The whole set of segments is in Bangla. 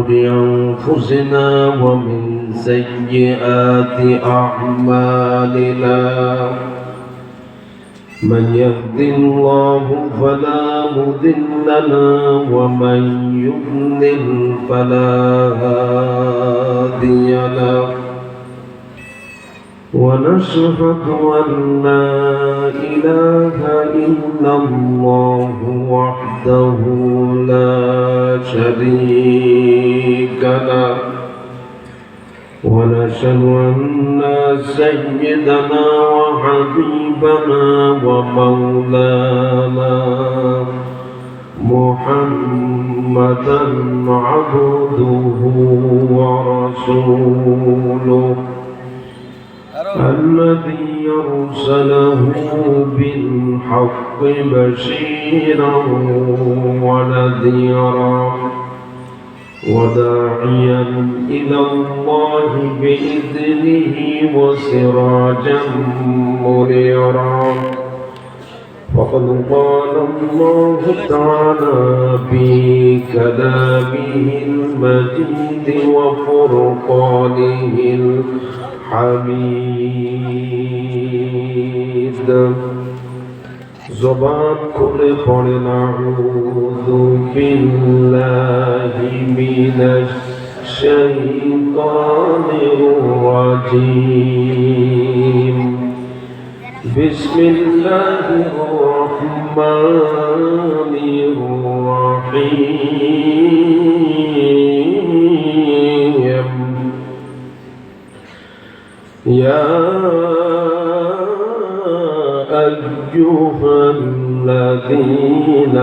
شرور أنفسنا ومن سيئات أعمالنا من يهد الله فلا مضل له ومن يضلل فلا هادي له ونشهد أن لا إله إلا الله وحده لا شريك له ونشهد أن سيدنا وحبيبنا ومولانا محمدا عبده ورسوله الذي أرسله بالحق بشيرا ونذيرا وداعيا إلى الله بإذنه وسراجا منيرا فقد قال الله تعالى في كلامه المجيد وفرقانه حميد زبان كل قرن أعوذ بالله من الشيطان الرجيم بسم الله الرحمن الرحيم يا أيها الذين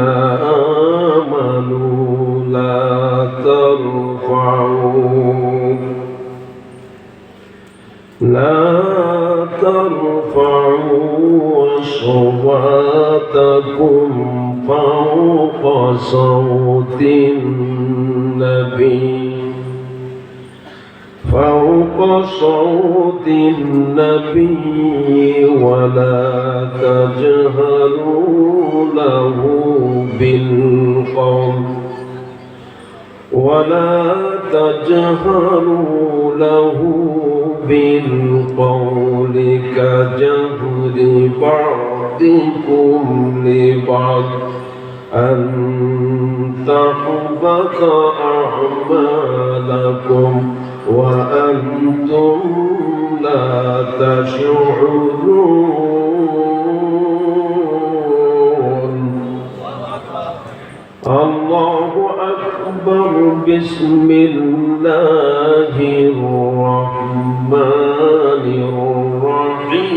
آمنوا لا ترفعوا أصواتكم فوق صوت النبي ولا تجهروا له بالقول كجهر بعضكم لبعض أن تحبط أعمالكم وأنتم لا تشعرون الله أكبر بسم الله الرحمن الرحيم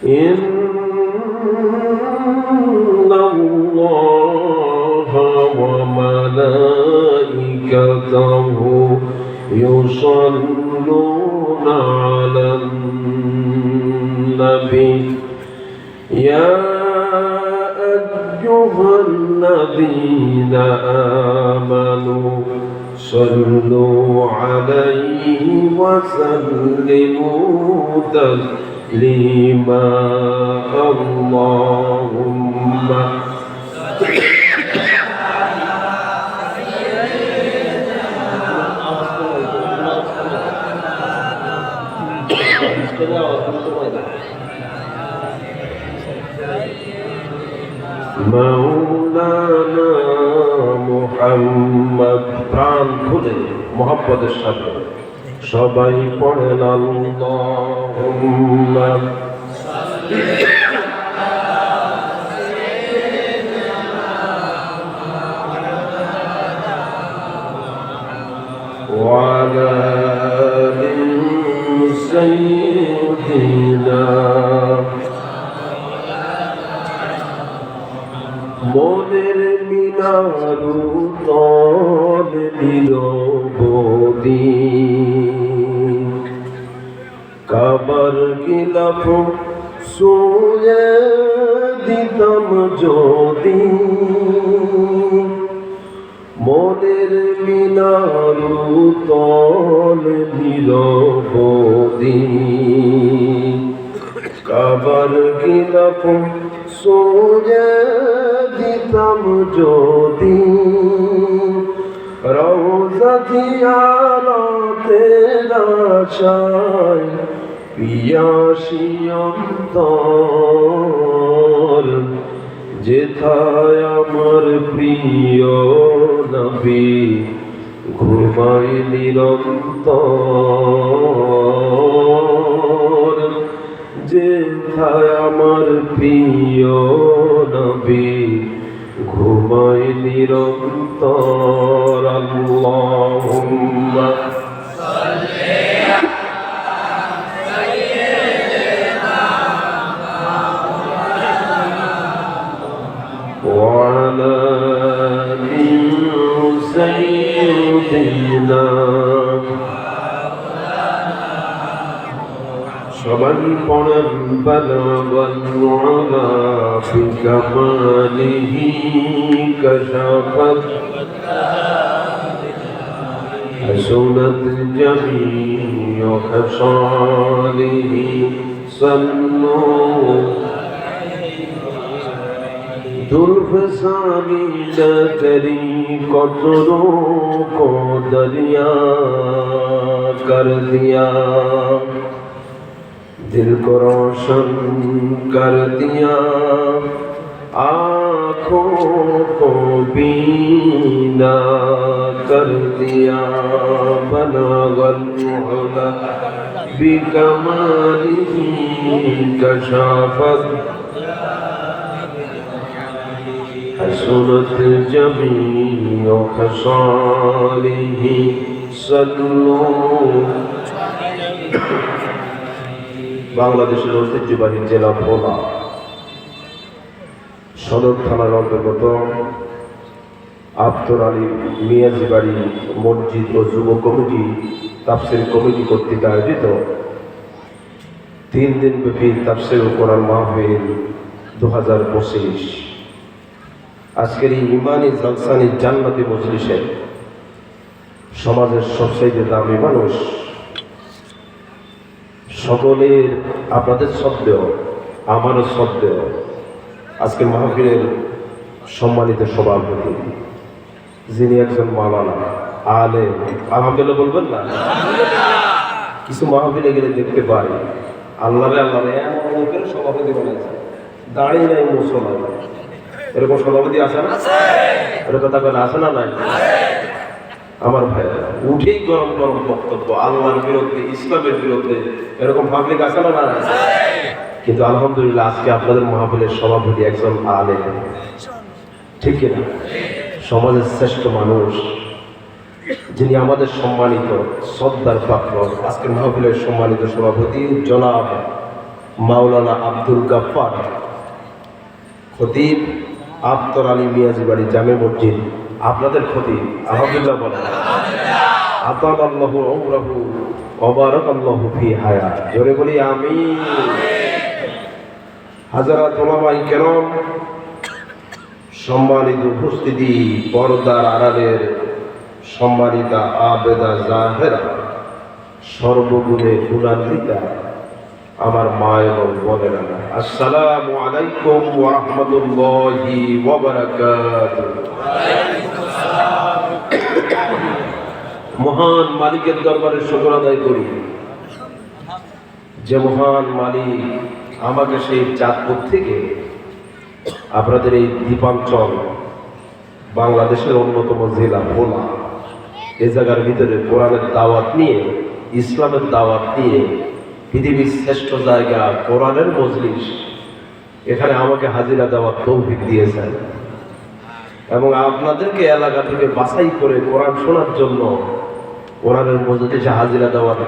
إن الله وملائكته يصلون على النبي يا أيها الذين آمنوا صلوا عليه وسلموا تسليما اللهم مولانا محمد প্রাণ খুলে মোহাম্মদের সাথে সবাই পড়েন আল্লাহুম্মা وعلى آل سيدنا মনের মিনারু তল নিরবধি কাবার গিলাফ সোয়ে দিতাম যদি মনের মিনারু তল নিরবধি কাবার গিলাফ সোয়ে দিতাম যদি রওজা জিয়ারতের আশায় পিয়াসি অন্তর, যেথায় আমার প্রিয় নবী ঘুমায় নিরন্তর, যেথায় আমার প্রিয় নবী ঘুমায় নিরন্তর। আল্লাহুম্মা وعلى آل سيدنا সবাই পড়েন বালাগাল উলা বিকামালিহি কাশাফাত হাসুনাত জামিউ খাসালিহি সাল্লু दुर्फसानी न तेरी कतरों को दरिया कर दिया, दिल को रोशन कर दिया, आँखों को बीना कर दिया। बलागल उला बिकमालिही कशाफत حسنت جميع خصاله صلوا। বাংলাদেশের ঐতিহ্যবাহী জেলা ভোলা সদর থানার অন্তর্গত আফতর আলী মিয়াজি বাড়ি মসজিদ ও যুব কমিটি তাফসীর কমিটি কর্তৃক আয়োজিত 3 দিনব্যাপী তাফসীর ও কোরআন মাহফিল 2025 আজকের এই ইমানি জালসানি জান্নাতি মজলিসে সমাজের সবচেয়ে দামি মানুষ সকলের, আপনাদের শব্দেও আমারও শব্দেও আজকের মাহফিলের সম্মানিত সভাপতি, যিনি একজন মাওলানা আলেম, আলহামদুলিল্লাহ বলবেন না? কিছু মাহফিলে গেলে দেখতে পাই আল্লাহরে আল্লাহরে এমন করে সভাপতি বানাইছে, দাঁড়িয়ে নাই মুসলমান, এরকম সভাপতি আছে না? এরকম কথা বলে আছে না? নাই। আমার ভাই উঠেই গরম গরম বক্তব্য আল্লাহর বিরুদ্ধে, ইসলামের বিরুদ্ধে, এরকম পাবলিক আছে না? না। কিন্তু আলহামদুলিল্লাহ আজকে আপনাদের মাহফিলের সভাপতি একজন আলেম, ঠিক কিনা? সমাজের শ্রেষ্ঠ মানুষ, যিনি আমাদের সম্মানিত শ্রদ্ধার পাত্র, আজকের মাহফিলের সম্মানিত সভাপতি জনাব মাওলানা আব্দুল গাফফার খতিব আফতর আলী মিয়াজি বাড়ি জামে মসজিদ, আপনাদের খতিব, আলহামদুলিল্লাহ বলেন। আতালাল্লাহু উমরাহু ওয়া বারাকাল্লাহু ফি হায়াত, জোরে বলি আমিন। হাজারাত উলামায়ে কেরাম, সম্মানিত উপস্থিতি, পর্দার আড়ালের সম্মানিতা আবেদা জাহেরা, সর্বগুণে গুণান্বিতা আমার মা এবং বোনেরা, আসসালামু আলাইকুম ওয়া রাহমাতুল্লাহি ওয়া বারাকাতুহু। মহান মালিকের দরবারে শুকর আদায় করি, যে মহান মালিক আমাকে সেই চাঁদপুর থেকে আপনাদের এই দ্বীপাঞ্চল বাংলাদেশের অন্যতম জেলা ভোলা, এ জায়গার ভিতরে কোরআনের দাওয়াত নিয়ে, ইসলামের দাওয়াত নিয়ে পৃথিবীর শ্রেষ্ঠ জায়গা কোরআনের মজলিস, এখানে আমাকে হাজিরা দেওয়ার তৌফিক দিয়েছেন এবং আপনাদেরকে এলাকা থেকে বাছাই করে কোরআন শোনার জন্য কোরআনের মজলিসে হাজিরা দেওয়ার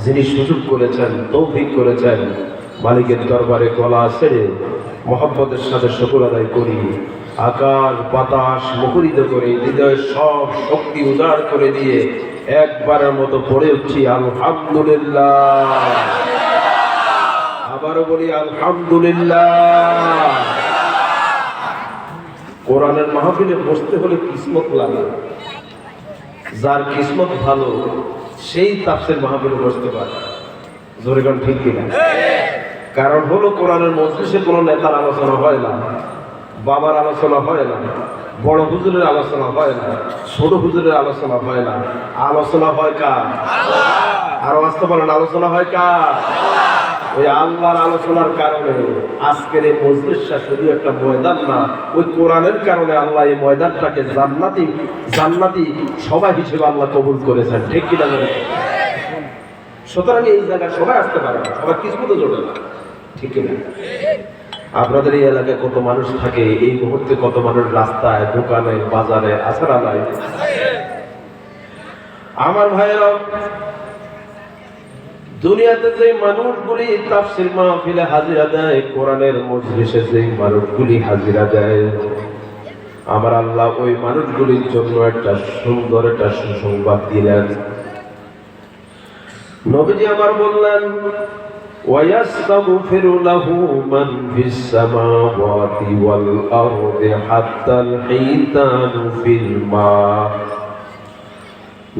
যিনি সুযোগ করেছেন, তৌফিক করেছেন, মালিকের দরবারে গলা ছেড়ে মহব্বতের সাথে শুকর আদায় করি। আকাশ বাতাস মুখরিত করে হৃদয়ের সব শক্তি উজাড় করে দিয়ে একবারের মতো পড়ে উঠছি আলহামদুলিল্লাহ। আবারও বলি আলহামদুলিল্লাহ। কোরআনের মাহফিলে বসতে হলে কিসমত লাগে, যার কিসমত ভালো সেই তাফসীর মাহফিলে বসতে পারে, জোরে গান ঠিক কিনা? কারণ হলো কোরআনের মজলিসে কোনো নেতার আলোচনা হয় না, বাবার আলোচনা হয় না, বড় হুজুরের আলোচনা হয় না, ছোট হুজুরের আলোচনা হয় না, আলোচনা হয় কার? আরো আসতে বলেন, আলোচনা হয় কার? ওই আল্লাহর আলোচনার কারণে আজকের এই মজলিসটা শুধু একটা ময়দান না, ওই কোরআনের কারণে আল্লাহ এই ময়দানটাকে জান্নাতি জান্নাতি সবাই হিসেবে আল্লাহ কবুল করেছেন। ঠিক কিনা বলেন? সুতরাং এই জায়গায় সবাই আসতে পারে না, সবার কিসমতে জোটে না। ঠিক কিনা? আপনাদের এই এলাকায় কত মানুষ থাকে, এই মুহূর্তে কত মানুষ রাস্তায়, দোকানে, বাজারে, আছাড়ালায়। আমার ভাইয়েরা, দুনিয়াতে যে মানুষগুলি তাফসীর মাহফিলে হাজিরা দেয়, কোরআনের মজলিসে যে মানুষগুলি হাজিরা দেয়, আমার আল্লাহ ওই মানুষগুলির জন্য একটা সুন্দর একটা সুসংবাদ দিলেন। নবীজি আমার বললেন, وَيَسْتَغْفِرُ لَهُ مَنْ فِي السَّمَاوَاتِ وَالْأَرْضِ حَتَّى الْحِيتَانُ فِي الْمَاءِ।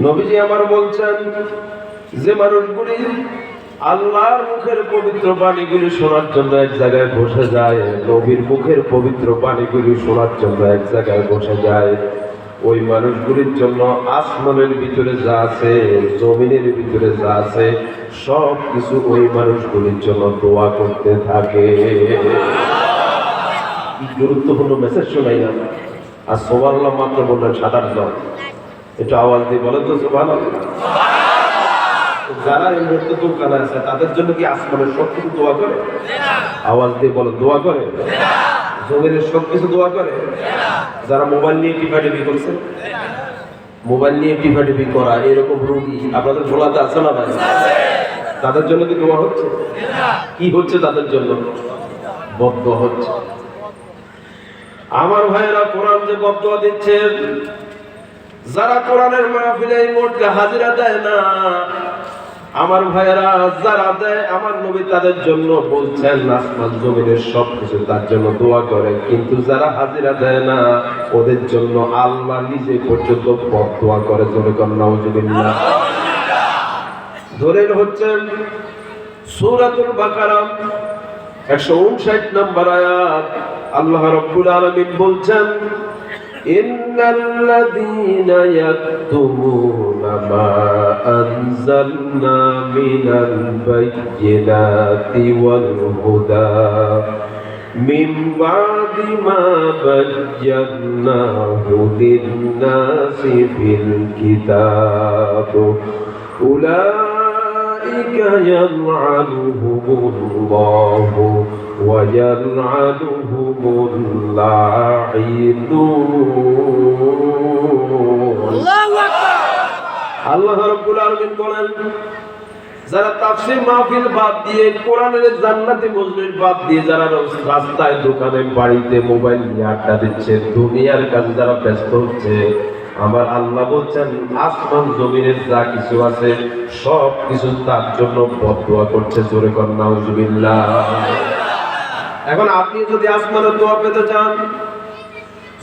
নবীজি আমার বলছেন, যে মানুষগুলি আল্লাহর মুখের পবিত্র বাণীগুলি শোনার জন্য এক জায়গায় বসে যায়, নবীর মুখের পবিত্র বাণীগুলি শোনার জন্য এক জায়গায় বসে যায়, ওই মানুষগুলির জন্য আসমানের ভিতরে যা আছে, জমিনের ভিতরে যা আছে, সব কিছু ওই মানুষগুলির জন্য দোয়া করতে থাকে। কি গুরুত্বপূর্ণ মেসেজ শোনাই না। আর সুবহানাল্লাহ মাত্র বললেন 7-8 জন। একটু আওয়াজ দিয়ে বলেন তো সুবহানাল্লাহ। যারা এই মুহূর্তে দোকানে আছে তাদের জন্য কি আসমানের সব কিছু দোয়া করে? আওয়াজ দিয়ে বলেন, দোয়া করে? জমিনের সব কিছু দোয়া করে? যারা মোবাইল নিয়ে টিপাটিপি করছে, মোবাইল নিয়ে টিপাটিপি করা এরকম রোগী আপনাদের ভোলাতে আছে না ভাই? তাদের জন্য কি দোয়া হচ্ছে? কি হচ্ছে তাদের জন্য? বদদোয়া হচ্ছে। আমার ভাইয়েরা, কোরআন যে বদদোয়া দিচ্ছে, যারা কোরআনের মাহফিলে এই মুহূর্তে হাজিরা দেয় না, আমার ভাইয়েরা যারা দেয়, আমার নবী তাদের জন্য বলছেন আসমান জমিনের সব কিছু তার জন্য দোয়া করে, কিন্তু যারা হাজিরা দেয় না ওদের জন্য আল্লাহ নিজে পর্যন্ত বদদোয়া করে। জোরে কর নাউজুবিল্লাহ। ধরে হচ্ছেন সূরাতুল বাকারা 159 নম্বর আয়াত। আল্লাহ রাব্বুল আলামিন বলছেন, ইন্নাল্লাযীনা ইয়াকতুমুনা মা আনজালনা মিনাল বায়্যিনাতি ওয়াল হুদা মিন বা'দি মা বায়্যানাহু লিন-নাসি ফিল কিতাব উলাইকা ইয়ালআনুহুমুল্লাহু ওয়া ইয়ালআনুহুমুল লাঈনুন। আল্লাহ রাব্বুল আলামিন বলেন, যারা তাফসীর মাহফিল বাদ দিয়ে, কোরআনের জান্নাতি মজলিস বাদ দিয়ে, যারা রাস্তায়, দোকানে, বাড়িতে মোবাইল নিয়ে আড্ডা দিচ্ছে, দুনিয়ার কাজে যারা ব্যস্ত হচ্ছে, আমার আল্লাহ বলছেন আসমান জমিনের যা কিছু আছে সব কিছু তার জন্য বদদোয়া করছে। জোরে কর নাউজুবিল্লাহ। এখন আপনি যদি আসমানের দোয়া পেতে চান,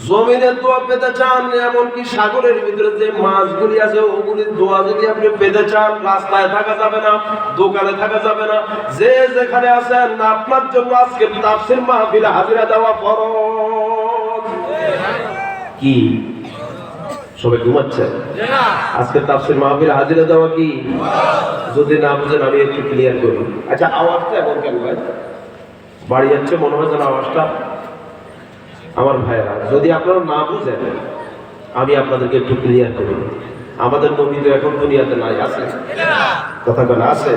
জমিনের দোয়া পেতে চান, এমনকি সাগরের ভিতরে যে মাছগুলি আছে ওগুলির দোয়া যদি আপনি পেতে চান, রাস্তায় থাকা যাবে না, দোকানে থাকা যাবে না, যে যেখানে আছেন, আপনার জন্য আজকে তাফসীর মাহফিলে হাজিরা দেওয়া ফরজ। কি সবাই ঘুমাচ্ছেন? আজকে তাফসীর মাহফিলে হাজিরা দেওয়া কি? যদি না বুঝেন আমি একটু ক্লিয়ার করি। আচ্ছা, আওয়াজটা এমন কেন ভাই? বাড়ি যাচ্ছে মনে হয় যেন আওয়াজটা। আমার ভাইয়েরা, যদি আপনারা না বুঝেন আমি আপনাদেরকে একটু ক্লিয়ার করি। আমাদের নবী তো এখন দুনিয়াতে নাই, আছে? কথা বলে আছে?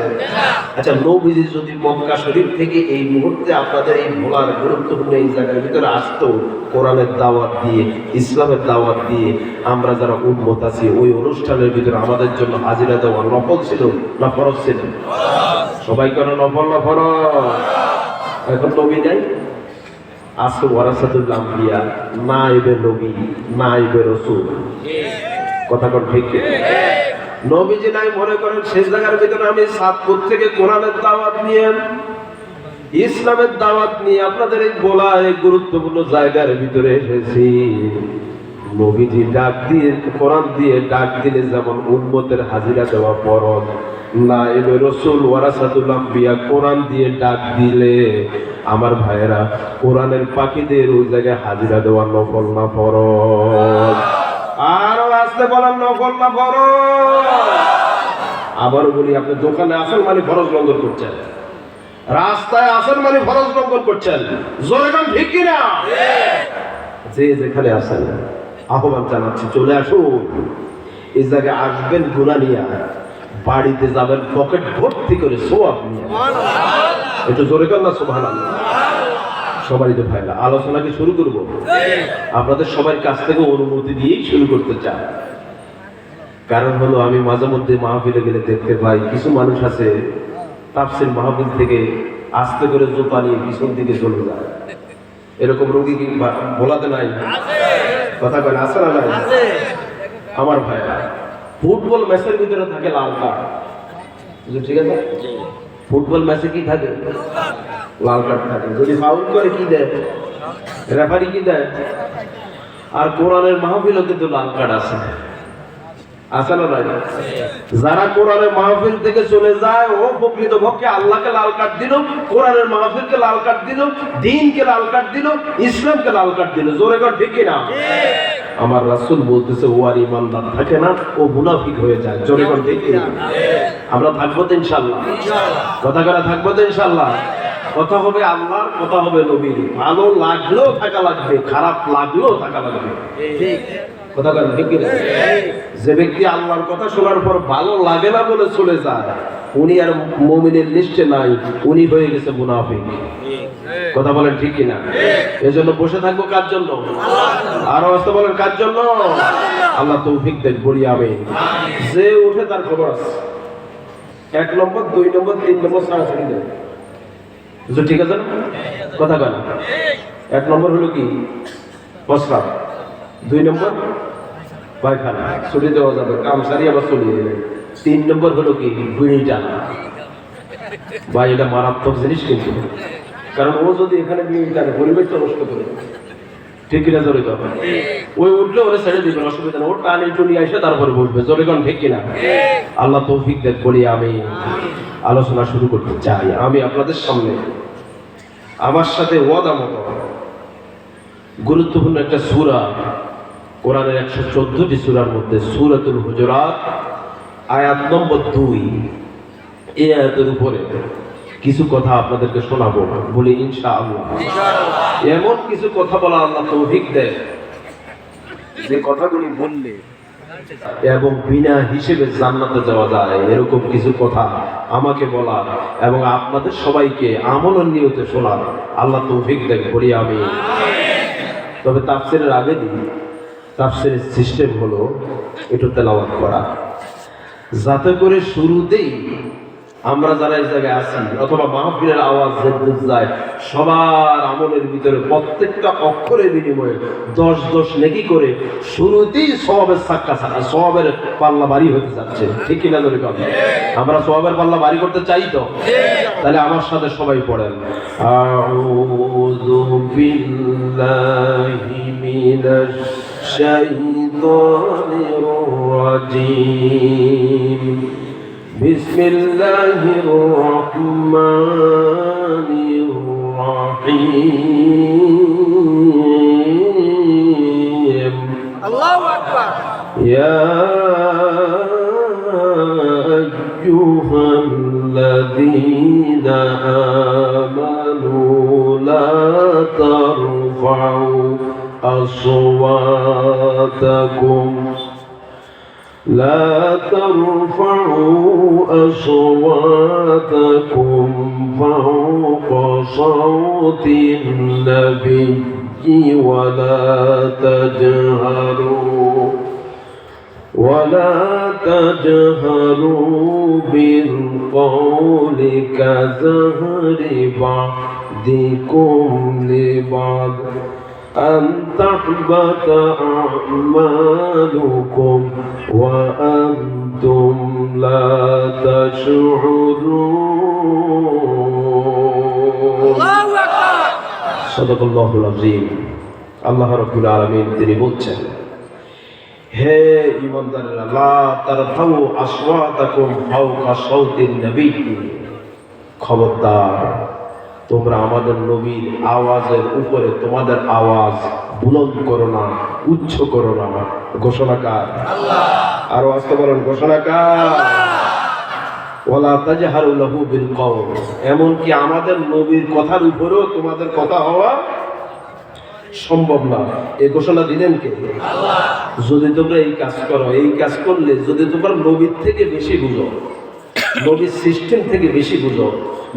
আচ্ছা, নবীজি যদি মক্কা শরীফ থেকে এই মুহূর্তে আপনাদের এই ভোলার গুরুত্বপূর্ণ এই জায়গার ভিতরে আসতো, কোরআনের দাওয়াত দিয়ে, ইসলামের দাওয়াত দিয়ে, আমরা যারা উম্মত আছি ওই অনুষ্ঠানের ভিতরে আমাদের জন্য হাজিরা দেওয়া নফল ছিল না ফরজ ছিল? সবাই কেন নফল না ফরজ? এখন নবী নাই, আছে ওয়ারাসাতুল আম্বিয়া, নায়েবে নবী, নায়েবে রাসূল। কথা কোন ঠিক? নবীজি নাই, মনে করেন সেই জায়গার ভিতরে আমি সাতপুর থেকে কোরআনের দাওয়াত নিয়ে, ইসলামের দাওয়াত নিয়ে আপনাদের এই গোলা এই গুরুত্বপূর্ণ জায়গার ভিতরে এসেছি। নবীজি ডাক দিয়ে, কোরআন দিয়ে ডাক দিলে যেমন উম্মতের হাজিরা দেওয়া ফরজ, নায়েবে রাসূল ওয়ারাসাতুল আম্বিয়া কোরআন দিয়ে ডাক দিলে আমার ভাইয়েরা, কোরআনের পাখিদের ওই জায়গায় হাজিরা দেওয়ার নফল না ফরজ? আরো আসতে বলেন, নফল না ফরজ? আবারও বলি, আপনি দোকানে আসেন মানে ফরজ লঙ্ঘন করছেন, রাস্তায় আসেন মানে ফরজ লঙ্ঘন করছেন। জোরে গান ঠিক কিনা? যে যেখানে আসেন আহ্বান জানাচ্ছি, চলে আসুন। এই জায়গায় আসবেন গুনাহ নিয়ে, বাড়িতে যাবেন পকেট ভর্তি করে সওয়াব নিয়ে। একটু জোরে গান না সুবহানাল্লাহ। সবাই তো ভাইরা, আলোচনা কি শুরু করব? আপনাদের সবার কাছ থেকে অনুমতি দিয়েই শুরু করতে চাই। কারণ হলো, আমি মাঝে মধ্যে মাহফিলে গেলে দেখতে পাই কিছু মানুষ আছে তাফসীর মাহফিল থেকে আস্তে করে জুতা নিয়ে পিছন দিকে চলে যায়। এরকম রোগী কি বলাতে নাই? কথা কয় না, আছে না নাই? আমার ভাইরা, ফুটবল ম্যাচের ভিতরে থাকে লাল কার্ড, ঠিক আছে? ফুটবল ম্যাচে কি থাকে? লাল কার্ড থাকে। যদি ফাউল করে কি দেয়? রেফারি কি দেয়? আর কোরআনের মাহফিলও কিন্তু লাল কার্ড আছে, আছে না নাই? যারা কোরআনের মাহফিল থেকে চলে যায়, ও প্রকৃতপক্ষে আল্লাহকে লাল কার্ড দিল, কোরআনের মাহফিলকে লাল কার্ড দিল, দ্বীনকে লাল কার্ড দিল, ইসলামকে লাল কার্ড দিল। জোরে কর ঠিক কিনা? আমার রাসূল বলতেছে, ও আর ঈমানদার থাকে না, ও মুনাফিক হয়ে যায়। জোরে কর ঠিক কিনা? আমরা থাকবো তো ইনশাআল্লাহ? কথা করে থাকবো তো ইনশাআল্লাহ? কথা হবে আল্লাহর, কথা হবে নবীর। ভালো লাগলেও থাকা লাগবে, খারাপ লাগলেও থাকা লাগবে। কথা বলেন ঠিক কিনা? যে ব্যক্তি আল্লাহর কথা শোনার পর ভালো লাগে না বলে চলে যায়, উনি আর মুমিনের লিস্টে নাই, উনি হয়ে গেছে মুনাফিক। কথা বলেন ঠিক কিনা? এজন্য বসে থাকবো কার জন্য? আরো আসতে বলেন, কার জন্য? আল্লাহ তৌফিক দেন, বলি আমিন। যে উঠে তার খবর আছে, 1 নম্বর 2 নম্বর 3 নম্বর সারাসারি দেন, ঠিক আছে? কথা বলেন। 1 নম্বর হলো কি? প্রস্রাব। 2 নম্বর পায়খানা, ছুটি দেওয়া যাবে, কাম সারি আবার চলিয়ে দেবে। 3 নম্বর হলো কি? বিড়ি টানা। ভাই, এটা মারাত্মক জিনিস কিন্তু, কারণ ও যদি এখানে বিড়ি টানে পরিবেশটা নষ্ট করে, ঠিক কিনা? জোরে কর। ওই উঠলে ওরা ছেড়ে দিবেন, অসুবিধা না, ওর টানে টুনি আসে তারপরে বসবে। জোরে কর ঠিক কিনা? আল্লাহ তৌফিক দেন, বলি আমি আলোচনা শুরু করতে চাই। আমি আপনাদের সামনে আমার সাথে ওয়াদা মতো গুরুত্বপূর্ণ একটা সূরা, কোরআনের 114টি সূরার মধ্যে সূরাতুল হুজুরাত আয়াত নম্বর 2, এই আয়াতের উপরে কিছু কথা আপনাদেরকে শোনাবো, বলি ইনশাআল্লাহ। এমন কিছু কথা বলা আল্লাহ তৌফিক দেয়, যে কথাগুলি বললে এবং বিনা হিসেবে জান্নাতে যাওয়া যায়, এরকম কিছু কথা আমাকে বলা এবং আপনাদের সবাইকে আমলের নিয়তে শোনা আল্লাহ তৌফিক দেয়, বলি আমি। তবে তাফসীরের আগে দিই, তাফসীরের সিস্টেম হলো একটু তেলাওয়াত করা, যাতে করে শুরুতেই আমরা যারা এই জায়গায় আসি অথবা মাহফিলের আওয়াজ যেতে যায়, সবার আমলের ভিতরে প্রত্যেকটা অক্ষরের বিনিময়ে 10 নেকি করে শুরুতেই সওয়াবের সাক্কা ছাড়া সওয়াবের পাল্লা বাড়ি হতে যাচ্ছে, ঠিক কিনা? ধরে কথা, আমরা সওয়াবের পাল্লা বাড়ি করতে চাই তো? তাহলে আমার সাথে সবাই পড়েন, আউযু বিল্লাহি মিনাশ শাইতানির রাজীম, বিসমিল্লাহির রহমানির রহিম। আল্লাহু আকবার। ইয়া আইয়ুহাল্লাযীনা আমানু লা তারফাউ আসওয়াতাকুম لا ترفعوا أصواتكم فوق صوت النبي ولا تجهروا بالقول كجهر بعضكم لبعض أن تحبط أعمالكم وأنتم لا تشعرون. صدق الله العظيم. আল্লাহ রাব্বুল আলামিন তিনি বলছেন, হে ঈমানদারেরা, লা তারফাউ আসওয়াতাকুম ফাওকা সাওতিন নবী, খবরদার তোমরা আমাদের নবীর আওয়াজের উপরে তোমাদের আওয়াজ বুলন্দ করো না, উচ্চ করো না। ঘোষণাকার আল্লাহ। আরো আসতে বলেন ঘোষণাকার ওয়ালা তাজহারু লাহু বিল কওল। এমনকি আমাদের নবীর কথার উপরেও তোমাদের কথা হওয়া সম্ভব না। এই ঘোষণা দিলেন কে? আল্লাহ। যদি তোমরা এই কাজ করো, এই কাজ করলে যদি তোমরা নবীর থেকে বেশি বুঝো, নবীর সিস্টেম থেকে বেশি বুঝো,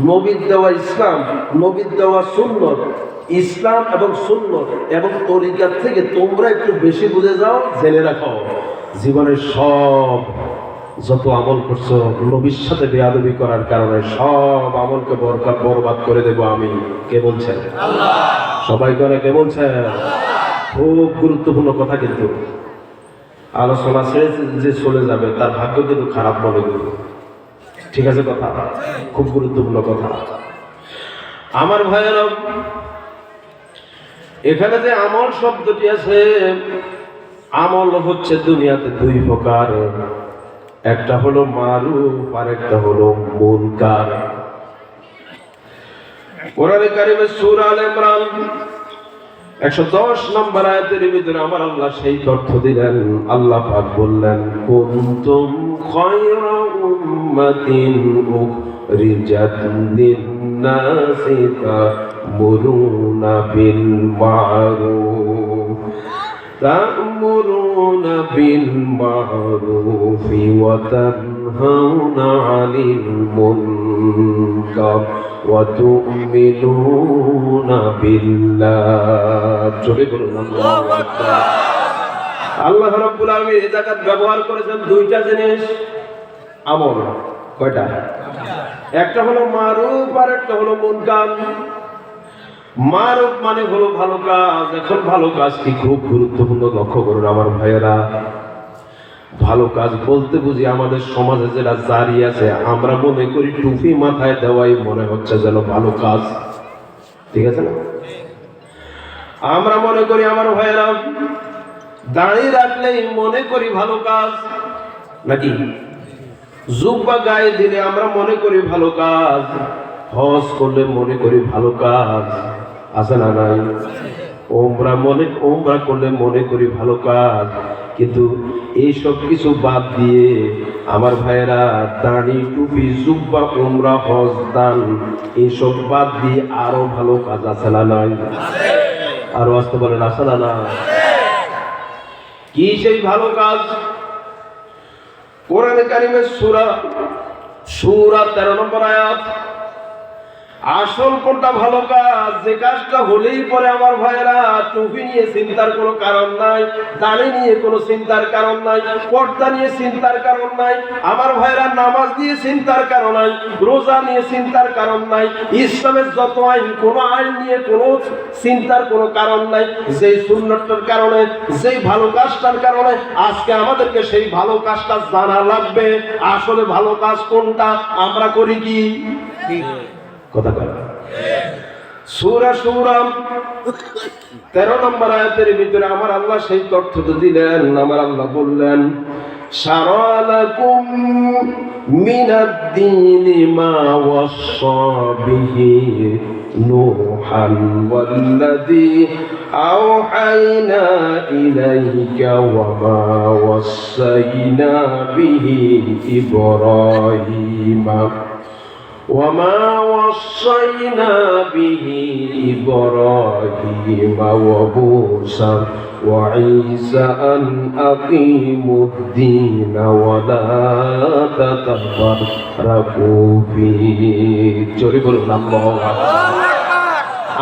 নবীর দেওয়া ইসলাম, নবীর দেওয়া সুন্নত, ইসলাম এবং সুন্নত এবং তরিকার থেকে তোমরা একটু বেশি বুঝে যাও, জেনে রাখো জীবনের সব যত আমল করছো নবীর সাথে বেয়াদবি করার কারণে সব আমলকে বরবাদ করে দেব আমি। কে বলছেন? আল্লাহ। সবাই করে কে বলছেন? খুব গুরুত্বপূর্ণ কথা, কিন্তু আলোচনা ছেড়ে যে চলে যাবে তার ভাগ্য কিন্তু খারাপ মনে করি। ঠিক আছে কথা? খুব গুরুত্বপূর্ণ কথা। আমার ভাইয়েরা, এখানে যে আমল শব্দটি আছে, আমল হচ্ছে দুনিয়াতে দুই প্রকার, একটা হলো মারুফ আর একটা হলো মুনকার। কোরআনে কারিমে সূরা আল ইমরান 110 নম্বর আয়াতের ভিতরে আমার আল্লাহ সেই তথ্য দিলেন। আল্লাহ পাক বললেন, কুনতুম খায়রা উম্মাতিন উখরিজাত লিন-নাসি তা'মুরুনা বিল মা'রুফ ওয়া তানহাউনা 'আনিল মুনকার ওয়া তু'মিনুনা বিল্লাহ। জোরে বলুন আল্লাহু আকবার। আল্লাহ রাব্বুল আলামিন এই জায়গা ব্যবহার করেছেন দুইটা জিনিস আমল। কয়টা? একটা হলো মারুফ আর একটা হলো মুনকার। মারুফ মানে হলো ভালো কাজ। এখন ভালো কাজ কি খুব গুরুত্বপূর্ণ, লক্ষ্য করুন আমার ভাইয়েরা। ভালো কাজ বলতে বুঝি আমাদের সমাজে যেটা জারি আছে, আমরা মনে করি টুপি মাথায় দেওয়াই মনে হচ্ছে যেন ভালো কাজ। ঠিক আছে না? আমরা মনে করি আমার ভাইয়েরা দাড়ি রাখলেই মনে করি ভালো কাজ, নাকি? জুব্বা গায়ে দিলে আমরা মনে করি ভালো কাজ, হজ করলে মনে করি ভালো কাজ, আছে না নাই? ওমরা করলে মনে করি ভালো কাজ। কিন্তু এইসব কিছু বাদ দিয়ে আমার ভাইয়েরা দাড়ি, টুপি, জুব্বা, ওমরা, হজ, দান এইসব বাদ দিয়ে আরো ভালো কাজ আছে না নাই? আরো আসতে বলেন আছে না না? কি সেই ভালো কাজ? কোরআনে কারিমের সূরা 13 নম্বর আয়াত। আসল কোনটা ভালো কাজ? যে কাজটা হলেই পরে আমার ভাইয়েরা টুপি নিয়ে চিন্তার কোনো কারণ নাই, দাড়ি নিয়ে কোনো চিন্তার কারণ নাই, পর্দা নিয়ে চিন্তার কারণ নাই, আমার ভাইয়েরা নামাজ নিয়ে চিন্তার কারণ নাই, রোজা নিয়ে চিন্তার কারণ নাই, ইসলামের যত আইন, কোনো আইন নিয়ে কোনো চিন্তার কোনো কারণ নাই। যেই সুন্নতটার কারণে, যেই ভালো কাজটার কারণে আজকে আমাদেরকে সেই ভালো কাজটা জানা লাগবে। আসলে ভালো কাজ কোনটা, আমরা করি কি? কথা বলেন। সূরা সূরা 13 নম্বর আয়াতের ভিতরে আমার আল্লাহ সেই তথ্য তো দিলেন। আমার আল্লাহ বললেন, শারা লাকুম মিনাদ-দীনি মা ওয়াসসা বিহি নূহান ওয়াল্লাযী আওহাইনা ইলাইকা ওয়া মা ওয়াসাইনা বিহি ইব্রাহিমা وما وصينا به إبراهيم وموسى وعيسى أن أقيموا الدين ولا تتفرقوا فيه.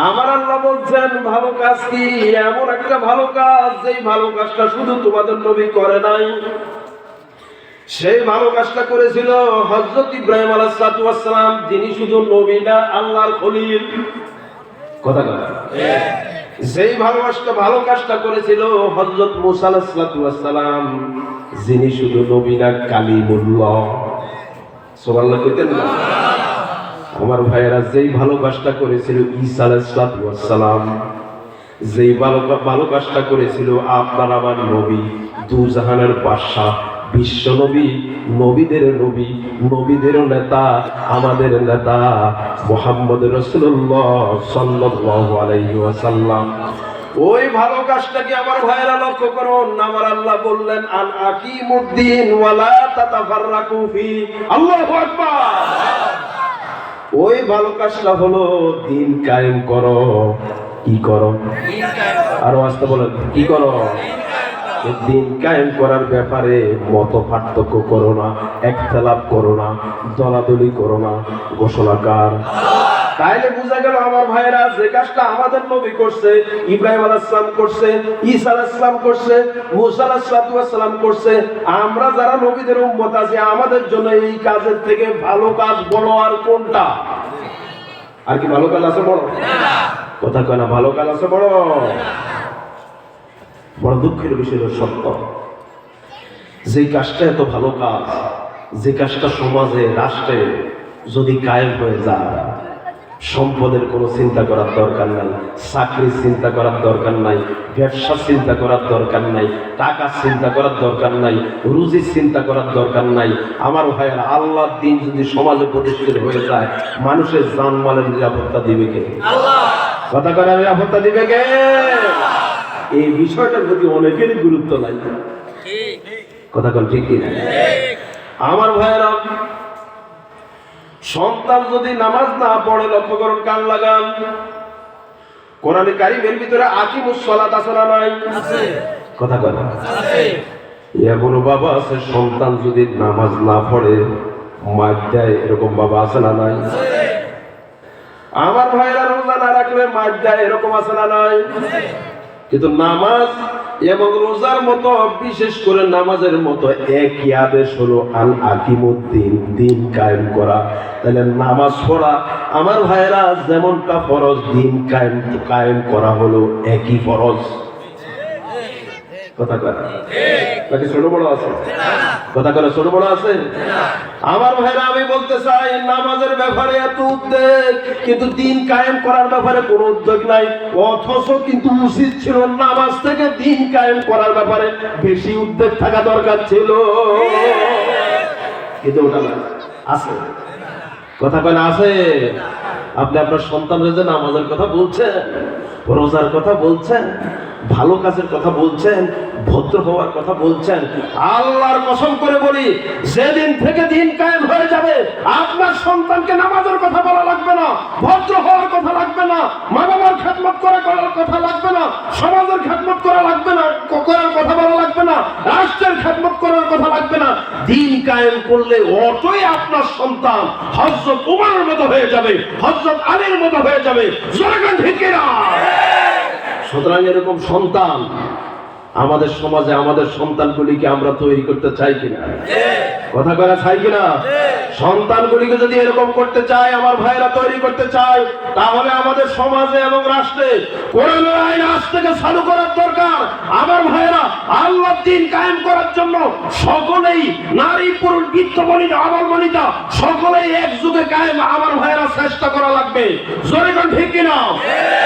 আমার আল্লাহ বলছেন ভালো কাজ কি? এমন একটা ভালো কাজ যেই ভালো কাজটা শুধু তোমাদের নবী করে নাই, সেই ভালো কাজটা করেছিল হযরত ইব্রাহিম আলাইহিস সালাম, যিনি শুধু নবী না, আল্লাহর খলিল। কথা কথা। যেই ভালো কাজটা করেছিল হযরত মুসা আলাইহিস সালাম, যিনি শুধু নবী না, কালিমুল্লাহ। সুবহানাল্লাহ কইতেন না? আমার ভাইয়েরা, যেই ভালো কাজটা করেছিল ঈসা আলাইহিস সালাম, যেই ভালো কাজটা করেছিল আপনার আমার নবী, দুজাহানের বাদশা, বিশ্ব নবী, নবীদের নবী, নবীদের নেতা, আমাদের নেতা মুহাম্মদ রাসূলুল্লাহ সাল্লাল্লাহু আলাইহি ওয়াসাল্লাম। ওই ভালো কাজটাকে আমার ভাইরা লক্ষ্য করুন। আমার আল্লাহ বললেন আন আকিমুদ্দিন ওয়ালা তাতাফাররাকু ফি। আল্লাহু আকবার। ওই ভালো কাজটা হলো দিন কায়েম করো। কি করো? আরো আসতে বলেন, কি করো? দিন কায়েম করার ব্যাপারে মত পার্থক্য করো না, একতলাপ করো না, দলাদলি করো না। ঘোষণাকার। তাইলে বোঝা গেল আমার ভাইরা, যে কাজটা আমাদের নবী করছে, ইব্রাহিম আলাইহিস সালাম করছে, ঈসা আলাইহিস সালাম করছে, মুসা আলাইহিস সালাম করছে, আমরা যারা নবীদের উম্মত আছি, আমাদের জন্য এই কাজের থেকে ভালো কাজ বড় আর কোনটা? আর কি ভালো কাজ আছে বড়? কথা কয় না, ভালো কাজ আছে বড়? বড় দুঃখের বিষয় সত্য, যে কাজটা এত ভালো কাজ, যে কাজটা সমাজে রাষ্ট্রে যদি কায়েম হয়ে যায়, সম্পদের কোনো চিন্তা করার দরকার নাই, চাকরির চিন্তা করার দরকার নাই, ব্যবসা চিন্তা করার দরকার নাই, টাকার চিন্তা করার দরকার নাই, রুজির চিন্তা করার দরকার নাই। আমার ভাইয়েরা, আল্লাহর দিন যদি সমাজে প্রতিষ্ঠিত হয়ে যায়, মানুষের জানমালের নিরাপত্তা দিবে কে? আল্লাহ। কথা করে নিরাপত্তা দিবে কে? এই বিষয়টার প্রতি অনেকেরই গুরুত্ব নাই। কথা কোন ঠিক কি? আমার ভাইয়েরা, সন্তান যদি নামাজ না পড়ে, লক্ষ্য করুন, কান লাগান, কোরআনে কারিমের ভিতরে আকিমুস সালাত আছে না নাই? আছে। কথা কয় না? আছে। এমন বাবা আছে, সন্তান যদি নামাজ না পড়ে মার দেয়, এরকম বাবা আছে না নাই? আছে। আমার ভাইরা, রোজা না রাখলে মার দেয়, এরকম আছে না নাই? আছে। কিন্তু নামাজ এবং রোজার মতো, বিশেষ করে নামাজের মতো একই আদেশ হলো আল আকিমুদ্দিন, দিন কায়েম করা। তাহলে নামাজ পড়া আমার ভাইরা যেমনটা ফরজ, দিন কায়েম করা হলো একই ফরজ। কথা কয় নাকি ছোট বড় আছে? কথা কয় ছোট বড় আছে? আমার ভাইরা, আমি বলতে চাই, নামাজের ব্যাপারে এত উদ্যোগ, কিন্তু দিন কায়েম করার ব্যাপারে কোনো উদ্যোগ নাই। অথচ কিন্তু উচিত ছিল নামাজ থেকে দিন কায়েম করার ব্যাপারে বেশি উদ্যোগ থাকা দরকার ছিল, কিন্তু ওটা না। আছে? কথা কয় না আছে? আপনি আপনার সন্তানদের যে নামাজের কথা বলছেন, রোজার কথা বলছেন, ভালো কাজের কথা বলছেন, ভদ্র হওয়ার কথা বলছেন, আল্লাহর কসম করে বলি, যেদিন থেকে দিন কায়েম হয়ে যাবে, আপনার সন্তানকে নামাজের কথা বলা লাগবে না, ভদ্র হওয়ার কথা লাগবে না, মা বাবার খেদমত করার কথা লাগবে না, সমাজের খেদমত করা লাগবে না, করার কথা বলা লাগবে না, রাষ্ট্রের খেদমত করার কথা লাগবে না। দিন কায়েম করলে অতই আপনার সন্তান হযরত ওমরের মতো হয়ে যাবে, হযরত আলীর মতো হয়ে যাবে। জনগণ ঠিক কিনা? সুতরাং এরকম সন্তান আমাদের সমাজে, আমাদের সন্তানগুলিকে আমরা তৈরি করতে চাই কিনা? কথা করা চাই কিনা? সন্তানগুলিকে যদি এরকম করতে চাই, আমার ভাইরা তৈরি করতে চাই, তাহলে আমাদের সমাজে এবং রাষ্ট্রে কোরআনের আইন আজ থেকে চালু করার দরকার। আমার ভাইরা, আল্লাহর দ্বীন কায়েম করার জন্য সকলেই, নারী পুরুষ বৃদ্ধ বনিতা আবাল বনিতা, সকলেই একযোগে কায়েম, আমার ভাইরা, চেষ্টা করা লাগবে। জোরে কোন ঠিক কিনা?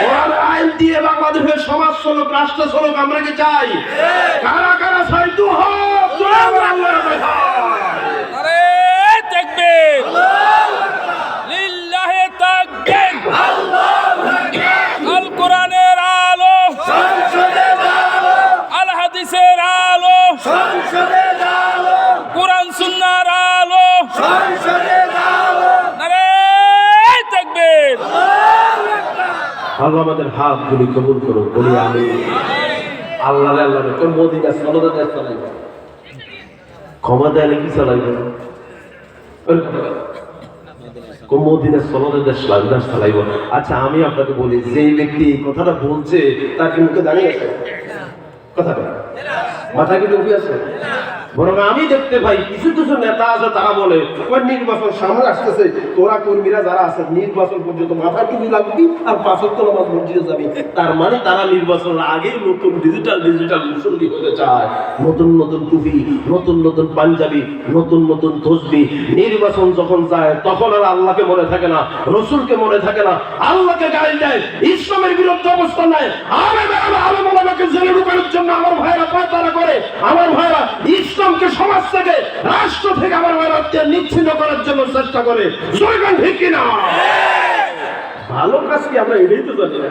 কোরআনের আইন দিয়ে বাংলাদেশের সমাজ চলুক, রাষ্ট্র চলুক, আমরা কি চাই? কারা কারা চাই? দু হাত জোরে বলো আল্লাহর কথা। আরে তাকবীর, লিল্লাহি তাকবীর, আল্লাহু আকবার। আল কোরআনের আলো সংসদের আলো, আল হাদিসের আলো সংসদের আলো, কোরআন সুন্নাহর আলো সংসদের আলো। আরে তাকবীর, আল্লাহু আকবার। আল্লাহ আমাদের হাতগুলি কবুল করুন, বলি আমিন। আল্লাহ আল্লাহ কোন মদিনা সনদে দেশ চালাইবে, ক্ষমা দেয় কি চালাইবে? কোন মদিনা সনদে দেশ চালাইব। আচ্ছা, আমি আপনাকে বলি, যে ব্যক্তি এই কথাটা বলছে তার কি মুখে দাঁড়িয়ে আছে? কথাটা মাথা কি টুপি আছে? বরং আমি দেখতে পাই কিছু কিছু নেতা আছে, তারা বলে নির্বাচন সামনে আসতেছে, তোরা কর্মীরা যারা আছে নির্বাচন পর্যন্ত মাথা টুপি লাগবি আর 5 ওয়াক্ত নামাজ মসজিদে যাবি। তার মানে তারা নির্বাচনের আগেই নতুন ডিজিটাল মুসল্লি হতে চায়। নতুন নতুন টুপি, নতুন নতুন পাঞ্জাবি, নতুন নতুন তসবি। নির্বাচন যখন যায় তখন আর আল্লাহকে মনে থাকে না, রসুলকে মনে থাকে না, আল্লাহকে গালি দেয়, ইসলামের বিরুদ্ধে অবস্থান নেয়, আলেম ওলামাকে জেলে ঢুকানোর জন্য আমার ভাইরা পায়তারা করে। আমার ভাইরা, ইসলামকে সমাজ থেকে, রাষ্ট্র থেকে আমার ভাইরা নিচ্ছিন্ন করার জন্য চেষ্টা করে। জয়গান ঠিক কিনা? ভালো কাজ কি আমরা এটাই তো জানি না।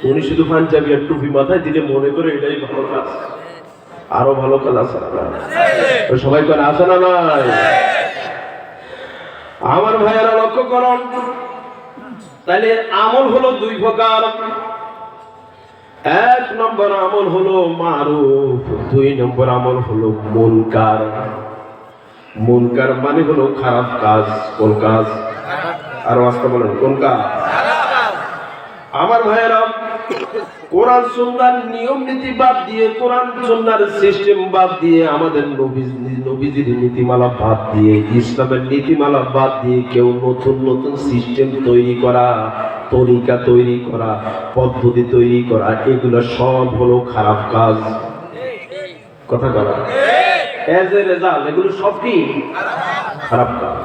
উনি শুধু পাঞ্জাবি আর টুপি মাথায় দিলে মনে করে এটাই ভালো কাজ। আরো ভালো কাজ আছে না? সবাই করে আসে না নাই? আমার ভাইয়েরা লক্ষ্য করুন, তাহলে আমল হলো দুই প্রকার। এক নম্বর আমল হলো মারুফ, দুই নম্বর আমল হলো মুনকার। মুনকার মানে হলো খারাপ কাজ। কোন কাজ? আর আস্তে বলেন, কোন কাজ? আমার ভাইয়েরা, কোরআন সুন্নাহর নিয়ম নীতি বাদ দিয়ে, কোরআন সুন্নাহর সিস্টেম বাদ দিয়ে, আমাদের নবীজির নীতিমালা বাদ দিয়ে, ইসলামের নীতিমালা বাদ দিয়ে কেউ নতুন নতুন সিস্টেম তৈরি করা, তরিকা তৈরি করা, পদ্ধতি তৈরি করা, এগুলো সব হলো খারাপ কাজ। কথা বলা এজ এ রেজাল্ট এগুলো সব কি খারাপ কাজ।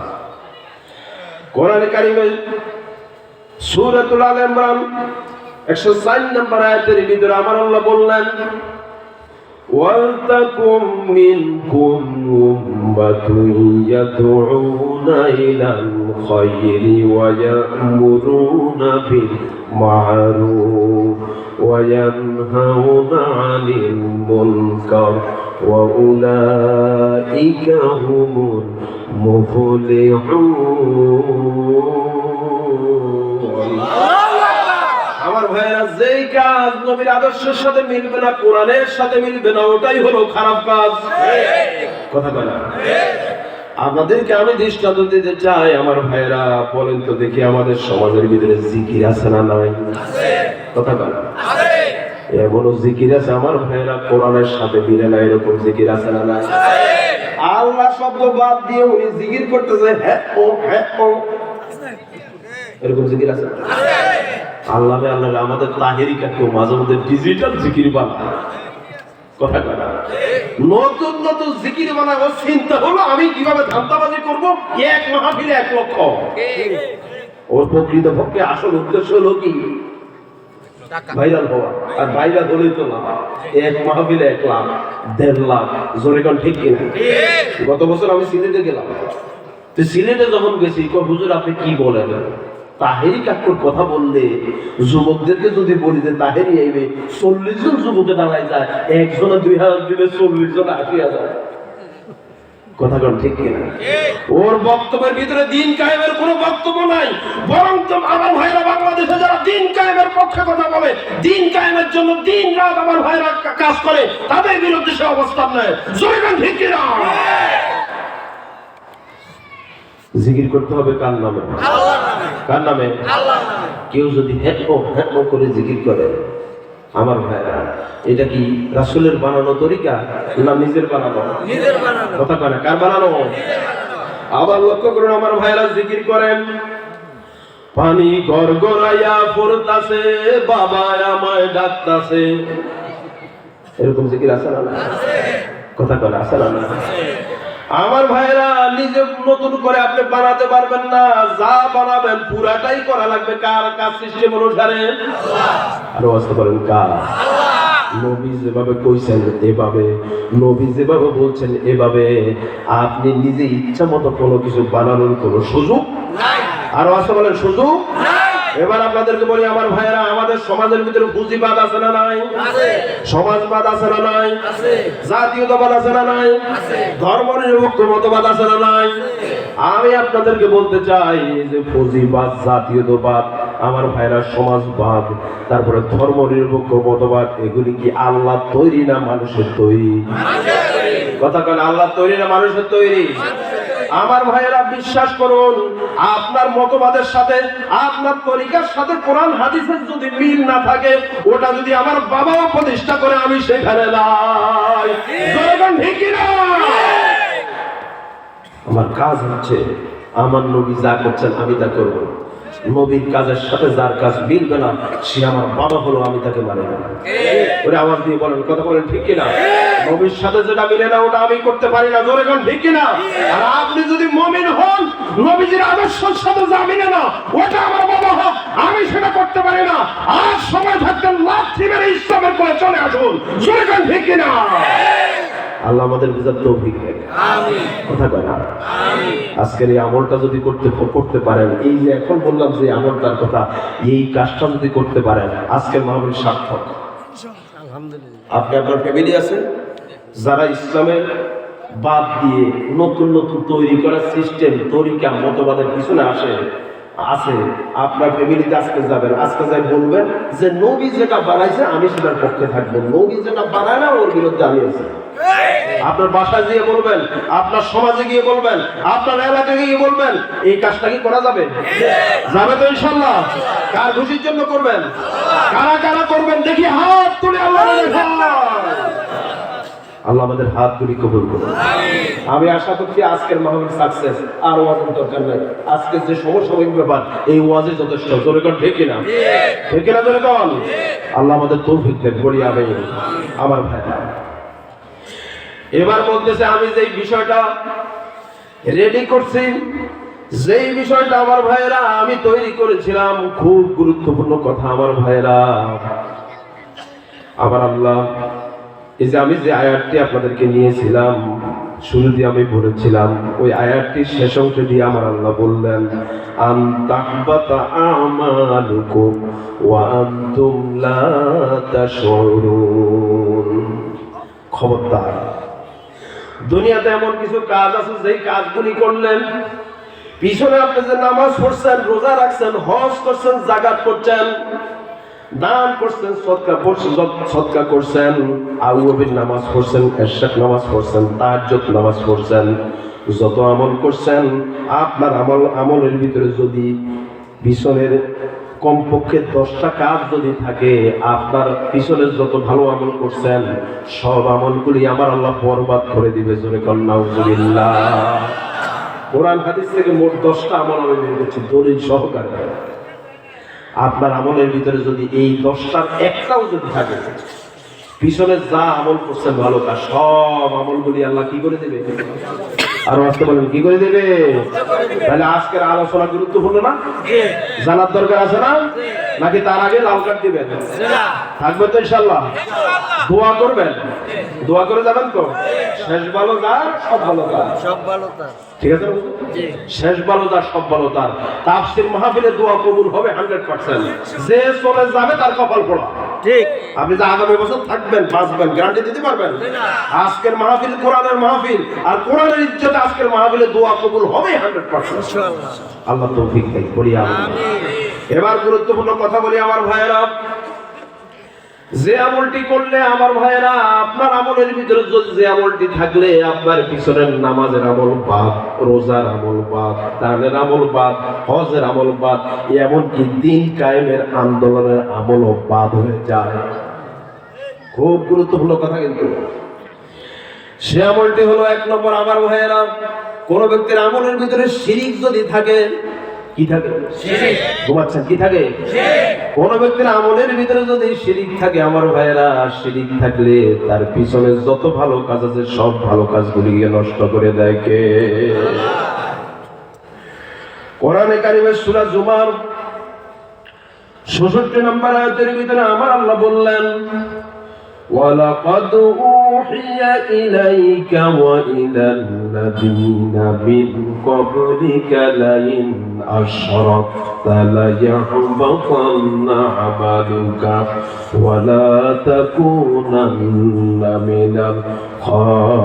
কোরআনে কারিমে সূরাতুল আল ইমরান 104 নম্বর আয়াতের ভিতরে আমার আল্লাহ বললেন, ওয়ালতাকুম মিনকুম উম্মাতুন ইয়াদউনা ইলাল খায়রি ওয়া ইয়া'মুরুনা বিল মা'রুফ ওয়া ইয়ানহাউনা আনিল মুনকার ওয়া উলাইকা হুমুল মুফলিহুন। আমার ভাইরা, যেই কাজ নবীর আদর্শের সাথে মিলবে না, কোরআনের সাথে মিলবে না, ওটাই হলো খারাপ কাজ। কথা বলা আপনাদেরকে আমি দৃষ্টান্ত দিতে চাই। আমার ভাইরা, বলেন তো দেখি, আমাদের সমাজের ভিতরে জিকির আছে না নাই? কথা বলা এমন জিকির আছে আমার ভাইরা, কোরআনের সাথে মিলে না, এরকম জিকির আছে না নাই? আল্লাহ শব্দ বাদ দিয়ে উনি জিকির করতেছে হ্যাঁ ও হ্যাঁ ও, এরকম জিকির আছে? আল্লাহ আল্লাহ আমাদের তাহেরিকা কেউ মাঝে মধ্যে ডিজিটাল জিকির বানায়। কথা কথা নতুন নতুন জিকির বানায়। ও চিন্তা হলো আমি কিভাবে ধান্দাবাজি করবো, এক মাহফিলে 1 লক্ষ। ওর প্রকৃত পক্ষে আসল উদ্দেশ্য হলো কি? ভাইরাল হওয়া। আর ভাইরাল হলেই তো না, এক মাহফিলে 1 লাখ 1.5 লাখ। জোরে কোন ঠিক কিনা? গত বছর আমি সিলেটে গেলাম। তো সিলেটে যখন গেছি, হুজুর আপনি কি বলেন? তাহেরি কাকুর কথা বললে যুবকদেরকে যদি বলি যে তাহেরি আইবে, 40 জন যুবকে দাঁড়ায় যায়, একজনে 2000 দিলে 40 জন 80,000। কথা কোন ঠিক কিনা? ওর বক্তব্যের ভিতরে দিন কায়েমের কোনো বক্তব্য নাই, বরং তো আমার ভাইরা বাংলাদেশে যারা দিন কায়েমের পক্ষে কথা বলে, দিন কায়েমের জন্য দিন রাত আমার ভাইরা কাজ করে, তাদের বিরুদ্ধে সে অবস্থান নেয়। জোরে কোন ঠিক কিনা? জিকির করতে হবে কার নামে? আল্লাহর নামে। কার নামে? আল্লাহর নামে। কেউ যদি হেঁটো করে জিকির করে, আমার ভাইরা, এটা কি রাসূলের বানানো তরিকা না নিজের বানানো? নিজের বানানো। কথা কয় না, কার বানানো? আবার লক্ষ্য করুন আমার ভাইরা, জিকির করেন, পানি গড়গড়াইয়া পড়তাছে, বাবা আমায় ডাকতাছে, এরকম জিকির আছে না? আছে। কথা কয় না, আছে না? আছে। আমার ভাইরা, নিজে নতুন করে আপনি বানাতে পারবেন না, যা বানাবেন পুরাটাই করা লাগবে কার? কার সিস্টেম অনুসারে? আল্লাহ। আর ওয়াস্তে বলেন কার? আল্লাহ। নবী যেভাবে কইছেন এভাবে, নবী যেভাবে বলছেন এভাবে। আপনি নিজে ইচ্ছা মতো কোনো কিছু বানানোর কোনো সুযোগ নাই। আর ওয়াস্তে বলেন সুযোগ নাই। এবার আপনাদেরকে বলি আমার ভাইরা, আমাদের সমাজের ভিতরে পুঁজিবাদ আছে না নাই? আছে। সমাজবাদ আছে না নাই? আছে। জাতীয়তাবাদ আছে না নাই? আছে। ধর্মনিরপেক্ষ মতবাদ আছে না নাই? আমি আপনাদেরকে বলতে চাই যে পুঁজিবাদ, জাতীয়তাবাদ, আমার ভাইরা সমাজবাদ, তারপরে ধর্মনিরপেক্ষ মতবাদ, এগুলি কি আল্লাহ তৈরি না মানুষের তৈরি? কথা কেন, আল্লাহ তৈরি না মানুষের তৈরি? আমার ভাইয়েরা, বিশ্বাস করুন, আপনার মতবাদের সাথে, আপনার তরিকার সাথে কোরআন হাদিসের যদি মিল না থাকে, ওটা যদি আমার বাবাও প্রতিষ্ঠা করে, আমি সেখানে নাই। ঠিক না? আমার কাজ হচ্ছে, আমার নবী যা করছেন আমি তা করব। নবীর কাজের সাথে যার কাজ মিলবে না, সে আমার বাবা হলো, আমি তাকে মানে না। ওরে আওয়াজ দিয়ে বলেন, কথা বলেন ঠিক কিনা? নবীর সাথে যেটা মিলে না, ওটা আমি করতে পারি না। জোরে কোন ঠিক কিনা? আর আপনি যদি মুমিন হন, নবীজির আদর্শের সাথে যা মিলে না, ওটা আমার বাবা হোক, আমি সেটা করতে পারি না। আর সময় থাকতে লাথি মেরে ইসলামের করে চলে আসুন। জোরে কোন ঠিক কিনা? আল্লাহ আমাদের বুঝার তৌফিক দেন, আমিন। কথা কয় না? আমিন। আজকের এই আমলটা যদি করতে পারেন, এই যে এখন বললাম যে আমলটার কথা, এই কাজটা যদি করতে পারেন, আজকের মাহফিল সার্থক। আলহামদুলিল্লাহ। আপনি আপনার ফ্যামিলি আছে যারা ইসলামের বাদ দিয়ে নতুন নতুন তৈরি করার সিস্টেম, তরিকা, মতবাদের পিছনে আছে, আপনার ফ্যামিলিতে আজকে যাবেন, আজকে যাই বলবেন যে নবী যেটা বানাইছে আমি সেটার পক্ষে থাকবো, নবী যেটা বানায় না ওর বিরুদ্ধে আমি আছি। আপনার বাসায় গিয়ে বলবেন, আপনার সমাজে গিয়ে বলবেন, আপনার এলাকায় গিয়ে বলবেন। এই কাজটা কি করা যাবে? যাবে তো ইনশাল্লাহ? কার খুশির জন্য করবেন? কারা কারা করবেন দেখি হাত তুলে আল্লাহ দেখান। আল্লাহ আমাদের হাতগুলি কবুল করুন। আমি আশা করছি আজকের মাহফিল সাকসেস, আর ওয়াজের দরকার নাই। আজকে যে সমসাময়িক ব্যাপার, এই ওয়াজে যথেষ্ট। জোরে কোন ঠিক কিনা? ঠিক কিনা জোরে কোন? আল্লাহ আমাদের তৌফিক দেন, বলি আমিন। আমার ভাই এবার বলতেছে, আমি যেই বিষয়টা রেডি করছি, যেই বিষয়টা আমার ভাইয়েরা আমি তৈরি করেছিলাম, খুব গুরুত্বপূর্ণ কথা আমার ভাইয়েরা। আমার আল্লাহ, এই যে আমি যে আয়াতটি আপনাদেরকে নিয়েছিলাম, শুরু দিয়ে আমি বলেছিলাম, ওই আয়াতটির শেষ অংশ দিয়ে আমার আল্লাহ বললেন, আন তাহবাতা আমালুকুম ওয়া আনতুম লা তাশউরুন। খবরদার, দুনিয়াতে এমন কিছু কাজ আছে যেই কাজগুলি করলেন, পিছনে আপনি যে নামাজ পড়ছেন, রোজা রাখছেন, হজ করছেন, যাকাত করছেন, দান করছেন, সদকা করছেন, আউয়াবির নামাজ পড়ছেন, ইশরাক নামাজ পড়ছেন, তাহাজ্জুদ নামাজ পড়ছেন, যত আমল করছেন, আপনার আমলের ভিতরে যদি পিছনের কমপক্ষে 10টা কাজ যদি থাকে, আপনার পিছনের যত ভালো আমল করছেন সব আমলগুলি আমার আল্লাহ বরবাদ করে দিবে। জোরে কন্যা নাউজুবিল্লাহ। কোরআন হাদিস থেকে মোট 10টা আমল আমি বের করছি দলিল সহকারে। আপনার আমলের ভিতরে যদি এই 10টার একটাও যদি থাকে, পিছনে যা আমল করছেন ভালো কাজ, সব আমলগুলি আল্লাহ কি করে দেবে? আর আসতে বলেন কি করে দেবে? তাহলে আজকের আলোচনা গুরুত্বপূর্ণ না? জানার দরকার আছে না? নাকি তার আগে লাল কার্ড দিবেন? থাকবে তো ইনশাল্লাহ? দোয়া করবেন, দোয়া করে যাবেন তো। শেষ ভালো যার, সব ভালো তার, সব ভালো তার, ঠিক আছে? শেষ ভালো তার, সব ভালো তার। তাফসীর মাহফিলে দোয়া কবুল হবে 100%। যে চলে যাবে তার কপাল পোড়া। ঠিক। আপনি যে আগামী বছর থাকবেন, বাঁচবেন, গ্যারান্টি দিতে পারবেন? আজকের মাহফিল কোরআনের মাহফিল, আর কোরআনের ইজ্জতে আজকের মাহফিলে দোয়া কবুল হবে 100%। ইনশাআল্লাহ। আল্লাহ তৌফিক দেন, বলি আমিন। এবার গুরুত্বপূর্ণ কথা বলি আমার ভাইয়েরা, যে আমলটি করলে আমার ভাইয়েরা, আপনার আমলের ভিতরে যে আমলটি থাকলে, আপনার পিছনের নামাজের আমল বাদ, রোজার আমল বাদ, দানের আমল বাদ, হজের আমল বাদ, এমনকি দিন কায়েমের আন্দোলনের আমলও বাদ হয়ে যায়। খুব গুরুত্বপূর্ণ কথা কিন্তু। সে আমলটি হলো 1 নম্বর আমার ভাইয়েরা, কোন ব্যক্তির আমলের ভিতরে শিরিক যদি থাকে, কি থাকে? শিরিক। ঘুমাচ্ছেন, কি থাকে? শিরিক। কোন ব্যক্তির আমলের ভিতরে যদি শিরিক থাকে আমার ভাইয়েরা, শিরিক থাকলে তার পিছনে যত ভালো কাজ আছে সব ভালো কাজগুলিকে নষ্ট করে দেয় কে? কোরআনে কারিমের সূরা জুমার 66 নম্বর আয়াতের ভিতরে আমার আল্লাহ বললেন, وَلَقَدْ أُوحِيَ إِلَيْكَ وَإِلَى الَّذِينَ مِنْ قَبْلِكَ لَئِنْ أَشْرَكْتَ لَيَحْبَطَنَّ عَمَلُكَ وَلَا تَكُونَنَّ مِنَ الْخَاسِرِينَ।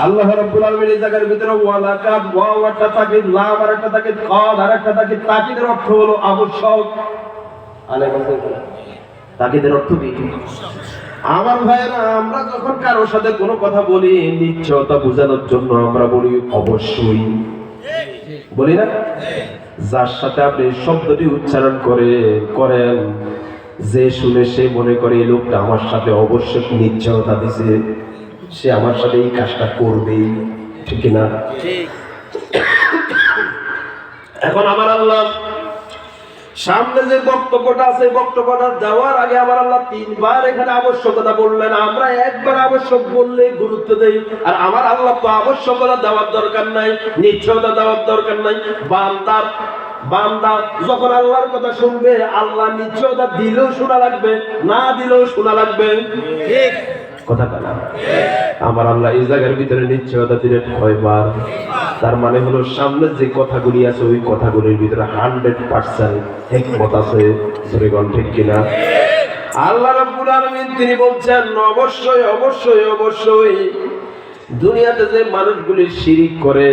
আল্লাহ রাব্বুল আলামিন এই জায়গার ভিতরে ওয়ালাকাদ, ওয়াও একটা তাকিদ, লাম আর একটা তাকিদ, কাদ আর একটা তাকিদ। তাকিদের অর্থ হলো আবশ্যক। তাকিদের অর্থ কি? আমার ভাইরা, আমরা যখন কারোর সাথে কোনো কথা বলি, নিশ্চয়তা বোঝানোর জন্য আমরা বলি অবশ্যই, বলি না? যার সাথে আপনি শব্দটি উচ্চারণ করেন, যে শুনে সে মনে করে এই লোকটা আমার সাথে অবশ্যই নিশ্চয়তা দিছে, সে আমার সাথে এই কাজটা করবেই, ঠিক না? এখন আমার আল্লাহ সামনে যে বক্তব্যটা আছে, বক্তব্যটা দেওয়ার আগে আমার আল্লাহ 3 বার এখানে আবশ্যকতা বললেন। আমরা একবার আবশ্যক বললে গুরুত্ব দেই, আর আমার আল্লাহ তো আবশ্যকতা দেওয়ার দরকার নাই, নিশ্চয়তা দেওয়ার দরকার নাই। বান্দার বান্দা যখন আল্লাহর কথা শুনবে, আল্লাহ নিশ্চয়তা দিলেও শোনা লাগবে, না দিলেও শোনা লাগবে। ঠিক কথা বলা। আমার আল্লাহ এই জায়গার ভিতরে নিশ্চয়তা দিলেন কয়বার? তার মানে হলো সামনে যে কথাগুলি আছে ওই কথাগুলির ভিতরে 100% হিকমত আছে। জোরেগণ ঠিক কিনা? আল্লাহ রাব্বুল আলামিন তিনি বলছেন, অবশ্যই অবশ্যই অবশ্যই দুনিয়াতে যে মানুষগুলি শিরিক করে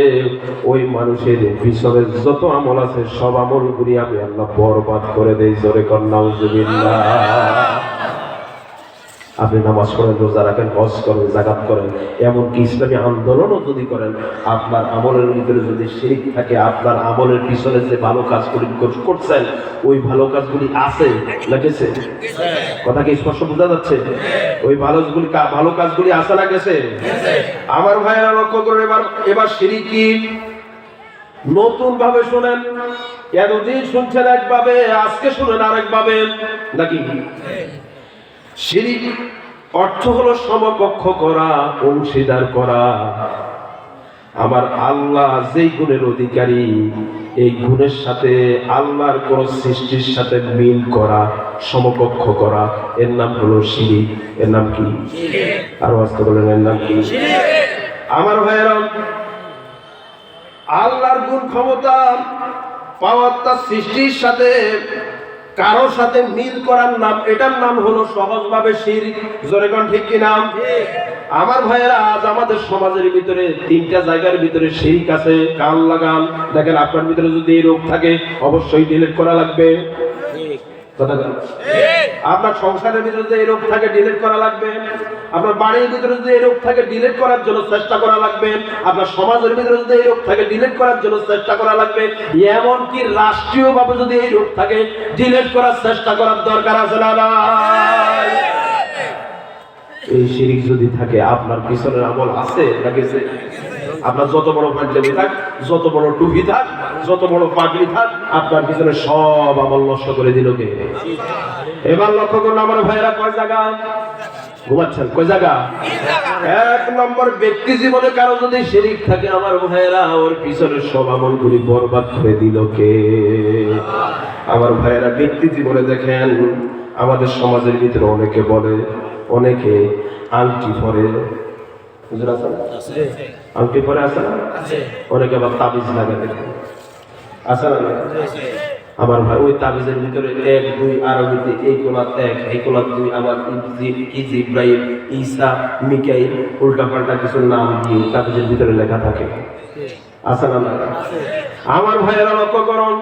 ওই মানুষের পিছনে যত আমল আছে সব আমলগুলি আমি আল্লাহ বরবাদ করে দেই। জোরে কর নাউজুবিল্লাহ। আপনি নামাজ পড়েন, রোজা রাখেন, হজ করেন, যাকাত করেন, এমনকি ইসলামী আন্দোলনও যদি করেন, আপনার আমলের ভিতরে যদি শিরিক থাকে, আপনার আমলের পিছনে যে ভালো কাজগুলি করছেন ওই ভালো কাজগুলি আছে না গেছে? কথা কি স্পষ্ট বোঝা যাচ্ছে? ওই ভালো কাজগুলি আছে না গেছে? আমার ভাইয়েরা লক্ষ্য করেন, এবার শিরিকি নতুন ভাবে শোনেন। এতদিন শুনছেন একভাবে, আজকে শুনেন আরেকভাবে নাকি? শিরিক অর্থ হলো সমকক্ষ করা, অংশীদার করা। আমার আল্লাহ যেই গুণের অধিকারী এই গুণের সাথে আল্লাহর কোন সৃষ্টির সাথে মিল করা, সমকক্ষ করা, এর নাম হলো শিরিক। এর নাম কি? আরো আসতে বলেন, এর নাম কি? আমার ভাইয়েরা, আল্লাহর গুণ ক্ষমতা পাওয়ার তার সৃষ্টির সাথে কারোর সাথে মিল করার নাম, এটার নাম হলো সহজভাবে শিরক। জোরে কোন ঠিক কি নাম? আমার ভাইয়েরা, আজ আমাদের সমাজের ভিতরে 3টা জায়গার ভিতরে শিরক আছে। কান লাগান, দেখেন আপনার ভিতরে যদি এই রোগ থাকে অবশ্যই ডিলিট করা লাগবে। আপনার সংসারের ভিতরে যদি এই রোগ থাকে ডিলিট করা লাগবে। আপনার বাড়ির ভিতরে যদি এই রোগ থাকে ডিলিট করার জন্য চেষ্টা করা লাগবে। আপনার সমাজের ভিতরে যদি এই রোগ থাকে ডিলিট করার জন্য চেষ্টা করা লাগবে। এমনকি রাষ্ট্রীয়ভাবে যদি এই রোগ থাকে ডিলিট করার চেষ্টা করার দরকার আছে না? এই শিরিক যদি থাকে আপনার পিছনের আমল আছে নাকি? আপনার যত বড় পাঞ্জাবি থাক, যত বড় টুপি থাক, যত বড় পাগড়ি থাক, আপনার পিছনে সব আমল নষ্ট করে দিল কে? এবার লক্ষ্য করুন আমার ভাইয়েরা, কয় জায়গা ঘুমাচ্ছেন? কয় জায়গা? 1 নম্বর, ব্যক্তি জীবনে কারো যদি শিরিক থাকে আমার ভাইয়েরা, ওর পিছনে সব আমলগুলি বরবাদ করে দিল কে? আমার ভাইয়েরা, ব্যক্তি জীবনে দেখেন আমাদের সমাজের ভিতরে অনেকে বলে, অনেকে আংটি পরে, আংটি পরে আছে না? অনেকে আবার তাবিজ লাগে, দেখেন আছে না? আমার ভাই, ওই তাবিজের ভিতরে 1 2 আরবিতে এই কোলাত 1 এই কোলাত 2, আবার ইব্রাহিম, ঈসা, মিকাইল, উল্টা পাল্টা কিছু নাম দিয়ে তাবিজের ভিতরে লেখা থাকে। আছে না? আমার ভাইয়েরা লক্ষ্য করুন,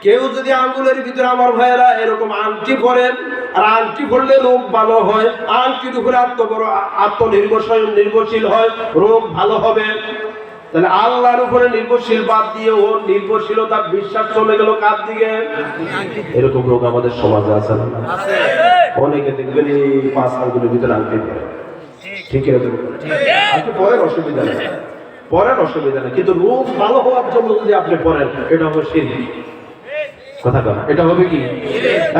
কেউ যদি আঙ্গুলের ভিতরে আমার ভাইয়েরা এরকম আংটি পরেন, আর আংটি পরলে রোগ ভালো হয়, আংটির উপরে আত্মনির্ভরশীল হয়, রোগ ভালো হবে। তাহলে আল্লাহর উপরে নির্ভরশীল বাদ দিয়ে ওর নির্ভরশীলতা, বিশ্বাস চলে গেল কার দিকে? এরকম রোগ আমাদের সমাজে আছে না? অনেকে দেখবেন এই 5 আঙ্গুলের ভিতরে আংটি পরে। ঠিক আছে, আংটি পরেন, অসুবিধা নেই, পরেন, অসুবিধা নেই, কিন্তু রোগ ভালো হওয়ার জন্য যদি আপনি পড়েন, এটা হবে শিরক। কথা কথা, এটা হবে কি?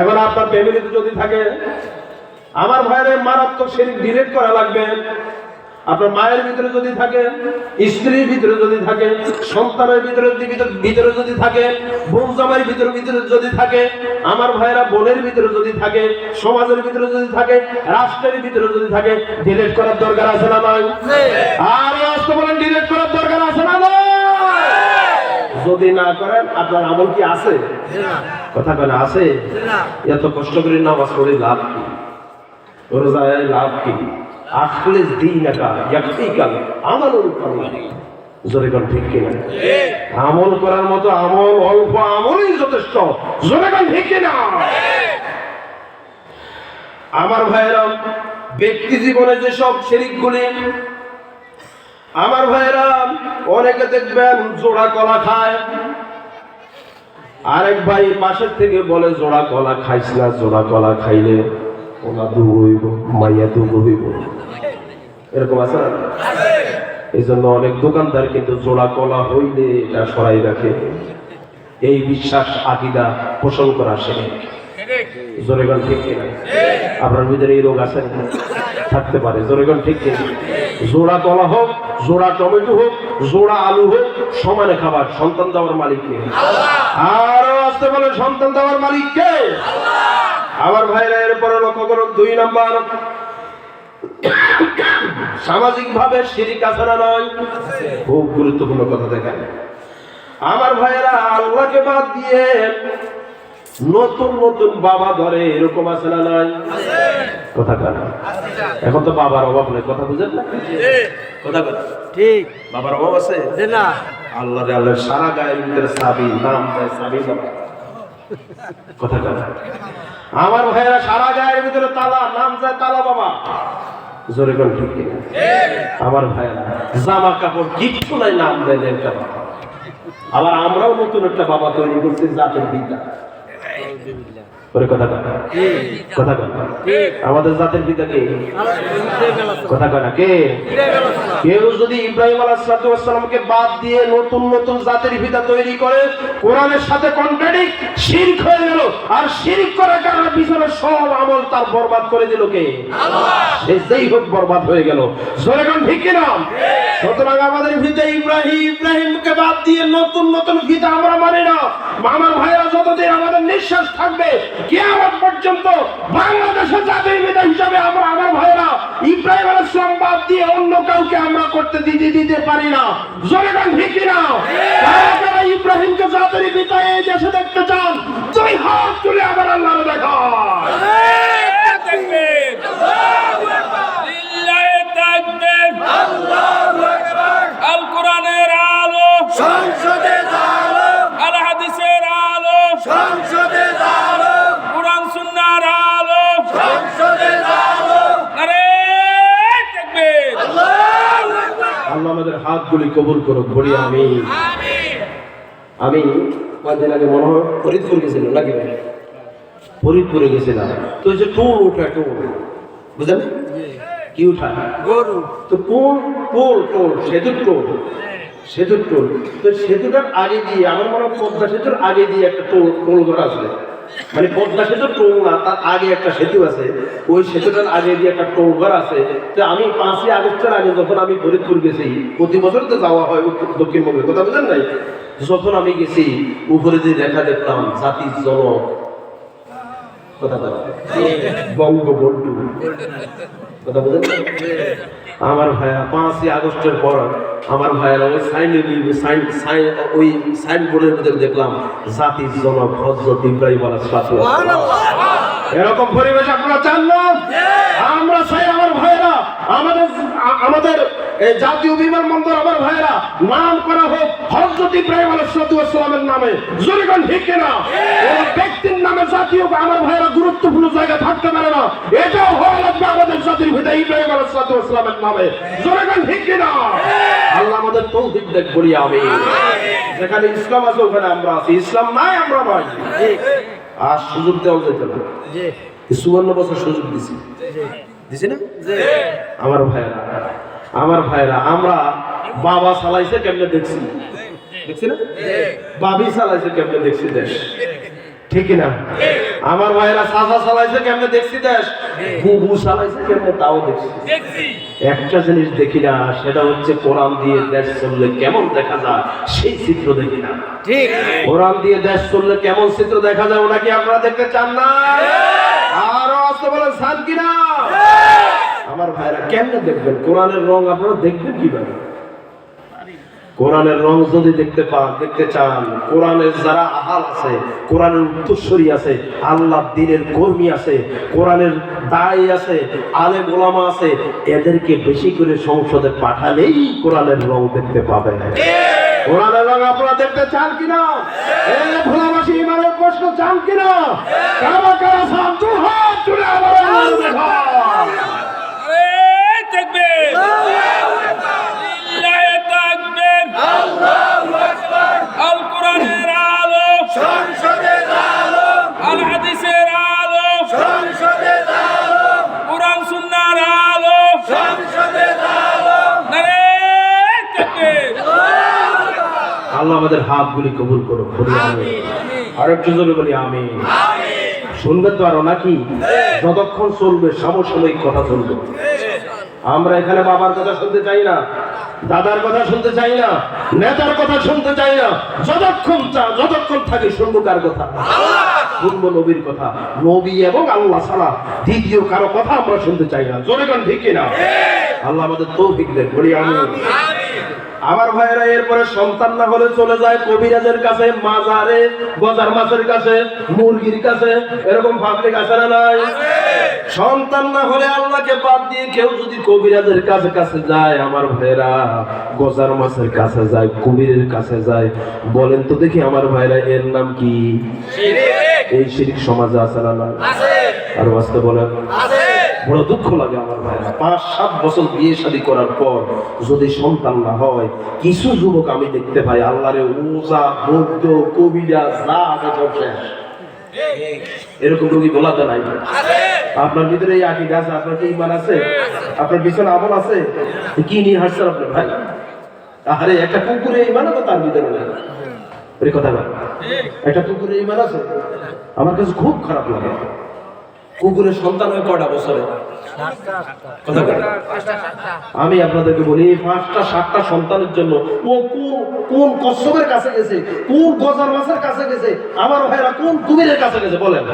এখন আপনার ফ্যামিলিতে যদি থাকে আমার ভাইয়ের মারাত্মক শিরক ডিলিট করা লাগবে। আপনার মায়ের ভিতরে যদি থাকে, স্ত্রীর ভিতরে যদি থাকে, সন্তানের ভিতরে যদি থাকে, বোন জামাইয়ের ভিতরে যদি থাকে, আমার ভাইয়েরা বোনের ভিতরে যদি থাকে, সমাজের ভিতরে যদি থাকে, রাষ্ট্রের ভিতরে যদি থাকে, ডিলিট করার দরকার আছে না নয়? আর রাষ্ট্র বলেন ডিলিট করার দরকার আছে না নয়? যদি না করেন আপনার আমল কি আছে? কথা কেন আছে? এত কষ্ট করে নামাজ পড়ে লাভ কি? রোজায় লাভ কি? আখলিস দীনাকা ইয়াকফিকাল আমালুল কালিল। জোরে কোন ঠিক কিনা? আমল করার মতো আমল, অল্প আমলই যথেষ্ট। জোরে কোন ঠিক কিনা? আমার ভাইয়েরা, ব্যক্তি জীবনে যে সব শিরকগুলি, আমার ভাইয়েরা অনেকে দেখবেন জোড়া কলা খায়, আরেক ভাই পাশের থেকে বলে জোড়া কলা খাইস না, জোড়া কলা খাইলে ওনা দুঃখ হইব, মাইয়া দুঃখ হইব। এরকম আছে না? এই জন্য অনেক দোকানদার কিন্তু জোড়া কলা হইলে এটা সরাই রাখে। এই বিশ্বাস আকীদা পোষণ করা শিরক। জোরে গান ঠিক কিনা? আপনার ভিতরে এই রোগ আছে থাকতে পারে, জোরে গান ঠিক কিনা? জোড়া কলা হোক, জোড়া টমেটো হোক, জোড়া আলু হোক, সমানে খাবার। সন্তান দেওয়ার মালিক কে? আরো আসতে বলে সন্তান দেওয়ার মালিক কে? আমার ভাইরা এরপরে লক্ষ্য করুন, 2 নাম্বার, সামাজিক ভাবে শিরিক আছে না নয়? খুব গুরুত্বপূর্ণ কথা দেখেন আমার ভাইয়েরা, আল্লাহকে বাদ দিয়ে নতুন নতুন বাবা ধরে, এরকম আছে না নাই? কথা কেন? এখন তো বাবার অভাব নেই, কথা বুঝেন না? কথা কেন? ঠিক বাবার অভাব আছে না? আল্লাহ রে আল্লাহ, সারা গায়ের ভিতরে সাবি, নাম দেয় সাবি বাবা। কথা কেন? আমার ভাইয়েরা, সারা গায়ের ভিতরে তালা, নাম যায় তালা বাবা। জোরে কোন ঠিক কিনা? আমার ভাইয়েরা, জামা কাপড় কিচ্ছু নাই, নাম দেয় একটা বাবা। আবার আমরাও নতুন একটা বাবা তৈরি করছি, জাতের পিতা। কথা কথা কথা কথা আমাদের জাতের পিতা কে? কথা কথা কে? কেউ যদি ইব্রাহিম আলাইহিস সালামকে বাদ দিয়ে নতুন নতুন জাতের পিতা তৈরি করে, কোরআনের সাথে কন্ট্রাডিক্ট, শিরক হয়ে গেল। আর শিরক করার কারণে পিছনে সব আমল তার বরবাদ করে দিল কে? আল্লাহ। সে যেই হোক বরবাদ হয়ে গেল। জোরে কোন ঠিক কিনা? সুতরাং আমাদের পিতা ইব্রাহিমকে বাদ দিয়ে নতুন নতুন পিতা আমরা মানি না। আমার ভাইরা, যতদিন আমাদের নিঃশ্বাস থাকবে, কিয়ামত পর্যন্ত বাংলাদেশের জাতীয় পিতা হিসাবে আমরা, আমার ভাইরা, ইব্রাহিম আলাইহিস সালাম বাদ দিয়ে অন্য কাউকে আমরা করতে দিতে পারি না। জোরে কোন ঠিক কিনা? কারা ইব্রাহিমকে জাতীয় পিতা এই দেশে দেখতে চান, 2 হাত তুলে আবার আল্লাহর দেখা। তাকবীর, আল্লাহু আকবার, লিল্লাহি তাকবীর, আল্লাহু আকবার। আল কোরআনের আলো সংসদে আলো, আল হাদিসের আলো সংসদে আলো, কোরআন সুন্নাহর আলো সংসদে আলো। নারে তাকবীর, আল্লাহু আকবার। আল্লাহ আমাদের হাতগুলি কবুল করুক, বলি আমিন। আমি কয়েকদিন আগে মনে হয় ফরিদপুর গেছিলাম, নাকি ভাই? ফরিদপুরে গেছিলাম, তো এই যে টোল উঠা, টোল বুঝলেন কি উঠা? গরু তো টোল সেতুর টোল, তো সেতুটার আগে দিয়ে, আমার মনে হয় পদ্মা সেতুর আগে দিয়ে একটা টোল ঘর আছে। মানে পদ্মা সেতুর টোল না, তার আগে একটা সেতু আছে, ওই সেতুটার আগে দিয়ে একটা টোল ঘর আছে। তো আমি 5ই আগস্টের আগে যখন আমি ফরিদপুর গেছি, প্রতি বছর তো যাওয়া হয় দক্ষিণবঙ্গে, কথা বুঝেন নাই? যখন আমি গেছি, উপরে দিয়ে দেখতাম জাতির জনক, কথা বলা বঙ্গবন্ধু, কথা বুঝেন? আমার ভাইয়া 5ই আগস্টের পর আমার ভাইয়েরা ওই সাইনবোর্ডের মধ্যে দেখলাম জাতির জনক হযরত ইব্রাহিম আলাইহিস সালাম। এরকম পরিবেশ আপনারা চান না? আমরা চাই আমার ভাইয়েরা, আমাদের এই জাতীয় বিমানবন্দর, আমার ভাইয়েরা, নাম করা হোক হযরত ইব্রাহিম আলাইহিস সালামের নামে। জোরে কোন ঠিক কিনা? ওই ব্যক্তির নামে জাতীয়, আমার ভাইয়েরা, গুরুত্বপূর্ণ জায়গা থাকতে পারে না। এটাও হওয়া লাগবে আমাদের জাতির পিতা ইব্রাহিম আলাইহিস সালামের নামে। জোরে কোন ঠিক কিনা? আল্লাহ আমাদের তৌফিক দেখ, বলি আমিন। যেখানে ইসলাম আছে ওখানে আমরা আছি, ইসলাম নাই আমরা নাই। আর সুযোগ দেওয়া যেত না। 54 বছর সুযোগ দিছি না? আমার ভাইয়েরা, আমরা বাবা চালাইছে কেমনে দেখছি না? বাবি চালাইছে কেমনে দেখছি দেশ, ঠিক না? আমার ভাইয়েরা, চাচা চালাইছে কেমনে দেখছি দেশ, বুবু চালাইছে কেমনে তাও দেখছি। একটা জিনিস দেখি না, সেটা হচ্ছে কোরআন দিয়ে দেশ চললে কেমন দেখা যায়, সেই চিত্র দেখি না। ঠিক, কোরআন দিয়ে দেশ চললে কেমন চিত্র দেখা যায়, ওটা কি আপনারা দেখতে চান না? আরো আসতে বলেন, চান কিনা? আমার ভাইরা, কেমনে দেখবেন? কোরআনের রং আপনারা দেখবেন কিভাবে? কোরআনের রং যদি দেখতে চান, কোরআনের যারা আহাল আছে, কোরআনের উত্তরসূরি আছে, আল্লাহ দ্বীনের কর্মী আছে, কোরআনের দায়ী আছে, আলেম ওলামা আছে, এদেরকে বেশি করে সংসদে পাঠালেই কোরআনের রং দেখতে পাবেন। কোরআনের রং আপনারা দেখতে চান কিনা? ভোলাবাসী ইমানের প্রশ্ন চান কিনা? কারা কারা চান? দুই হাত তুলে আবার দেখা। তাকবীর, লিল্লাহি তাকবীর, আল্লাহু আকবার। আল কোরআনের আলো সংসদে আলো, আল হাদিসের আলো সংসদে আলো, কোরআন সুন্নাহর আলো সংসদে আলো। নারে তাকবীর, আল্লাহ আমাদের হাতগুলি কবুল করুক, বলি আমিন। আর একটু জোরে বলি আমিন। শুনবে তো আরো নাকি? যতক্ষণ চলবে সমসাময়িক কথা চলবে। আমরা এখানে বাবার কথা শুনতে চাই না, দাদার কথা শুনতে চাই না, নেতার কথা শুনতে চাই না। যতক্ষণ থাকি শুনবো কার কথা? শুনবো নবীর কথা। নবী এবং আল্লাহ ছাড়া দ্বিতীয় কারো কথা আমরা শুনতে চাই না। জোরে গান ঠিক কিনা? আল্লাহ আমাদের তৌফিক দেন, বলি আমিন। আমার ভাইয়েরা, এরপরে সন্তান না হলে চলে যায় কবিরাজের কাছে, মাজারে, গজার মাছের কাছে, মুরগির কাছে। এরকম পাবলিক আছে না নাই? সন্তান না হলে আল্লাহকে বাদ দিয়ে কেউ যদি কবিরাজের কাছে কাছে যায়, আমার ভাইয়েরা, গজার মাছের কাছে যায়, কুমিরের কাছে যায়, বলেন তো দেখি আমার ভাইয়েরা, এর নাম কি? এই শিরক সমাজে আছে না নাই? আর আসতে বলেন। বড় দুঃখ লাগে আমার ভাইরা, 5-7 বছর বিয়ে শাদী করার পর যদি সন্তান না হয়, কিছু যুবক আমি দেখতে পাই আল্লাহরে ওজা, বৌদ্ধ, কবিরা যা আছে সব শেষ। এরকম রোগী বলাতে নাই। আপনার ভিতরে এই আকীদা আছে? আপনার কি ঈমান আছে? আপনার পিছনে আমল আছে? কি নিয়ে হাসছেন আপনি ভাই? আরে একটা কুকুরে ঈমান আছে তার ভিতরে নাই। এই কথা বল, একটা কুকুরে ঈমান আছে? আমার কাছে খুব খারাপ লাগে। কুকুরের সন্তান হয় কয়টা বছরে? আমি আপনাদেরকে বলি, 5টা-7টা সন্তানের জন্য ও কোন কচ্ছপের কাছে গেছে, কোন গজার মাছের কাছে গেছে, আমার ভাইরা কোন কুমিরের কাছে গেছে বলেন?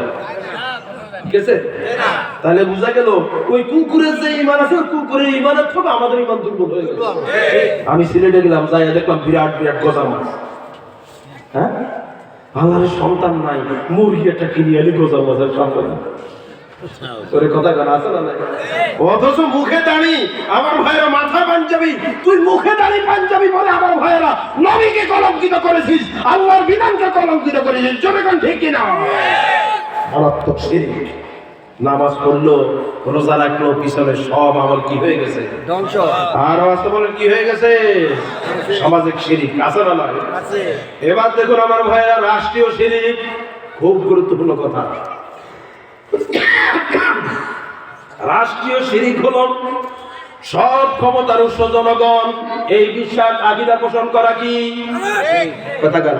গেছে? তাহলে বোঝা গেল ওই কুকুরের যে ঈমান আছে, ওই কুকুরের ঈমানের থেকে আমাদের ঈমান দুর্বল হয়ে গেল। আমি সিলেটে গেলাম, যাই দেখলাম বিরাট বিরাট গজার মাছ। হ্যাঁ, আল্লাহর সন্তান নাই, মুরগি একটা কিনে আনি গজার মাছের সন্তান। কথা গান আছে না? অথচ মুখে দাঁড়ি, আমার ভাইরা মাথা পাঞ্জাবি, তুই মুখে দাঁড়ি পাঞ্জাবি বলে আমার ভাইরা নবীকে কলঙ্কিত করেছিস, আল্লাহর বিধানকে কলঙ্কিত করেছিস। জোরে গান ঠিক কিনা? মারাত্মক শিরক। নামাজ পড়লো, রোজা রাখলো, পিছনে সব আমল কি হয়ে গেছে? ধ্বংস। আর আসতে বলেন কি হয়ে গেছে? সামাজিক শিরক আছে না নাই? আছে। এবার দেখুন আমার ভাইরা, রাষ্ট্রীয় শিরক খুব গুরুত্বপূর্ণ কথা। রাষ্ট্রীয় শিরক হলো সব ক্ষমতার উৎস জনগণ, এই বিশ্বাস আকীদা পোষণ করা কি কথা গান?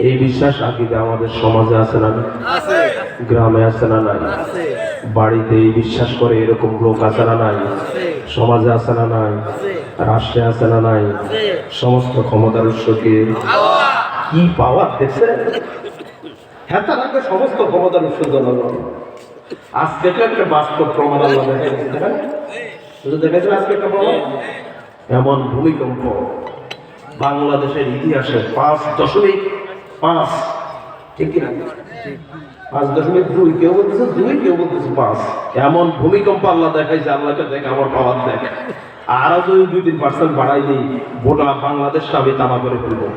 এই বিশ্বাস আকীদা আমাদের সমাজে আছে না? আছে। গ্রামে আছে না নাই? আছে। বাড়িতে এই বিশ্বাস করে এরকম লোক আছে না নাই? আছে। সমাজে আছে না নাই? আছে। রাষ্ট্রে আছে না নাই? আছে। সমস্ত ক্ষমতার উৎস কি? আল্লাহ। কি পাওয়ার দেখছে? হ্যাঁ, তার আগে সমস্ত ক্ষমতার উৎস জনগণ। আজকে তো একটা বাস্তব প্রমাণ আল্লাহ দেখেছেন। আজকে একটা প্রমাণ, এমন ভূমিকম্প বাংলাদেশের ইতিহাসে 5.5, ঠিক কিনা? 5.2, কেউ বলতেছে 2, কেউ বলতেছে 5। এমন ভূমিকম্প আল্লাহ দেখাইছে। আল্লাহকে দেখ, আমার পাওয়ার দেখ। আরো যদি 2-3% বাড়াই দিই, গোটা বাংলাদেশটা আমি তামা করে ফেলবো।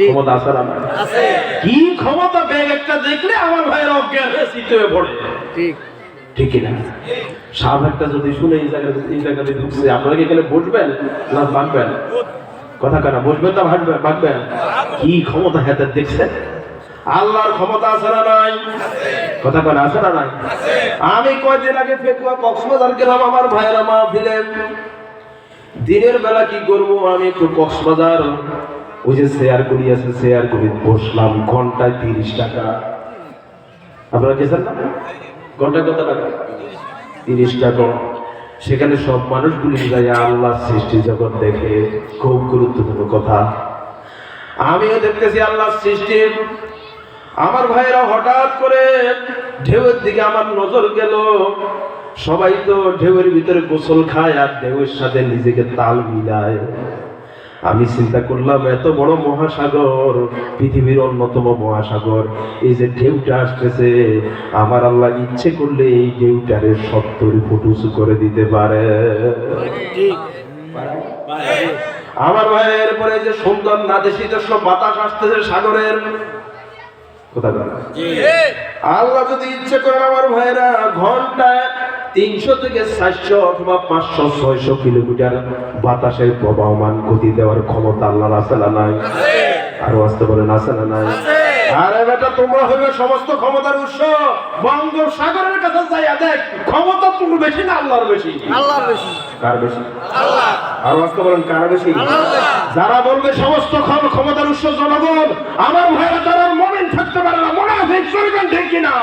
ক্ষমতা আছে না? আছে। কি ক্ষমতা? ব্যাগ একটা দেখলে আমার ভাইয়ের অজ্ঞান হয়ে সিট হয়ে পড়ে। ঠিক ঠিক কিনা? সাপ একটা যদি শুনে এই জায়গাতে ঢুকছে, আপনারা কি এখানে বসবেন না ভাগবেন? কথা কানা, বসবেন না ভাগবেন? কি ক্ষমতা হাতে দেখছেন? আল্লাহর ক্ষমতা আছে না নাই? কথা কানা, আছে না নাই? আমি কয়দিন আগে ফেকুয়া কক্সবাজার গেলাম, আমার ভাইয়েরা মাহফিলে। দিনের বেলা কি করবো, আমি একটু কক্সবাজার ওই যে শেয়ার করি আছে, শেয়ার করি বসলাম, ঘন্টায় 30 টাকা। আপনারা গেছেন না? ঘন্টায় কত টাকা? 30 টাকা। সেখানে সব মানুষগুলি যায় আল্লাহর সৃষ্টি জগৎ দেখে। খুব গুরুত্বপূর্ণ কথা। আমিও দেখতেছি আল্লাহর সৃষ্টি। আমার ভাইয়েরা, হঠাৎ করে ঢেউয়ের দিকে আমার নজর গেল। সবাই তো ঢেউয়ের ভিতরে গোসল খায় আর ঢেউয়ের সাথে নিজেকে তাল মিলায়। আমি চিন্তা করলাম, এত বড় মহাসাগর, পৃথিবীর অন্যতম মহাসাগর, এই যে ঢেউটা আসতেছে, আমার আল্লাহ ইচ্ছে করলে এই ঢেউটারে 70 ফুট উঁচু করে দিতে পারে। আমার ভাইয়ের পরে যে সুন্দর নাদেশীতোষ্ণ বাতাস আসতেছে সাগরের, কথা বলা, আল্লাহ যদি ইচ্ছে করেন আমার ভাইয়েরা, ঘন্টায় 300 থেকে 400 অথবা 500-600 কিলোমিটার বাতাসের প্রবাহমান গতি দেওয়ার ক্ষমতা আল্লাহর আছে না নাই? আরো আসতে বলেন, আছে না নাই? আরে বেটা, তোমরা হইবে সমস্ত ক্ষমতার উৎস। বঙ্গোপসাগরের কাছে যাইয়া দেখ, ক্ষমতা তোর বেশি না আল্লাহর বেশি? আল্লাহর বেশি। কার বেশি? আল্লাহ। আর আজকে বলেন কার বেশি? যারা বলবে সমস্ত ক্ষমতার উৎস জনগণ, আমার ভাইরা তারা মুমিন থাকতে পারে না, মুনাফিক। শরীফান ঠিক কিনা?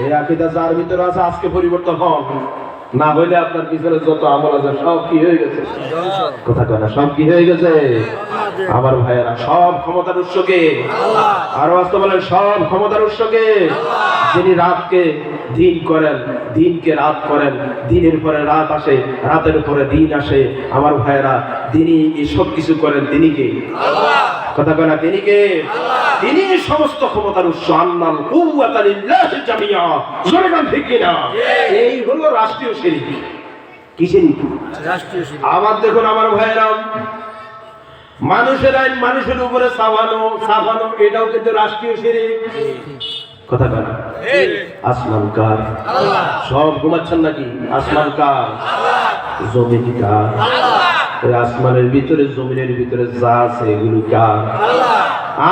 এই আকীদা যার ভিতরে আছে আজকে পরিবর্তন হন, না হইলে আপনার পিছনে যত আমল আছে সব কি হয়ে গেছে? কথা কয় না, সব কি হয়ে গেছে? আমার ভাইয়েরা, সব ক্ষমতার উৎসকে আরো আসতে বলেন, সব ক্ষমতার উৎসকে যিনি রাতকে দিন করেন, দিনকে রাত করেন, দিনের পরে রাত আসে, রাতের পরে দিন আসে। আমার ভাইয়েরা, তিনি এসব কিছু করেন, তিনি কে? কথা কয় না, তিনি কে? তিনি সমস্ত ক্ষমতার উৎস। আন্নাল কুওয়াতা লিল্লাহি জামিআ। জোরে বলেন ঠিক কিনা? এই হলো রাষ্ট্রীয় শিরক। কি শিরক? রাষ্ট্রীয় শিরক। আবার দেখুন আমার ভাইয়েরা, মানুষের আইন মানুষের উপরে ছাপানো এটাও কিন্তু রাষ্ট্রীয় শিরক। কথা কয় না? আসমান কার? সব ঘুমাচ্ছেন নাকি? আসমান কার? জমিন কার? ওই আসমানের ভিতরে জমিনের ভিতরে যা আছে এগুলো কার?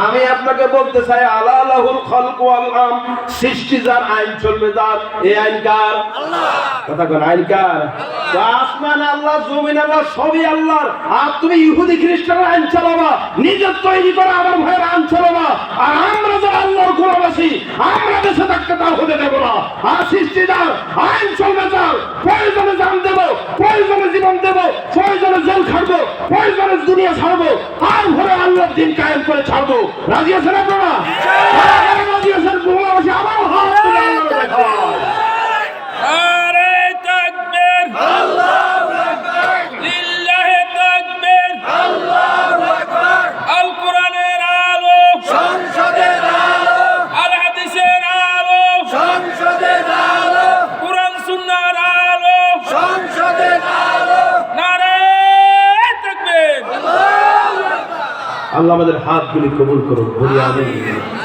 আমি আপনাকে বলতে চাই, আলা লাহুল খালক ওয়াল আম, সৃষ্টি যার, আইন চলবে যার, এই আইন কার? কথা কোন? আইন কার? আসমান আল্লাহ, জমিন আল্লাহ, সবই আল্লাহর। আর তুমি ইহুদি খ্রিস্টানের আইন চালাবা, নিজের তৈরি করে আমার ভাইয়ের আইন চালাবা। আর আমরা যারা আল্লাহর গোলাম আছি, আমরা দেশে থাকতে তাও হতে দেবো না। আর সৃষ্টিদার, আইন চলবে যার, প্রয়োজনে জান দেবো, প্রয়োজনে জীবন দেবো, প্রয়োজনে জেল খাটবো, প্রয়োজনে দুনিয়া ছাড়বো, আর ঘরে আল্লাহর দিন কায়েম করে ছাড়বো। রাজি আছেন আপনারা? রাজি আছেন? গোলাম আছি, আমার হাত তুলে আল্লাহর দেখায়। নারে তাকবীর, আল্লাহু আকবার, লিল্লাহি তাকবীর, আল্লাহু আকবার। আল কোরআনের আলো, সংসদের আলো, আল হাদিসের আলো, সংসদের আলো, কোরআন সুন্নাহর আলো, সংসদের আলো। নারে তাকবীর, আল্লাহু আকবার। আল্লাহ আমাদের হাতগুলি কবুল করুন, বলি আমিন।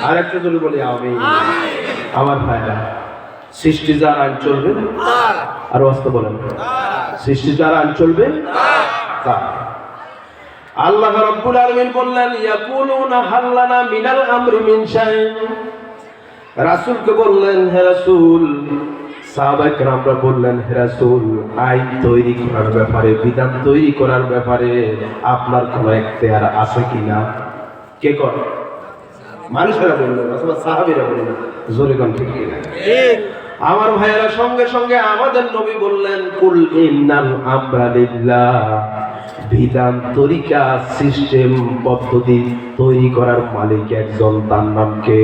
আর একটা জন্য বলি আমিন। আমার ভাইরা, সৃষ্টি যার আইন চলবে, আর ওয়াস্তে বলেন, সৃষ্টি যার আইন চলবে তার। আল্লাহ রাব্বুল আলামিন বললেন, ইয়াকুলুনা হাল্লানা মিনাল আমরি মিন শাই। রাসূলকে বললেন, হে রাসূল, সাহাবায়ে কেরামরা বললেন, হে রাসূল, আইন তৈরি করার ব্যাপারে, বিধান তৈরি করার ব্যাপারে আপনার কোনো এখতিয়ার আছে কিনা? কে করে? মানুষেরা বললেন অথবা সাহাবীরা বললেন? জোরে কোন ঠিক কিনা? আমার ভাইয়েরা, সঙ্গে সঙ্গে আমাদের নবী বললেন, কুল ইন্নাল আমরা লিল্লাহ। বিধান, তরিকা, সিস্টেম, পদ্ধতি তৈরি করার মালিক একজন, তার নাম কে?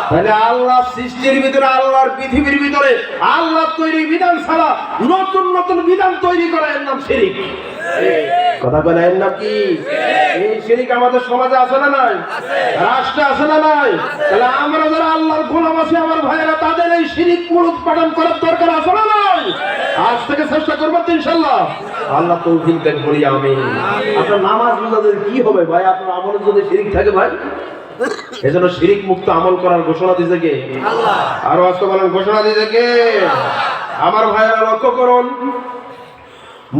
তাহলে আল্লাহ সৃষ্টির ভিতরে, আল্লাহর পৃথিবীর ভিতরে আল্লাহ তৈরি বিধান ছাড়া নতুন নতুন বিধান তৈরি করা, এর নাম শিরক। কথা বলে, এর নাম কি? এই শিরক আমাদের সমাজে আছে না নাই? রাষ্ট্রে আছে না নাই? তাহলে আমরা যারা আল্লাহর গোলাম আছি, আমার ভাইয়েরা, তাদের এই শিরক মূলোৎপাটন করার দরকার আছে না নাই? আজ থেকে চেষ্টা করবো তো ইনশাআল্লাহ। আল্লাহ তৌফিক দেন, বলি আমিন। আপনার নামাজ রোজাদের কি হবে ভাই? আপনার আমলে যদি শিরক থাকে ভাই, এজন্য শিরক মুক্ত আমল করার ঘোষণা দিয়েছে কে? আল্লাহ। আর আজকে বলেন, ঘোষণা দিয়েছে কে? আমার ভাইয়েরা লক্ষ্য করুন,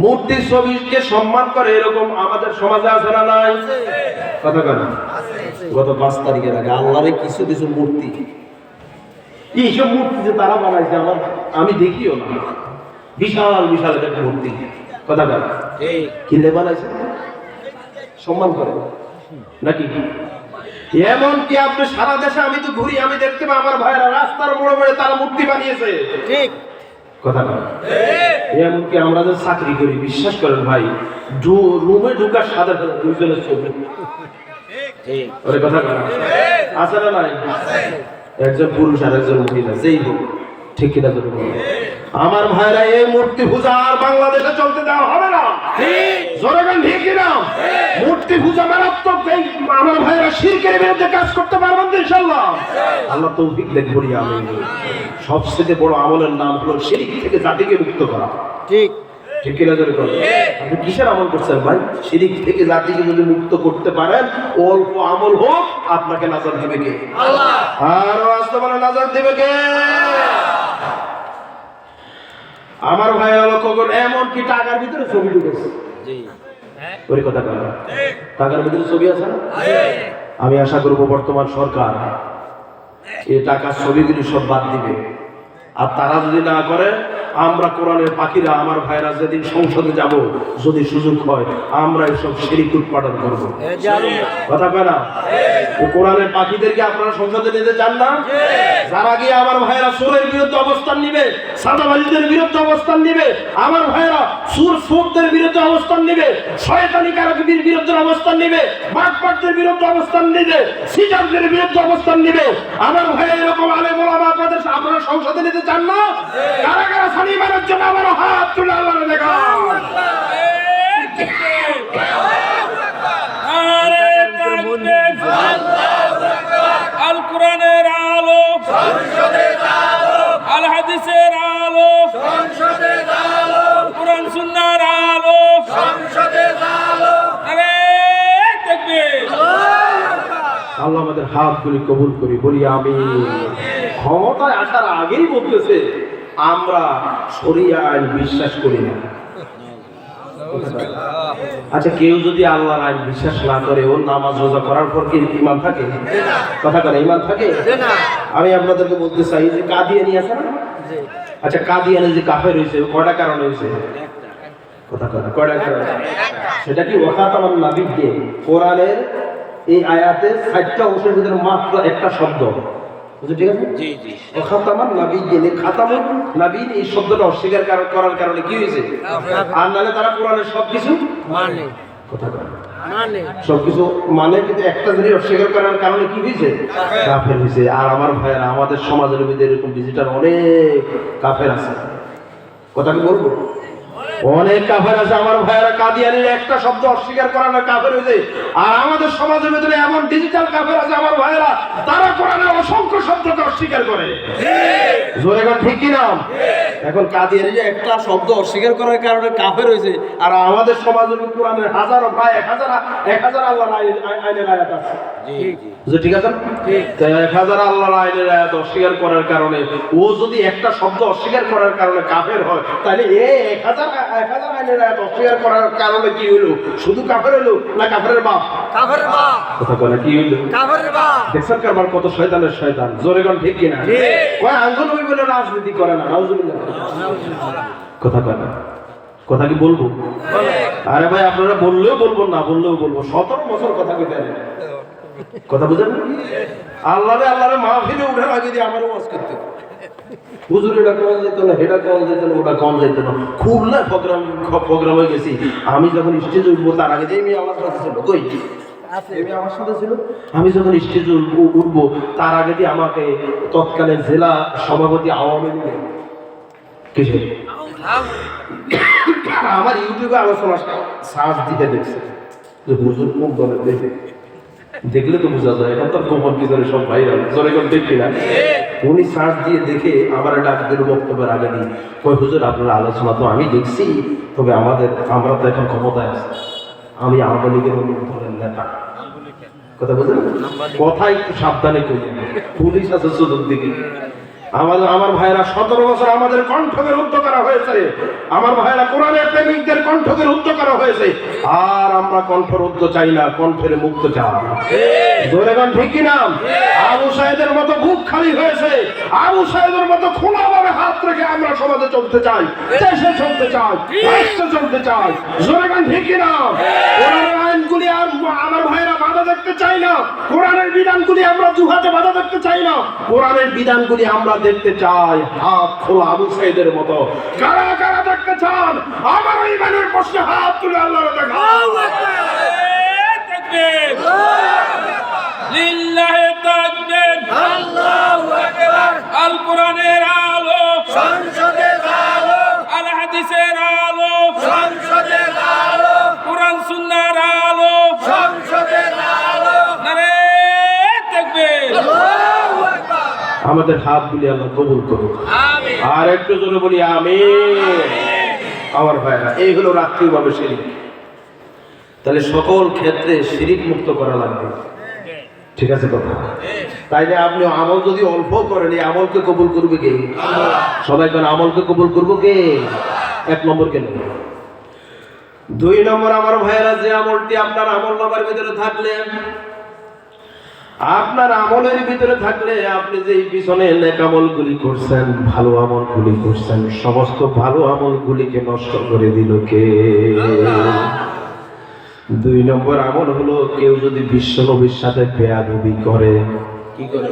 মূর্তির ছবিকে সম্মান করে এরকম আমাদের সমাজে আছে না নাই? কথা কেন? গত 5 তারিখের আগে আল্লাহরে কিছু কিছু মূর্তি, এইসব মূর্তি যে তারা বানাইছে, আমি দেখিও না, বিশাল বিশাল একটা মূর্তি। কথা কেন? কিনলে বানাইছে, সম্মান করে নাকি? এমন কি আপনি সারা দেশে, আমি তো ঘুরি, আমি দেখতে পাই আমার ভাইয়েরা রাস্তার মোড়ে মোড়ে তারা মূর্তি বানিয়েছে। ঠিক কথা না? এমনকি আমরা যে চাকরি করি, বিশ্বাস করেন ভাই, রুমে ঢুকার সাথে সাথে দুইজনের ছবি। ওরে কথা না? আছে না নাই? একজন পুরুষ আর একজন মহিলা, যেই হোক, ঠিক কিনা? যদি আমার ভাইরা, এই মূর্তি পূজা আর বাংলাদেশে চলতে দেওয়া হবে না। জোরে বলেন ঠিক কিনা? মূর্তি পূজা মারাত্মক। আমার ভাইরা শিরকের বিরুদ্ধে কাজ করতে পারবেন তো ইনশাআল্লাহ? আল্লাহ তৌফিক দেন, বলি আমিন। সবচেয়ে বড় আমলের নাম হলো শিরক থেকে জাতিকে মুক্ত করা। ঠিক ঠিক কিনা? জোরে বলেন। আপনি কিসের আমল করছেন ভাই? শিরক থেকে জাতিকে যদি মুক্ত করতে পারেন, অল্প আমল হোক, আপনাকে নাজাত দিবে কে? আল্লাহ। আর আস্তে বলে, নাজাত দিবে কে? আমার ভাইয়েরা লক্ষ্য করুন, এমনকি টাকার ভিতরে ছবি ঢুকেছে। ওই কথা বলা, টাকার ভিতরে ছবি আছে না? আমি আশা করব বর্তমান সরকার এই টাকার ছবিগুলি সব বাদ দিবে। আর তারা যদি না করে, আমরা কোরআনের পাখিরা, আমার ভাইরা যেদিন সংসদে যাব, যদি সুযোগ হয়, আমরা এসব শিরিক উৎপাদন করব। কথা কয় না? কোরআনের পাখিদেরকে আপনারা সংসদে নিতে চান না? যারা গিয়ে আমার ভাইরা সুরের বিরুদ্ধে অবস্থান নিবে, সাদাবাজিদের বিরুদ্ধে অবস্থান নিবে, আমার ভাইরা সুরদের বিরুদ্ধে অবস্থান নিবে, শয়তানি কারকদের বিরুদ্ধে অবস্থান নিবে, বাটপাটদের বিরুদ্ধে অবস্থান নিবে, সিটারদের বিরুদ্ধে অবস্থান নিবে, আমার ভাইরা এরকম আলেম ওলামা আপনারা সংসদে নিতে চান না? কারা কারা সালিমানের জন্য আমার হাত তুলে আল্লাহর দেখান। আল কোরআনের আলো সংসদের আলো, আল হাদিসের আলো সংসদের আলো, কোরআন সুন্নাহর আলো সংসদের আলো। আরে তাকবীর! আল্লাহ আমাদের হাতগুলি কবুল করি, বলি আমি। ক্ষমতায় আসার আগেই বলতেছে আমরা শরিয়া আইন বিশ্বাস করি না। আচ্ছা, কেউ যদি আল্লাহর আইন বিশ্বাস না করে, ওর নামাজ রোজা করার পর কি ঈমান থাকে? কথা করে ঈমান থাকে? আমি আপনাদেরকে বলতে চাই যে কাদিয়ানি আছে না? আচ্ছা, কাদিয়ানি যে কাফের হয়েছে, কয়টা কারণ হয়েছে? কথা করে কয়টা কারণ? সেটা কি ওয়াখাতামান নাবিয়্যে, কোরআনের এই আয়াতে ৬০টা অংশের ভিতরে মাত্র একটা শব্দ, ঠিক আছে? জি জি। ওয়াখাতামান নাবিয়্যে, খাতামুন নাবিয়্যিন, এই শব্দটা অস্বীকার করার কারণে কি হয়েছে? আর নাহলে তারা কোরআনের সবকিছু মানে। কথা বলে মানে, সবকিছু মানে, কিন্তু একটা জিনিস অস্বীকার করার কারণে কি হয়েছে? কাফের হয়েছে। আর আমার ভাইয়েরা, আমাদের সমাজের মধ্যে এরকম ডিজিটাল অনেক কাফের আছে। কথা কি বলবো? অনেক কাফের আছে আমার ভাইয়েরা, কাদিয়ানির একটা শব্দ অস্বীকার করার কাফের হয়েছে। আর আমাদের সমাজের ভিতরে এমন ডিজিটাল কাফের আছে আমার ভাইয়েরা, তারা কোরআনের অসংখ্য শব্দকে অস্বীকার করে। জোরে কোন ঠিক কি না? এখন কাদিয়ানির একটা শব্দ অস্বীকার করার কারণে কাফের হয়েছে। আর আমাদের সমাজের কোরআনের হাজারো, প্রায় 1000 আল্লাহর আইনের আয়াত আছে। ঠিক আছে? 1000 আল্লাহর আইনের আয়াত অস্বীকার করার কারণে, ও যদি একটা শব্দ অস্বীকার করার কারণে কাফের হয়, তাহলে এই 1000 আইনের আয়াত অস্বীকার করার কারণে কি হলো? শুধু কাফের হলো না কাফেরের বাপ? কাফেরের বাপ। কথা বলে কি হলো? কাফেরের বাপ। দেখছেন কারবার কত শয়তানের শয়তান। জোরে কোন ঠিক কি না? কয় আঙ্গুল ওই বলে রাজনীতি করে না। নাউজুবিল্লাহ। কথা কয় না। কথা কি বলবো? আরে ভাই, আপনারা বললেও বলবো, না বললেও বলবো। 17 বছর কথা কইতে পারেন। কথা বুঝেন? আল্লাহরে মাহফিলে উঠার আগে দিয়ে আমারও ওয়াজ করতে, হুজুর এটা কম যেত না, এটা কম যেত না, ওটা কম যেত না। খুলনা প্রোগ্রামে গেছি, আমি যখন স্টেজে উঠবো তার আগে দিয়ে আমার সাথে ছিল, কই আমার সাথে ছিল, আমি যখন স্টেজে উঠবো তার আগে দিয়ে আমাকে তৎকালীন জেলা সভাপতি আওয়ামী লীগের কিসে আমার ইউটিউবে আলোচনা সার্চ দিতে দেখছে যে হুজুর কোন দলের, দেখলে তো বোঝা যায়। এখন তার গোপন ভিতরে সব ভাইরাল। জোরে কোন ঠিক কিনা? উনি সার্চ দিয়ে দেখে আমার ডাক্তারের বক্তব্যের আগে দিয়ে কই, হুজুর আপনার আলোচনা তো আমি দেখছি, তবে আমরা তো এখন ক্ষমতায় আছি, আমি আওয়ামী লীগের দলের নেতা। কথা বুঝলেন? কথা একটু সাবধানে কই, পুলিশ আছে চতুর্দিকে। আমার ভাইরা 17 বছর আমাদের কণ্ঠকে রুদ্ধ করা হয়েছে। আমার ভাইরা কোরআনের প্রেমিকদের কণ্ঠকে রুদ্ধ করা হয়েছে। আর আমরা কণ্ঠরুদ্ধ চাই না, কণ্ঠের মুক্ত চাই। জোরে গান ঠিক কিনা? আবু সাইদের মতো বুক খালি হয়েছে, আবু সাইদের মতো খোলাভাবে হাত রেখে আমরা সমাজে চলতে চাই, দেশে চলতে চাই, রাষ্ট্রে চলতে চাই। জোরে গান ঠিক কিনা? কোরআনের আইনগুলি আর আমার ভাইরা বাধা দেখতে চাই না, কোরআনের বিধানগুলি আমরা দুহাতে বাধা দেখতে চাই না, কোরআনের বিধানগুলি আমরা দেখতে চাই হাত খোলা আবু সাইদের মতো। কারা কারা দেখতে চান? আমার ঈমানের প্রশ্নে হাত তুলে আল্লাহর দেখাও। তাকবীর! লিল্লাহি তাকবীর! আল্লাহু আকবার! আল কোরআনের আলো সংসদের আলো, আল হাদিসের আলো সংসদের আলো, কোরআন সুন্নাহর আলো সংসদের আলো। নারে তাকবীর! আল্লাহু আকবার! আমাদের হাতগুলি আল্লাহ কবুল করুন। আমিন। আর একটু জোরে বলি আমিন। আমার ভাইরা, এই হলো রাত্রিভাবে শিরিক। তাহলে সকল ক্ষেত্রে শিরিক মুক্ত করা লাগবে। ঠিক আছে কথা? তাই না? আপনি আমল যদি অল্প করেন, এই আমলকে কবুল করবে কে? সবাই কেন আমলকে কবুল করবো কে? 1 নম্বর কেন? 2 নম্বর আমার ভাইয়েরা, যে আমলটি আপনার আমল নামার ভিতরে থাকলে আপনার আমলের ভিতরে থাকলে আপনি যে এই পিছনে নেক আমলগুলি করছেন, ভালো আমলগুলি করছেন, সমস্ত ভালো আমলগুলিকে নষ্ট করে দিল কে? 2 নম্বর আমল হলো কেউ যদি বিশ্ব নবীর সাথে বেয়াদবি করে। কি করে?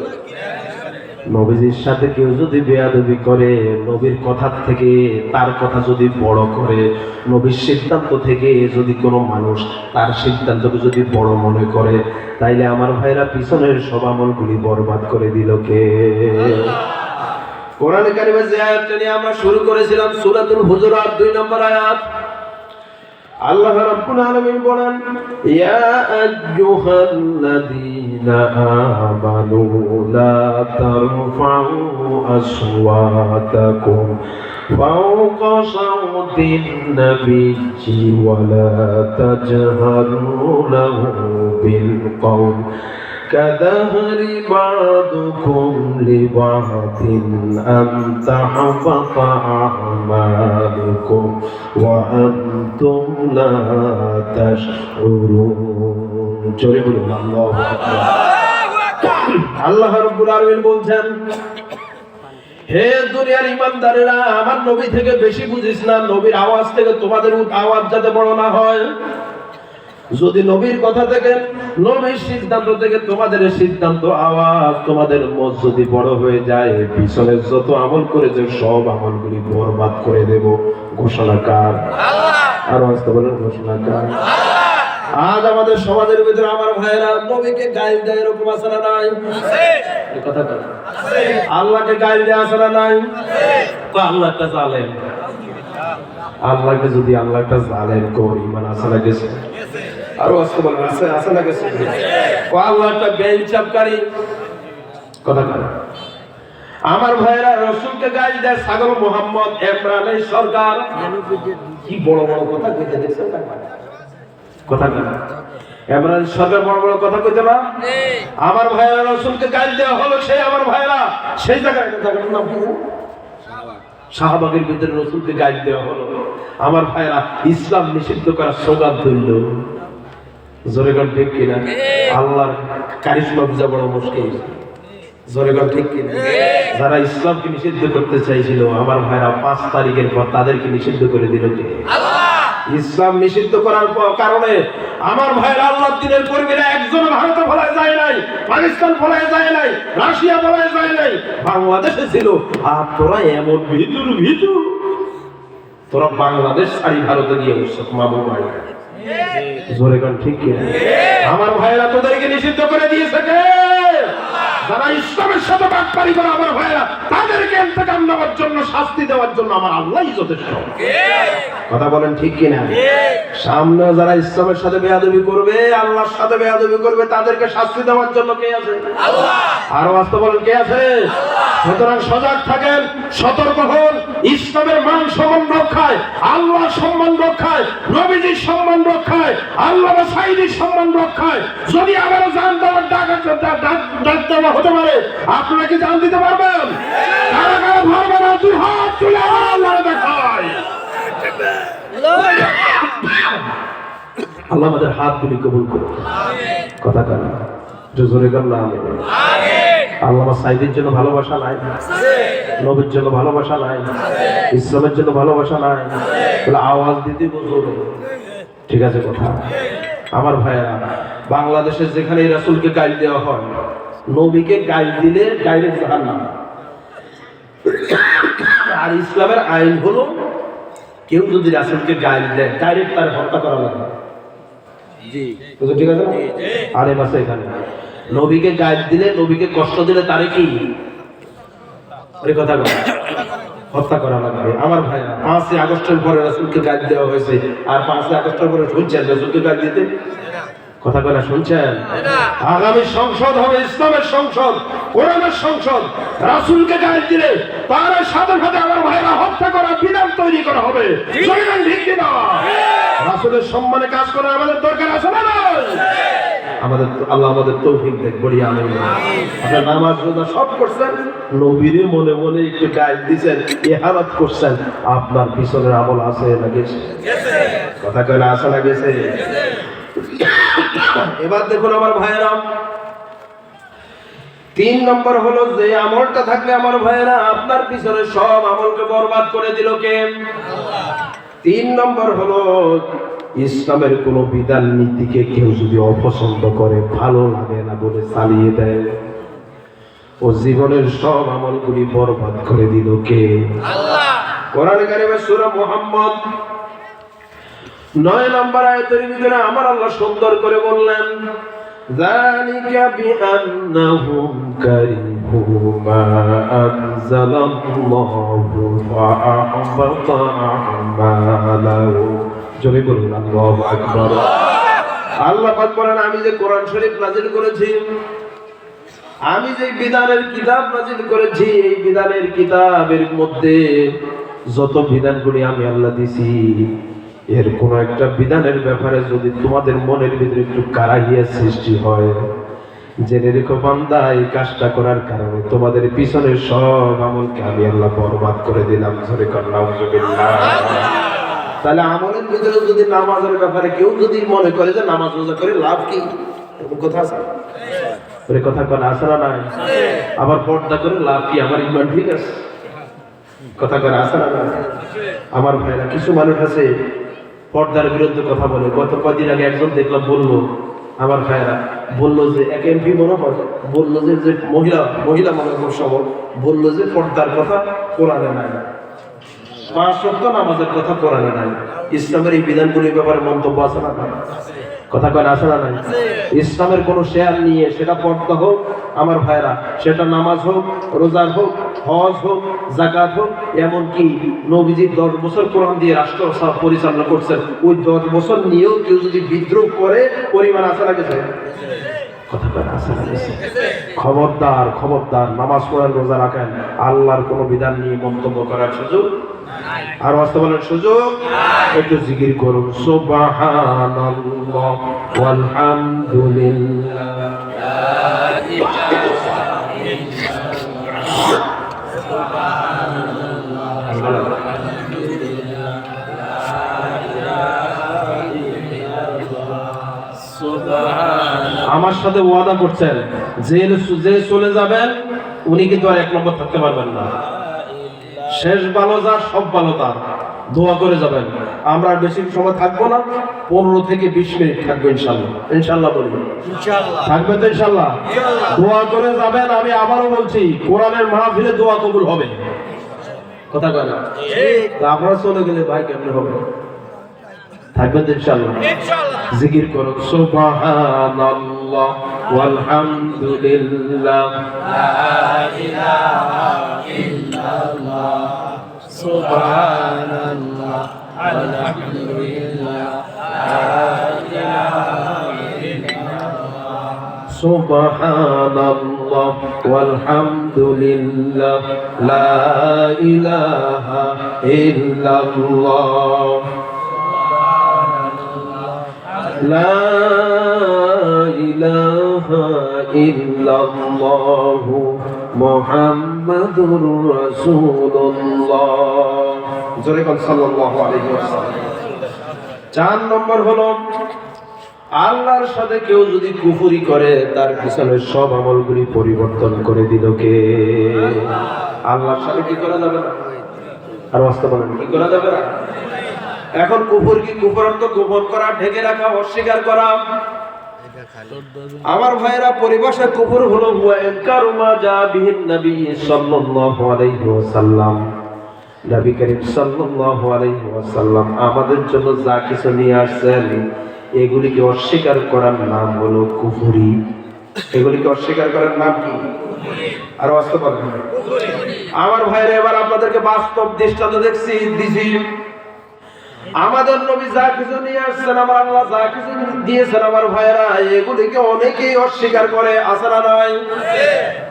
নবীজির সাথে কেউ যদি বেয়াদবি করে, নবীর কথা থেকে তার কথা যদি বড় করে, নবীর সিদ্ধান্ত থেকে যদি কোনো মানুষ তার সিদ্ধান্তকে যদি বড় মনে করে, তাইলে আমার ভাইরা পিছনের সব আমলগুলি বরবাদ করে দিল কে? কোরআনে কারিমে যে আয়াতটা নিয়ে আমরা শুরু করেছিলাম, সূরাতুল হুজুরাত 2 নম্বর আয়াত, আল্লাহ রাব্বুল আলামিন বলেন, ইয়া আইয়ুহাল্লাযীনা আমানু লা তারফাউ আসওয়াতাকুম ফাওকা সাওতিন নাবিয়্যি ওয়া লা তাজহারু লাহু বিল কওল كدهر بعضكم لبعض أن تحبط أعمالكم وأنتم لا تشعرون. আল্লাহ রাব্বুল আলামিন বলছেন, হে দুনিয়ার ইমানদারেরা, আমার নবী থেকে বেশি বুঝিস না, নবীর আওয়াজ থেকে তোমাদের আওয়াজ যাতে বড় না হয়। যদি নবীর কথা থেকে, নবীর সিদ্ধান্ত থেকে তোমাদের সিদ্ধান্ত আওয়াজ, তোমাদের মত যদি বড় হয়ে যায়, পিছনে যত আমল করেছে সব আমলগুলি বরবাদ করে দেব। ঘোষণা কার? আল্লাহ। আর আসতে বলেন, ঘোষণা কার? আজ আমাদের সমাজের ভিতরে আমার ভাইয়েরা নবীকে গাইল দেয়, এরকম আছে না নাই? আছে। এই কথাটা আছে। আল্লাহকে গাইল দেয় আছে না নাই? আছে। আল্লাহটা জালেম। আল্লাহকে যদি আল্লাহটা জালেম করি, ইমান আছে না গেছে? আরো আসতে বলেন, আছে আছে না গেছে? ও আল্লাহ একটা বেইনসাফকারী। কথা বলে আমার ভাইরা রাসূলকে গালি দেয় ছাগল মোহাম্মদ ইমরানের সরকার। কি বড় বড় কথা কইতে দেখছেন? কথা বলে ইমরান সরকার বড় বড় কথা কইতে না। আমার ভাইরা রাসূলকে গালি দেওয়া হলো, সেই আমার ভাইরা সেই জায়গায় নাম কি? শাহবাগের ভিতরে রাসূলকে গালি দেওয়া হলো। আমার ভাইরা ইসলাম নিষিদ্ধ করার সৌগাত ধরল। জোরে গান ঠিক কিনা? আল্লাহর কারিশমা বুঝা বড় মুশকিল। জোরে গান ঠিক কিনা? যারা ইসলামকে নিষিদ্ধ করতে চাইছিল, আমার ভাইরা 5 তারিখের পর তাদেরকে নিষিদ্ধ করে দিল কে? আল্লাহ। ইসলাম নিষিদ্ধ করার কারণে আমার ভাইরা আল্লাহর দ্বীনের কর্মীরা একজন ভারতে ফলায় যায় নাই, পাকিস্তান ফলায় যায় নাই, রাশিয়া ফলায় যায় নাই, বাংলাদেশে ছিল। আর তোরা এমন ভিতু, তোরা বাংলাদেশ ছাড়ি ভারতে গিয়ে বসছ। মামু ভাই জোরে গান ঠিক কি? আমার ভাইরা তোদেরকে নিষিদ্ধ করে দিয়েছে কে? যারা ইসলামের সাথে বাটপারি করে আমার ভাইরা, তাদেরকে ইন্তেকাম নেওয়ার জন্য, শাস্তি দেওয়ার জন্য আমার আল্লাহই যথেষ্ট। কথা বলেন ঠিক কিনা? সামনে যারা ইসলামের সাথে বেয়াদবি করবে, আল্লাহর সাথে বেয়াদবি করবে, তাদেরকে শাস্তি দেওয়ার জন্য কে আছে? আল্লাহ। আরো আসতে বলেন, কে আছে? সুতরাং সজাগ থাকেন, সতর্ক হন। ইসলামের মান সম্মান রক্ষায়, আল্লাহর সম্মান রক্ষায়, নবীজির সম্মান রক্ষায়, আল্লাহ সাইদির সম্মান রক্ষায় যদি আবারও জান দেওয়ার ডাক দেওয়া হতে পারে, আপনারা কি জান দিতে পারবেন? কারা কারা ভাববে না? 2 হাত তুলে আল্লাহ দেখায়। আল্লাহ আমাদের হাতগুলি কবুল করুন। কথা কার? জোরে গান আমিন। আল্লাহ সাইদের জন্য ভালোবাসা নাই? নবীর জন্য ভালোবাসা নাই? ইসলামের জন্য ভালোবাসা নাই? তাহলে আওয়াজ দিতে বলুন। ঠিক আছে কথা? আমার ভাইয়েরা, বাংলাদেশের যেখানে রাসূলকে গালি দেওয়া হয়, নবীকে গালি দিলে ডাইরেক্ট জাহান্নাম। আর ইসলামের আইন হলো, কেউ যদি রাসূলকে গালি দেয়, ডাইরেক্ট তার হত্যা করা লাগে। জি, ঠিক আছে? আরে বাসা এখানে নবীকে গালি দিলে, নবীকে কষ্ট দিলে, তারে কি ওই কথা বলে হত্যা করা লাগবে। আমার ভাইরা, 5 আগস্টের পরে রাসূলকে গালি দেওয়া হয়েছে, আর 5 আগস্টের পরে শুনছেন রাসূলকে গালি দিতে? কথা বলা শুনছেন? আগামী সংসদ হবে ইসলামের সংসদ, কোরআনের সংসদ। রাসূলকে গালি দিলে তার সাথে সাথে আমার ভাইরা হত্যা করার বিধান তৈরি করা হবে। ঠিক কিনা? রাসূলের সম্মানে কাজ করা আমাদের দরকার আছে না? আমাদের আল্লাহ আমাদের তৌফিক দেখ, বলি আমিন। আপনার নামাজ রোজা সব করছেন, নবীরে মনে মনে একটু গাইড দিয়েছেন, ইহারাত করছেন, আপনার পিছনের আমল আছে না গেছে? কথা কয় আছে না গেছে? এবার দেখুন আমার ভাইয়েরা, তিন নম্বর হলো যে আমলটা থাকলে আমার ভাইয়েরা আপনার পিছনে সব আমলকে বরবাদ করে দিল কে? তিন নম্বর হলো ইসলামের কোন বিধান নীতিকে কেউ যদি অপছন্দ করে, ভালো লাগে না বলে চালিয়ে দেয়, ও জীবনের সব আমলগুলি বরবাদ করে দিল কে? আল্লাহ। কোরআনে কারিমে সূরা মুহাম্মদ 9 নম্বর আয়াতের ভিতরে আমার আল্লাহ সুন্দর করে বললেন, যালিকা বিআন্নাহুম কারিহু মা আনজালাল্লাহু ফাআহবাতা আমালাহু। জোরে বলুন আল্লাহু আকবার। আল্লাহ পাক বলেন, আমি যে কোরআন শরীফ নাযিল করেছি, আমি যে বিধানের কিতাব নাযিল করেছি, এই বিধানের কিতাবের মধ্যে যত বিধানগুলি আমি আল্লাহ দিছি, এর কোন একটা বিধানের ব্যাপারে যদি তোমাদের মনের ভিতরে একটু কারাহিয়া সৃষ্টি হয়, জেনে রেখো বান্দা, এই কাজটা করার কারণে তোমাদের পিছনের সব আমলকে আমি আল্লাহ বরবাদ করে দিলাম। জোরে কর নাউযুবিল্লাহ। তাহলে আমলের ভিতরে যদি নামাজের ব্যাপারে কেউ যদি মনে করে যে নামাজ রোজা করে লাভ কি, এরকম কথা আছে? কথা কোন আছে না নাই? আবার পর্দা করে লাভ কি, আমার ইমান ঠিক আছে? কথা কোন আছে না নাই? আমার ভাইরা, কিছু মানুষ আছে পর্দার বিরুদ্ধে কথা বলে। গত কদিন আগে একজন দেখলাম বললো, আমার ভাইরা বললো যে এক এমপি মনে হয় বললো যে মহিলা মনে সবল বললো যে পর্দার কথা কোরআনে নাই, 5 ওয়াক্ত নামাজের কথা কোরআনে নাই। ইসলামের এই বিধানগুলির ব্যাপারে মন্তব্য আছে না? কথা কয় আছে না নাই? ইসলামের কোন শেয়ার নিয়ে, সেটা পর্দা হোক আমার ভাইরা, সেটা নামাজ হোক, রোজা হোক, হজ হোক, যাকাত হোক, এমনকি নবীজি 10 বছর কোরআন দিয়ে রাষ্ট্র পরিচালনা করছেন, ওই 10 বছর নিয়েও কেউ যদি বিদ্রোহ করে, পরিমাণ আছে না গেছে? কথা কয় আছে না গেছে? খবরদার, খবরদার, নামাজ পড়েন, রোজা রাখেন, আল্লাহর কোন বিধান নিয়ে মন্তব্য করার সুযোগ আর বাস্তবায়নের সুযোগ। একটু জিকির করুন, সুবহানাল্লাহ ওয়ালহামদুলিল্লাহ, লা ইলাহা ইল্লাল্লাহ, সুবহানাল্লাহ ওয়ালহামদুলিল্লাহ, লা ইলাহা ইল্লাল্লাহ, সুবহানাল্লাহ। আমার সাথে ওয়াদা করছেন যে চলে যাবেন উনি কিন্তু আর 1 নম্বর থাকতে পারবেন না। শেষ ভালো যা, সব ভালো তার। দোয়া করে যাবেন। আমরা বেশি সময় থাকবো না, 15 থেকে 20 মিনিট থাকবো ইনশাআল্লাহ। ইনশাআল্লাহ বলি ইনশাআল্লাহ থাকবে তো ইনশাআল্লাহ। দোয়া করে যাবেন। আমি আবারও বলছি, কোরআনের মাহফিলে দোয়া কবুল হবে। কথা কয় না? ঠিক। আপনারা চলে গেলে ভাই কেমনে হবে? থাকবেন তো ইনশাআল্লাহ। ইনশাআল্লাহ। জিকির করুন, সুবহানাল্লাহ ওয়ালহামদুলিল্লাহ, লা ইলাহা ইল্লাল্লাহ, সুবহানাল্লাহ আলহামদুলিল্লাহ, লা ইলাহা ইল্লাল্লাহ, সুবহানাল্লাহ ওয়ালহামদুলিল্লাহ, লা ইলাহা ইল্লাল্লাহ, লা ইলাহা ইল্লাল্লাহ মুহাম্মাদুর রাসূলুল্লাহ। জোরে বল সাল্লাল্লাহু আলাইহি ওয়াসাল্লাম। 4 নম্বর হলো, আল্লাহর সাথে কেউ যদি কুফরি করে, তার পিছনে সব আমলগুলি পরিবর্তন করে দিল কে? আল্লাহর সাথে কি করা যাবে না? আর বাস্তবায়ন কি করা যাবে না? এখন কুফর কি? কুফর অর্থ গোপন করা, ঢেকে রাখা, অস্বীকার করা। আমার ভাইরা, পরিভাষা কুফর হলো হুয়া ইনকারু মা জা বিহিন নবী সাল্লাল্লাহু আলাইহি ওয়াসাল্লাম। নবী করিম সাল্লাল্লাহু আলাইহি ওয়াসাল্লাম আমাদের জন্য যা কিছু নিয়ে আসছেন, এগুলিকে অস্বীকার করার নাম হলো কুফরি। এগুলিকে অস্বীকার করার নাম কি? আর বাস্তব কুফরি। আমার ভাইরা, এবার আপনাদেরকে বাস্তব দৃষ্টান্ত দিছি। আমাদের নবী যা কিছু নিয়ে আসছেন, আমার আল্লাহ যা কিছু দিয়েছেন, আমার ভাইরা, এগুলিকে অনেকেই অস্বীকার করে। আছে না নাই?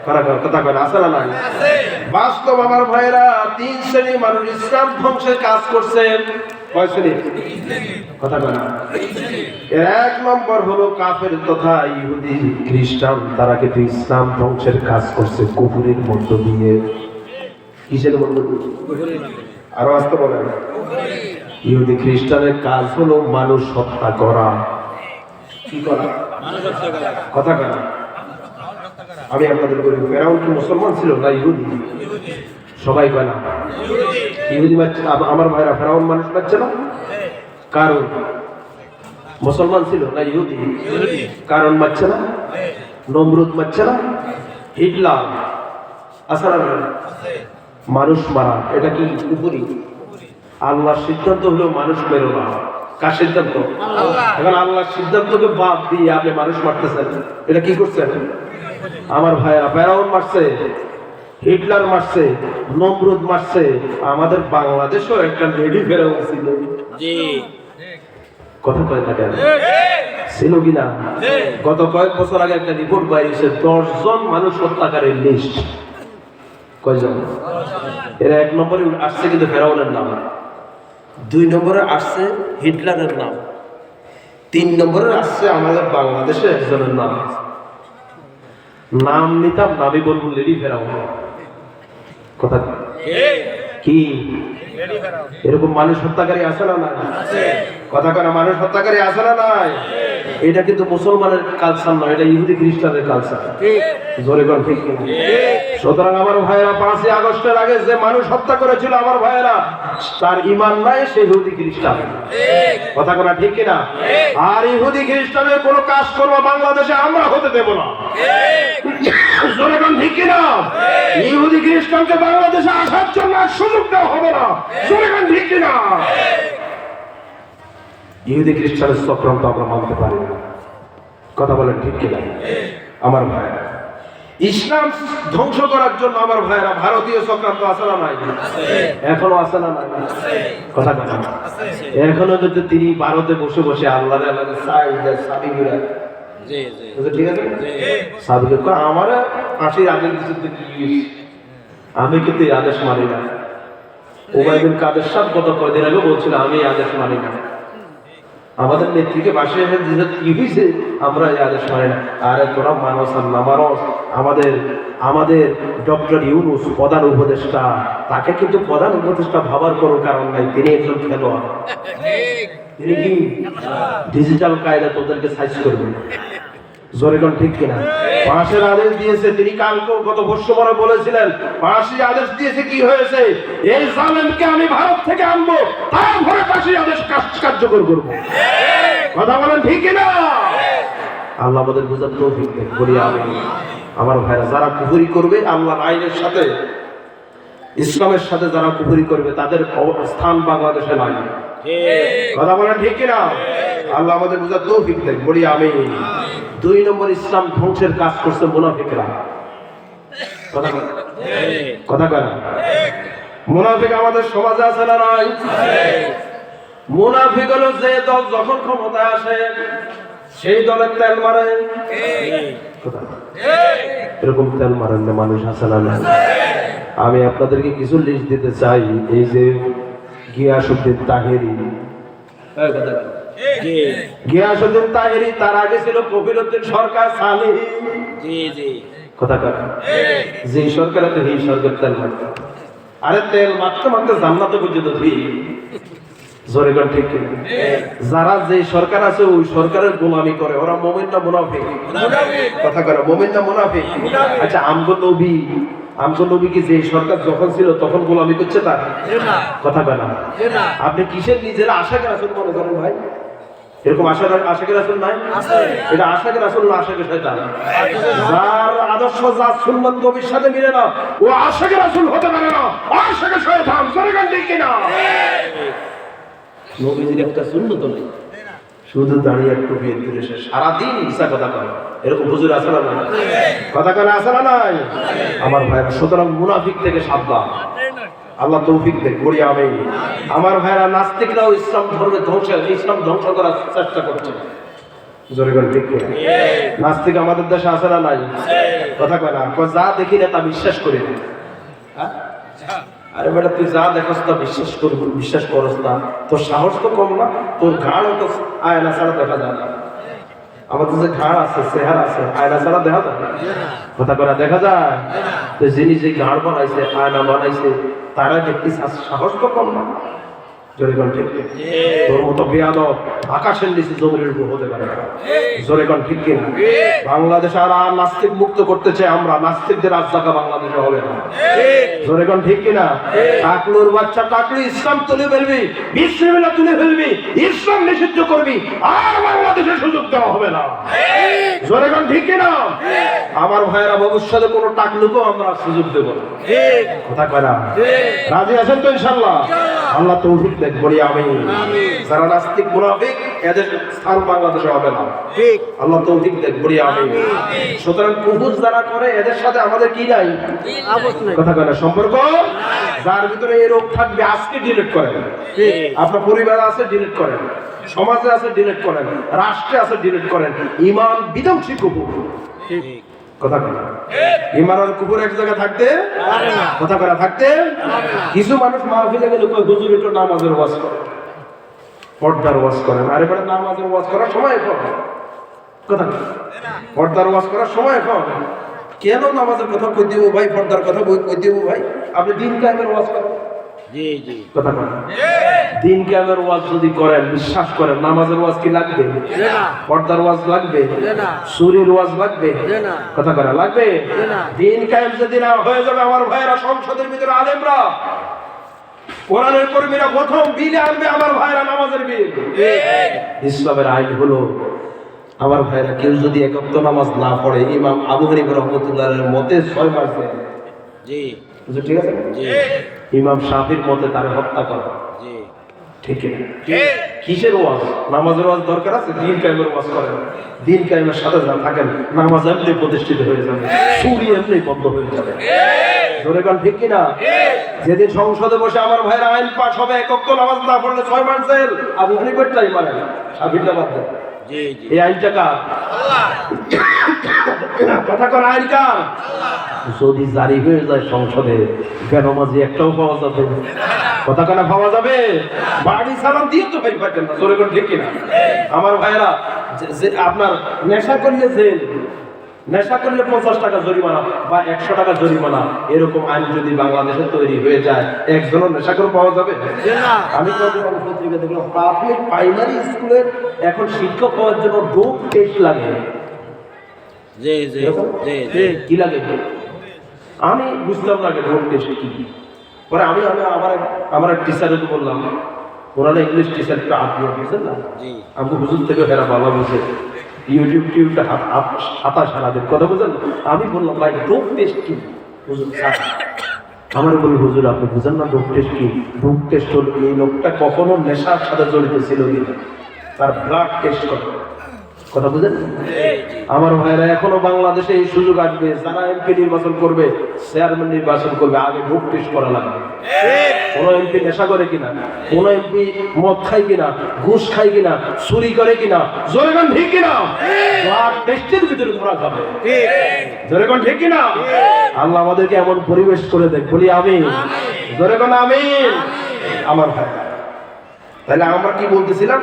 কথা কয় না? আছে না নাই? বাস্তব আমার ভাইরা, 3 শ্রেণীর মানুষ ইসলাম ধ্বংসের কাজ করছেন। কয় শ্রেণী? কথা কয় না? 1 নম্বর হলো কাফের তথা ইহুদি খ্রিস্টান। তারা কিন্তু ইসলাম ধ্বংসের কাজ করছে কুফরির মধ্য দিয়ে। কিসের মধ্য দিয়ে? আরো আসতে বলেন। ইহুদি খ্রিস্টানের কাজ হলো মানুষ হত্যা করা। কি করা? কথা করা। আমি আপনাদের বলি, ফেরাউন কি মুসলমান ছিল না ইহুদি? সবাই কয় না ইহুদি মারছে। আমার ভাইরা, ফেরাউন মানুষ মারছে না, কারণ মুসলমান ছিল না ইহুদি? কারণ মারছে না, নমরুদ মারছে না, হিটলার আসলে মানুষ মারা, এটা কি উপরি? আল্লাহর সিদ্ধান্ত হলো মানুষ মেরো না। কার সিদ্ধান্ত? এখন আল্লাহর সিদ্ধান্তকে বাদ দিয়ে আপনি মানুষ মারতেছেন, এটা কি করছেন? আমার ভাইয়েরা, ফেরাউন মারছে, হিটলার মারছে, নমরুদ মারছে, আমাদের বাংলাদেশেও একটা লেডি ফেরাউন ছিল। কথা কয় না কেন? ছিল কিনা? গত কয়েক বছর আগে একটা রিপোর্ট বাইরেছে, 10 জন মানুষ হত্যাকারীর লিস্ট। কয়জন? এরা 1 নম্বরে আসছে কিন্তু ফেরাউনের নাম, 2 নম্বরে আসছে হিটলারের নাম, 3 নম্বরে আসছে আমাদের বাংলাদেশে একজনের নাম। নাম নিতাম, নামই বলবো লেডি ফেরাউন। কথা কি? এরকম মানুষ হত্যাকারী আছে না নাই? কথা কেন? মানুষ হত্যাকারী আছে না নাই? এটা কিন্তু মুসলমানের কালচার নয়, এটা ইহুদি খ্রিস্টানের কালচার। জোরে কোন ঠিক কিনা? সুতরাং আমার ভাইয়েরা, 5ই আগস্টের আগে যে মানুষ হত্যা করেছিল আমার ভাইয়েরা, তার ঈমান নাই, সে ইহুদি খ্রিস্টান। কথা কোন ঠিক কিনা? আর ইহুদি খ্রিস্টানের কোনো কাজ করবো বাংলাদেশে আমরা হতে দেব না। জোরে কোন ঠিক কিনা? ইহুদি খ্রিস্টানকে বাংলাদেশে আসার জন্য সুযোগ দেওয়া হবে না। জোরে কোন ঠিক কিনা? ইহুদি খ্রিস্টানের চক্রান্ত আমরা মানতে পারি না। কথা বলেন ঠিক কিনা? আমার ভাইয়েরা, ইসলাম ধ্বংস করার জন্য আমার ভাইয়েরা ভারতীয় চক্রান্ত আছে না নাই? এখনো আছে না নাই? কথা কথা এখনো যদি তিনি ভারতে বসে বসে আল্লাহর ঠিক আছে, আমার ফাঁসির আদেশ দিচ্ছে, আমি কিন্তু এই আদেশ মানি না। ওবায়দুল কাদের সাহেব গত কয়দিন আগে বলছিল, আমি এই আদেশ মানি না। আমাদের নেত্রীকে বাসায় এসে কি হয়েছে, আমরা এই আদেশ মানি না। আরে তোরা মানুষ আর না মানুষ, আমাদের ডক্টর ইউনূস প্রধান উপদেষ্টা, তাকে কিন্তু প্রধান উপদেষ্টা ভাবার কোনো কারণ নাই। তিনি একজন খেলোয়াড়, তিনি কি ডিজিটাল কায়দা তোদেরকে সাইজ করবেন। জোরে কোন ঠিক কিনা? ফাঁসির আদেশ দিয়েছে তিনি। কালকে গত বর্ষবরে বলেছিলেন, ফাঁসির আদেশ দিয়েছে, কি হয়েছে? এই জালেমকে আমি ভারত থেকে আনবো, তারপরে ফাঁসির আদেশ কার্যকর করবো। কথা বলেন ঠিক কিনা? আল্লাহ আমাদের বুঝার তৌফিক দেন, বলি আমি। আমার ভাইরা, যারা কুফরি করবে আল্লাহর আইনের সাথে, ইসলামের সাথে যারা কুফরি করবে, তাদের স্থান বাংলাদেশে নাই। কথা বলেন ঠিক কিনা? আল্লাহ আমাদের বুঝার তৌফিক দেন, বলি আমি। 2 নম্বর, ইসলাম ধ্বংসের কাজ করছে মুনাফিকরা। কথা কয় না? মুনাফিক আমাদের সমাজে আছে না নাই? মুনাফিক হলো যে দল যখন ক্ষমতায় আসে সেই দলের তেল মারে। এরকম তেল মারেন না মানুষ আছে না নাই? আমি আপনাদেরকে কিছু লিস্ট দিতে চাই। এই যে গিয়াসউদ্দিন তাহেরি, গিয়াসউদ্দিন তাহেরি, তার আগে ছিল কবিরউদ্দিন সরকার সালেহী। কথা কথা যে সরকার আছে এই সরকার তেল মারত। আরে তেল মারতে মারতে জান্নাতে পর্যন্ত ধুই। জোরে কোন ঠিক কিনা? যারা যে সরকার আছে ওই সরকারের গোলামি করে, ওরা মুমিন না মুনাফিক? কথা করে মুমিন না মুনাফিক? আচ্ছা, আমগো নবী কি যে সরকার যখন ছিল তখন গোলামি করছে তার? কথা কয় না? আপনি কিসের নিজেরা আশাকে রাসূল মনে করেন ভাই? এরকম আশাকে রাসূল নাই? এটা আশাকে রাসূল না, আশাকে শয়তান। যার আদর্শ, যার সুন্নাত নবীর সাথে মিলে না, ও আশাকে রাসূল হতে পারে না, আশাকে শয়তান। জোরে কোন ঠিক কিনা? নবীজির একটা সুন্নত নেই, শুধু দাঁড়িয়ে একটু বিয়ে দিলে সে সারাদিন মিশা কথা কয়। এরকম হুজুর আছে না নাই? কথা কয় আছে না নাই? আমার ভাইরা, সুতরাং মুনাফিক থেকে সাবধান। আল্লাহ তৌফিক দেন, বলি আমি। আমার ভাইরা, নাস্তিকরাও ইসলাম ধ্বংস করার চেষ্টা করছে। জোরে বলেন ঠিক কিনা? নাস্তিক আমাদের দেশে আছে না নাই? কথা কয় না? যা দেখি না তা বিশ্বাস করি না। আরে বেটা, তুই যা দেখস তা বিশ্বাস করস না, তোর সাহস তো কম না? তোর ঘাড় তো আয়না ছাড়া দেখা যায় না। আমাদের যে ঘাড় আছে, চেহারা আছে, আয়না ছাড়া দেখা যায়? কথা করা দেখা যায়? তো যিনি যে ঘাড় বানাইছে, আয়না বানাইছে, তারা দেখতে সাহস তো কম না? জোরে কোন ঠিক কিনা? তোর মতো বেয়াদব আকাশের নিচে জমির উপর হতে পারে না। জোরে কোন ঠিক কিনা? বাংলাদেশ আর নাস্তিক মুক্ত করতে চাই আমরা, নাস্তিকদের রাজজাকা বাংলাদেশে হবে না। জোরে কোন ঠিক কিনা? টাকলুর বাচ্চা টাকলু ইসলাম তুলে ফেলবি, বিসমিল্লাহ তুলে ফেলবি, ইসলাম নিষিদ্ধ করবি, আর বাংলাদেশে সুযোগ দেওয়া হবে না। জোরে কোন ঠিক কিনা? আমার ভাইয়েরা ভবিষ্যতে কোনো টাকলুকেও আমরা সুযোগ দেব না। কথা কয় না? রাজি আছেন তো ইনশাআল্লাহ? আল্লাহ তৌফিক দেন, বলি আমিন। যারা নাস্তিক মুনাফিক এদের স্থান বাংলাদেশে হবে না। ঠিক, আল্লাহ তৌফিক দেন, বলি আমিন। সুতরাং কুফর যারা করে এদের সাথে আমাদের কি নাই? কথা কয় না? সম্পর্ক। যার ভিতরে এই রোগ থাকবে আজকে ডিলিট করেন। আপনার পরিবারে আছে ডিলিট করেন, সমাজে আছে ডিলিট করেন, রাষ্ট্রে আছে ডিলিট করেন। ঈমান বিধ্বংসী কুফর। কথা কয় ঈমান আর কুফর এক জায়গায় থাকতে পারে না। কথা কয় থাকতে। কিছু মানুষ মাহফিলে গেলে কই হুজুর একটু নামাজের ওয়াজ করে, পর্দার ওয়াজ করেন। আরে বলে নামাজের ওয়াজ করার সময় এখন, কথা পর্দার ওয়াজ করার সময় এখন কেন নামাজের কথা কই দিব ভাই, পর্দার কথা কই দিব ভাই? আপনি দিন কায়েমের ওয়াজ করেন। জি জি, কথা বলেন। দিন কায়েমের ওয়াজ যদি করেন, বিশ্বাস করেন নামাজের ওয়াজ কি লাগবে? না। পর্দার ওয়াজ লাগবে? না। সুরির ওয়াজ লাগবে? না। কথা করা লাগবে? না। দিন কায়েম যদি না হয়ে যাবে, আমার ভাইয়েরা সংসদের ভিতরে আলেমরা, কোরআনের কর্মীরা প্রথম বিল আনবে আমার ভাইয়েরা, নামাজের বিল। ইসলামের আইন হলো আমার ভাইয়েরা কেউ যদি এক ওয়াক্ত নামাজ না পড়ে, ইমাম আবু হানিফা রাহমাতুল্লাহর মতে 6 মাস দেয়। জি, ঠিক আছে। জি, ইমাম শাফির মতে তারে হত্যা করা। জি, ঠিক আছে। কিসের ওয়াজ? নামাজের ওয়াজ দরকার আছে? দিন কায়েমের ওয়াজ করেন। দিন কায়েমের সাথে যা থাকেন, নামাজ এমনি প্রতিষ্ঠিত হয়ে যাবে, চুরি এমনি বন্ধ হয়ে যাবে। জোরে কোন ঠিক কিনা? যেদিন সংসদে বসে আমার ভাইয়ের আইন পাস হবে, এক ওয়াক্ত নামাজ না পড়লে 6 মাস জেল, আবু হানিফারটাই মানে শাফিরটা বাদ দেন। এই আইনটা কার? কথা কোন আইন কার? যদি জারি হয়ে যায় সংসদে, বেনামাজি একটাও পাওয়া যাবে? কথা কেন পাওয়া যাবে? বাড়ি সালাম দিয়ে তো ভাই পাচ্ছেন না। জোরে কোন ঠিক কিনা? আমার ভাইয়েরা আপনার নেশা করলে জেল, নেশা করলে 50 টাকা জরিমানা বা 100 টাকা জরিমানা, এরকম আইন যদি বাংলাদেশে তৈরি হয়ে যায়, একজনও নেশা করে পাওয়া যাবে না। আমি পত্রিকা দেখলাম প্রাথমিক প্রাইমারি স্কুলের এখন শিক্ষক হওয়ার জন্য ডোপ টেস্ট লাগে। কি লাগে? আমি বুঝতাম না আগে ডোপ টেস্ট কি। পরে আমি আমার টিচারকে বললাম, ওনারা ইংলিশ টিচার একটু আত্মীয় বুঝেন না, আমি হুজুর থেকে হেরা বাবা বুঝে ইউটিউবটা হাতা সারাদের কথা বুঝেন। আমি বললাম ভাই ডোপ টেস্ট কি? হুজুর আমার বলি হুজুর আপনি বুঝেন না ডোপ টেস্ট কি? ডোপ টেস্ট হল এই লোকটা কখনো নেশার সাথে জড়িত ছিল কিনা, তার ব্লাড টেস্ট করে। কথা বুঝেন? আমার ভাইরা এখনো বাংলাদেশে এই সুযোগ আসবে, যারা এমপি নির্বাচন করবে, চেয়ারম্যান নির্বাচন করবে, আগে ডোপ টেস্ট করা লাগবে। কোন এমপি নেশা করে কিনা, কোন এমপি মদ খায় কিনা, ঘুষ খায় কিনা, চুরি করে কিনা, জোরে কোন ঠিক কিনা? ব্লাড টেস্টের ভিতরে ধরা খাবে। জোরে কোন ঠিক কিনা? আল্লাহ আমাদেরকে এমন পরিবেশ করে দেখ, বলি আমিন। জোরে কোন আমিন। আমার ভাই, তাহলে আমরা কি বলতেছিলাম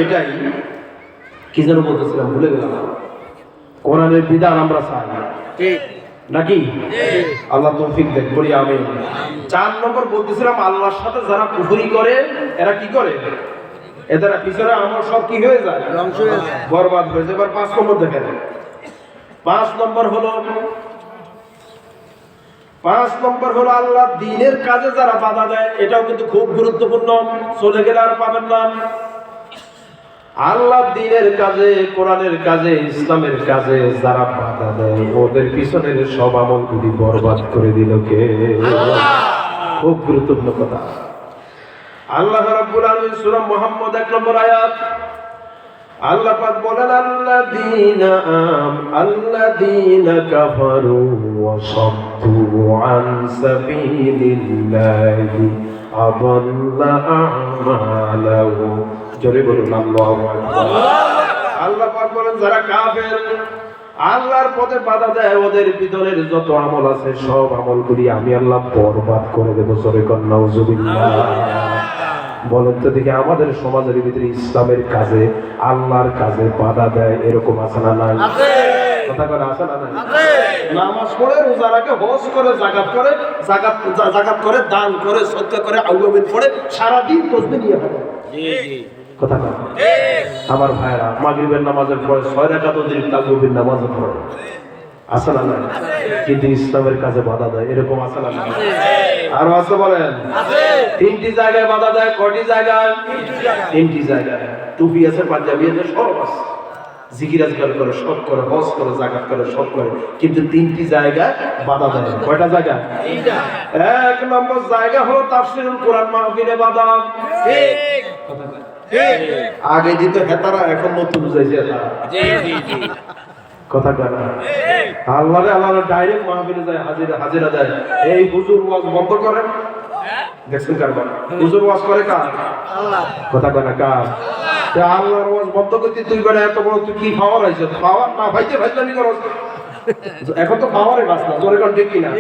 এটাই, কি যেন বলতেছিলাম ভুলে গেলাম। কোরআনের বিধান আমরা চাই নাকি? আল্লাহ তৌফিক দেন, বলি আমিন। 4 নম্বর বলতেছিলাম, আল্লাহর সাথে যারা কুফরি করে, এরা কি করে? এদের পিছনে আমার সব কি হয়ে যায়? ধ্বংস হয়ে যায়, বরবাদ হয়ে যায়। এবার 5 নম্বর দেখেন। 5 নম্বর হলো আল্লাহ দ্বীনের কাজে যারা বাধা দেয়। এটাও কিন্তু খুব গুরুত্বপূর্ণ, চলে গেলে আর পাবেন না। আল্লাহ দ্বীনের কাজে, কোরআনের কাজে, ইসলামের কাজে যারা বাধা দেয়, ওদের পিছনের সব আমলগুলি বরবাদ করে দিল কে? খুব গুরুত্বপূর্ণ কথা। আল্লাহ রাব্বুল আলামিন সূরা মুহাম্মদ 1 নম্বর আয়াত, আল্লাহ পাক বলেন, আল্লাযীনা কাফারু ওয়া সাদ্দু আন সাবিলিল্লাহি আযাল্লা আ'মালাহুম। জোরে বলুন আল্লাহু আকবার। আল্লাহ পাক বলেন, যারা কাফের, আল্লাহর পথে বাধা দেয়, ওদের ভিতরের যত আমল আছে সব আমলগুলি আমি আল্লাহ বরবাদ করে দেব। জোরে কর নাউজুবিল্লাহ। বলেন তো দেখি, আমাদের সমাজের ভিতরে ইসলামের কাজে, আল্লাহর কাজে বাধা দেয় এরকম আছে না নাই? কথা বলে আছে না নাই? নামাজ পড়ে, রোজা রাখে, হজ করে, জাকাত করে, দান করে, সদকা করে, আউয়াবিন পড়ে, সারাদিন তসবিহ নিয়ে থাকে। কথা না আমার ভাইরা, মাগরিবের নামাজের পরে 6 রাকাত অতিরিক্ত তাকবীরের নামাজ পড়ে, আছে না? কিন্তু ইসলামের কাছে বাধা দেয়, এরকম আছে না? আরো আছে বলেন? তিনটি জায়গায় বাধা দেয়। কয়টি জায়গায়? তিনটি জায়গায়। টুপি আছে, পাঞ্জাবি আছে, সব আছে, জিকির আজকার করে, সব করে, হজ করে, জাকাত করে, সব করে, কিন্তু তিনটি জায়গায় বাধা দেয়। কয়টা জায়গা? এক নম্বর জায়গা হলো তাফসীরুল কোরআন মাহফিলে বাধা। আগে দিত হেতারা, এখন নতুন বুঝাইছে হেতারা। কথা কয় না? আল্লাহ ডাইরেক্ট মাহফিলে যায়, হাজিরা দেয়। এই হুজুর ওয়াজ বন্ধ করেন। দেখছেন কারবার? হুজুর ওয়াজ করে কার? আল্লাহ। কথা কয় না? কার? আল্লাহর ওয়াজ বন্ধ করতে তুই করে এত বড়, তুই কি পাওয়ার হয়েছে? পাওয়ার না ভাইতে ভাইজানি করো। এখন তো পাওয়ারে বাস না, জোরে কোন ঠিক কিনা?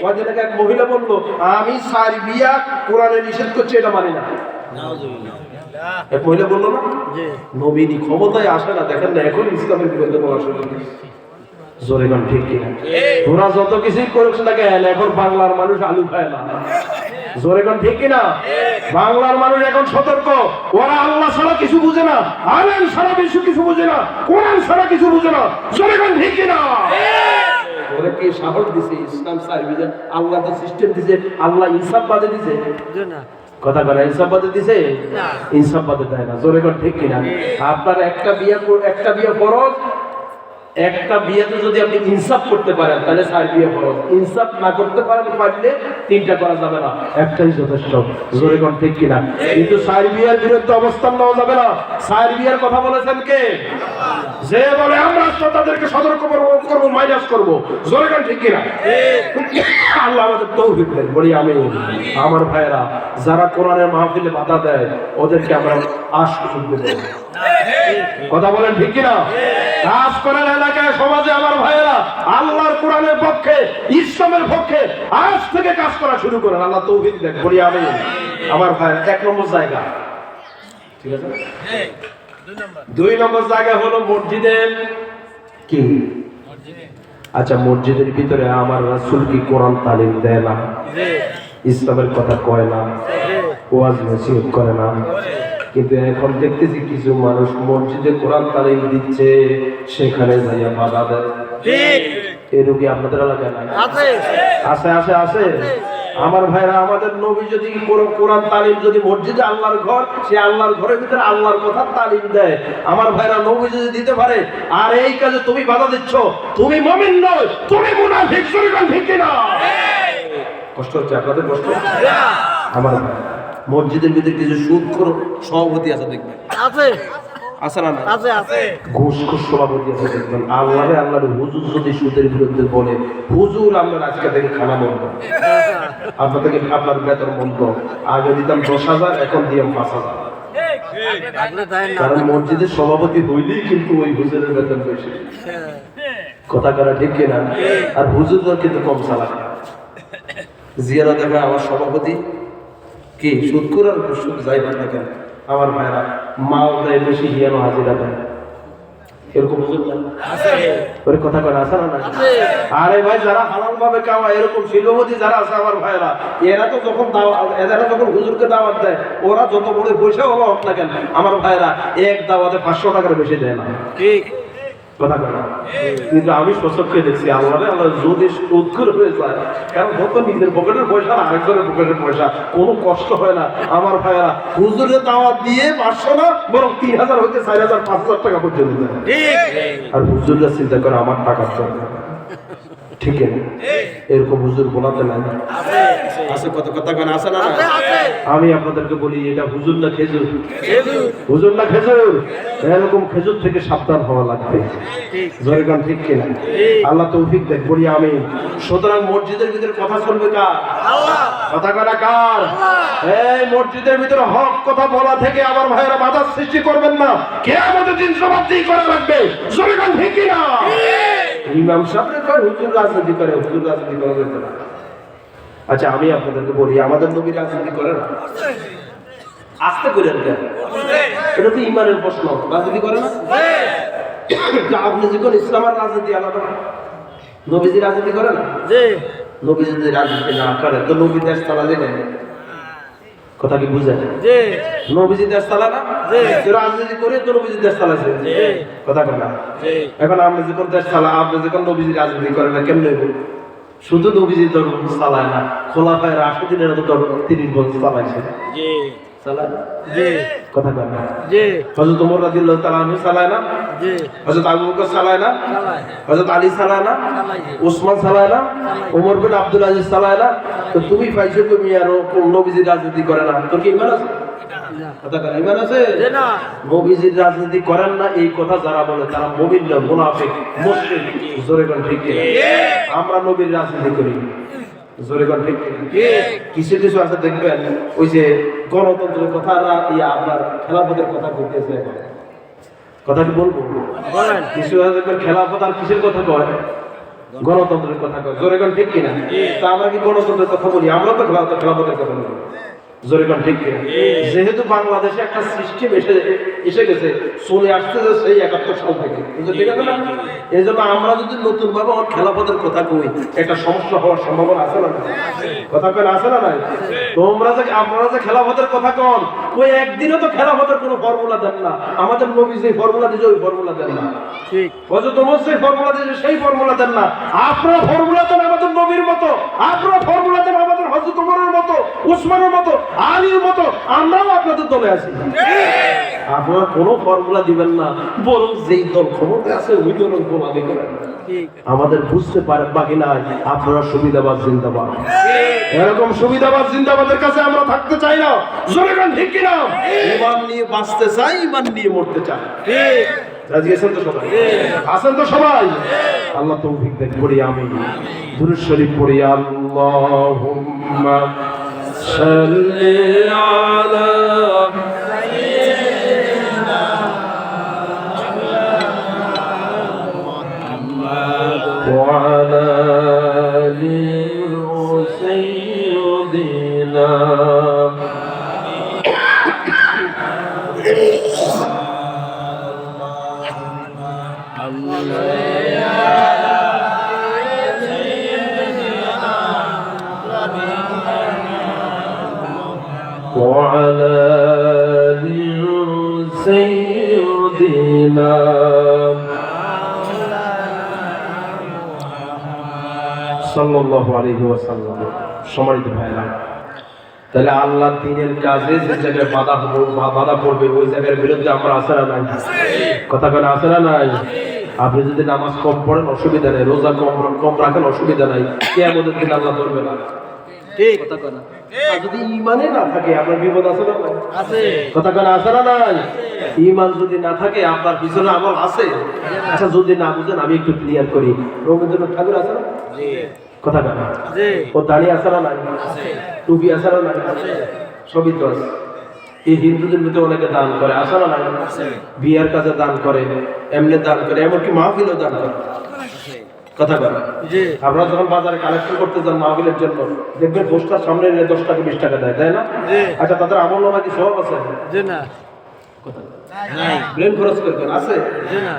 ওই যে এক মহিলা বললো, আমি সার্বিয়া কোরআনে নিষেধ করছি, এটা মানি না। এক মহিলা বললো না, নবীনী ক্ষমতায় আসে না, দেখেন না এখন ইসলামের বিরুদ্ধে বলা শুরু করেছে। জোরে কোন ঠিক কিনা? তোরা যত কিছুই করিস না কেন, এখন বাংলার মানুষ আলু খায় না। জোরে কোন ঠিক কিনা? বাংলার মানুষ এখন সতর্ক। ওরা আল্লাহ ছাড়া কিছু বুঝে না, আলেম ছাড়া কিছু বুঝে না, কোরআন ছাড়া কিছু বুঝে না। জোরে কোন ঠিক কিনা? ওরা কি সাহস দিছে? ইসলাম সার্ভিস আল্লাহ তো সিস্টেম দিছে, আল্লাহ ইনসাফ বাদে দিছে না। কথা বলে ইনসাফ বাদে দিছে? ইনসাফ বাদে দেয় না। জোরে কোন ঠিক কিনা? আপনার একটা বিয়ে ফরজ, একটা বিয়েতে যদি আপনি ইনসাফ করতে পারেন তাহলে 4 বিয়ে ফরজ। ইনসাফ না করতে পারলে 3টা করা যাবে না, একটাই যথেষ্ট। জোরে কোন ঠিক কিনা? কিন্তু 4 বিয়ের বিরুদ্ধে অবস্থান নেওয়া যাবে না। 4 বিয়ের কথা বলেছেন কে? যে বলে আমরা তাদেরকে সতর্ক করবো, মাইনাস করবো। জোরে কোন ঠিক কিনা? আল্লাহ আমাদের তৌফিক দেন, বলি আমিন। আমার ভাইয়েরা, যারা কোরআনের মাহফিলে বাধা দেয় ওদেরকে আমরা সুযোগ দেব। কথা বলেন ঠিক কিনা? কাজ করেন এলাকায়, সমাজে আমার ভাইয়েরা, আল্লাহর কোরআনের পক্ষে, ইসলামের পক্ষে আজ থেকে কাজ করা শুরু করেন। আল্লাহ তৌফিক দেন, বলি আমিন। আমার ভাইয়েরা, 1 নম্বর জায়গা, ঠিক আছে? 2 নম্বর জায়গা হলো মসজিদে। কি? আচ্ছা, মসজিদের ভিতরে আমার রাসূল কি কোরআন তালিম দেয় না? ইসলামের কথা কয় না, ওয়াজ নসিহত করে না। কিন্তু এখন দেখতেছি কিছু মানুষ মসজিদে কোরআন তালিম দিচ্ছে, সেখানে যাইয়া বাধা দেয়। এই রোগী আপনাদের এলাকায় নাই? আছে আছে আছে। আমার ভাইরা, আমাদের নবী যদি কোরআন তালিম যদি মসজিদে, আল্লাহর ঘর, সে আল্লাহর ঘরের ভিতরে আল্লাহর কথা তালিম দেয়, আমার ভাইরা, নবী যদি দিতে পারে, আর এই কাজে তুমি বাধা দিচ্ছ, তুমি মুমিন নয়, তুমি মুনাফিক। ঠিক কিনা? কষ্ট হচ্ছে আপনাদের? কষ্ট আমার মসজিদের ভিতরে কিছু সুদখোর সভাপতি আছে, দেখবেন আছে না? ঘুষখোর সভাপতি আছে, দেখবেন। আল্লাহর হুজুর যদি সুদের বিরুদ্ধে বলে, হুজুর আপনার আজকে থেকে খানা বন্ধ, আপনার বেতন বন্ধ, আগে দিতাম 10,000, এখন দিলাম 5,000। কারণ মসজিদের সভাপতি হইলেই কিন্তু ওই হুজুরের বেতন বেশি। কথা করা ঠিক কিনা? আর হুজুররা কিন্তু কম চালাক। জিয়ারা দেখে আমার সভাপতি কি সুদখোর, আর সুদ যাই না কেন, আমার ভাইরা, মাও দেয় বেশি, হিয়ানো হাজিরা দেয়, এরকম হুজুর আছে। ওই কথা কয় আছে না? আরে ভাই, যারা হালাল ভাবে কামায়, এরকম শিল্পপতি যারা আছে আমার ভাইরা, এরা যখন হুজুরকে দাওয়াত দেয়, ওরা যত বড় পয়সা হলো হোক না কেন, আমার ভাইরা, এক দাওয়াতে 500 টাকার বেশি দেয় না। ঠিক কথা কয় না? কিন্তু আমি সচক্ষে দেখছি, আল্লাহ যদি উৎকুর হয়ে যায়, কারণ যত নিজের পকেটের পয়সা না আরেকজনের পকেটের পয়সা, কোনো কষ্ট হয় না। আমার ভাইয়েরা, হুজুরের দাওয়াত দিয়ে 500 না, বরং 3,000 হইতে 4,000 5,000 টাকা পর্যন্ত দেয়। আর হুজুররা চিন্তা করে আমার টাকার দরকার। ঠিক আছে? এরকম হুজুর বলাতে নাই আছে? কত কথা কেন আছে না? আমি আপনাদেরকে বলি, এটা হুজুর না খেজুর? হুজুর না খেজুর? এরকম খেজুর থেকে সাবধান হওয়া লাগবে। জোরে গান ঠিক কিনা? আল্লাহ তৌফিক দেন, বলি আমি। সুতরাং মসজিদের ভিতরে কথা চলবে কার? কথা কারা কার? এই মসজিদের ভিতরে হক কথা বলা থেকে আমার ভাইয়েরা বাধার সৃষ্টি করবেন না। কিয়ামতের দিন জবাবদিহি করা লাগবে। জোরে গান ঠিক কিনা? ইমাম সাহেব কয় হুজুর রাজনীতি করে, হুজুর রাজনীতি করা যেত না। আচ্ছা, আমি আপনাদেরকে বলি, আমাদের নবী রাজনীতি করে না? আস্তে করে এটা তো ইমানের প্রশ্ন। রাজনীতি করে না? আপনি যখন ইসলাম আর রাজনীতি আলাদা, নবীজি রাজনীতি করে না? জি নবী যদি রাজনীতি না করে তো নবী দেশ চালালে না। কথা কি বুঝেন? জি নবীজি দেশ চালায় না? জি। তো রাজনীতি করে তো নবীজি দেশ চালাইছে। জি। কথা কথা জি এখন আপনি যখন দেশ চালায়, আপনি যখন নবীজি রাজনীতি করে না, কেমনে হইব? শুধু নবীজি ধর্ম চালায় না, খোলাফায়ে রাশিদিনের তো ধর্ম 30 বছর চালাইছে। জি চালায় না? জি কথা কথা জি হযরত ওমর রাদিয়াল্লাহু তাআলা আনহু চালায় না? জি হযরত আবু বকর চালায় না? চালায় হযরত আলী চালায় না? চালাইছে ওসমান চালায় না? ওমর বিন আব্দুল আজিজ চালায় না? তো তুমি পাইছো তুমি আরো নবীজি রাজনীতি করে না, তোর কি ঈমান আছে? না কথা কথা ঈমান আছে? জি না নবীজি রাজনীতি করেন না এই কথা যারা বলে তারা মুমিন না, মুনাফিক, মুশরিক। জোরে কোন ঠিক কিনা? আমরা নবীর রাজনীতি করি। জোরে কোন ঠিক কিনা? কিছু কিছু আছে দেখবেন ওই যে গণতন্ত্রের কথা আপনার খেলাফতের কথা বলতেছে। কথা কি বলবো? বলেন কিছু আছে দেখবেন খেলাফত আর কিসের কথা কয়? গণতন্ত্রের কথা কয়। জোরে কোন ঠিক কিনা? তা আমরা কি গণতন্ত্রের কথা বলি? আমরা তো খেলাফতের কথা বলি। জোরে কোন ঠিক কিনা? যেহেতু বাংলাদেশে একটা সিস্টেম এসে গেছে, চলে আসছে যে সেই 71 সাল থেকে, ঠিক আছে না? এই জন্য আমরা যদি নতুন ভাবে আমার খেলাফতের কথা কই, একটা সমস্যা হওয়ার সম্ভাবনা আছে না? কথা কেন আছে না? নাই তোমরা যে আপনারা যে খেলাফতের কথা কন, ওই একদিনও তো খেলাফতের কোনো ফর্মুলা দেন না। আমাদের নবী যে ফর্মুলা দিয়েছে ওই ফর্মুলা দেন না। ঠিক হযরত ওমর যে ফর্মুলা দিয়েছে সেই ফর্মুলা দেন না। আপনারা ফর্মুলা দেন আমাদের নবীর মতো, আপনারা ফর্মুলা দেন আমাদের হযরত ওমরের মতো, উসমানের মতো, আলীর মতো। আমরাও আপনাদের দলে আছি। আপনারা কোনো ফর্মুলা দিবেন না, বরং যেই দল ক্ষমতায় আছে ওই দলের গোলামি করেন। ঠিক আমাদের বুঝতে পারে বাকি নাই, আপনারা সুবিধাবাদ জিন্দাবাদ। এরকম সুবিধাবাদ জিন্দাবাদের কাছে আমরা থাকতে চাই না। জোরে গান ঠিক কিনা? ঈমান নিয়ে বাঁচতে চাই, ঈমান নিয়ে মরতে চাই। ঠিক রাজি আছেন তো সবাই? আছেন তো সবাই? আল্লাহ তৌফিক দেন। পড়ি আমিন। দুরূদ শরীফ পড়ি। আল্লাহুম্মা সাল্লি আলা وعلى آل سيدنا وعلى آل سيدنا সাল্লাল্লাহু আলাইহি ওয়াসাল্লাম। সম্মানিত ভাইরা, তাহলে আল্লাহর দ্বীনের কাজে যে জায়গায় বাধা পড়বে ওই জায়গার বিরুদ্ধে আমরা আছে না নাই? কথা কেন আছে না নাই? আপনি যদি নামাজ কম পড়েন অসুবিধা নেই, রোজা কম রাখেন অসুবিধা নাই, কিয়ামতের দিন আল্লাহ ধরবে না। ঠিক কথা কেন? আর যদি ঈমানে না থাকে আপনার বিপদ আছে না? আছে কথা কেন আছে না নাই? ঈমান যদি না থাকে আপনার পিছনে আমল আছে। আচ্ছা যদি না বুঝেন আমি একটু ক্লিয়ার করি। রবীন্দ্রনাথ ঠাকুর আছে না? জি কথা কেন? জি ও দাড়ি আছে না নাই? টুপি আছে না নাই? সবই তো আছে। এই হিন্দুদের ভিতরে অনেকে দান করে, আছে না নাই? বিয়ের কাজে দান করে, এমনি দান করে, এমনকি মাহফিলও দান করে। কথা বলে জি আপনারা যখন বাজারে কালেকশন করতে যান মাহফিলের জন্য, দেখবেন পোস্টার সামনে নিয়ে 10 টাকা 20 টাকা দেয়, তাই না? জি আচ্ছা তাদের আমল নামা কি সব আছে? জি না নাই ব্রেন খরচ করবেন আছে? জি না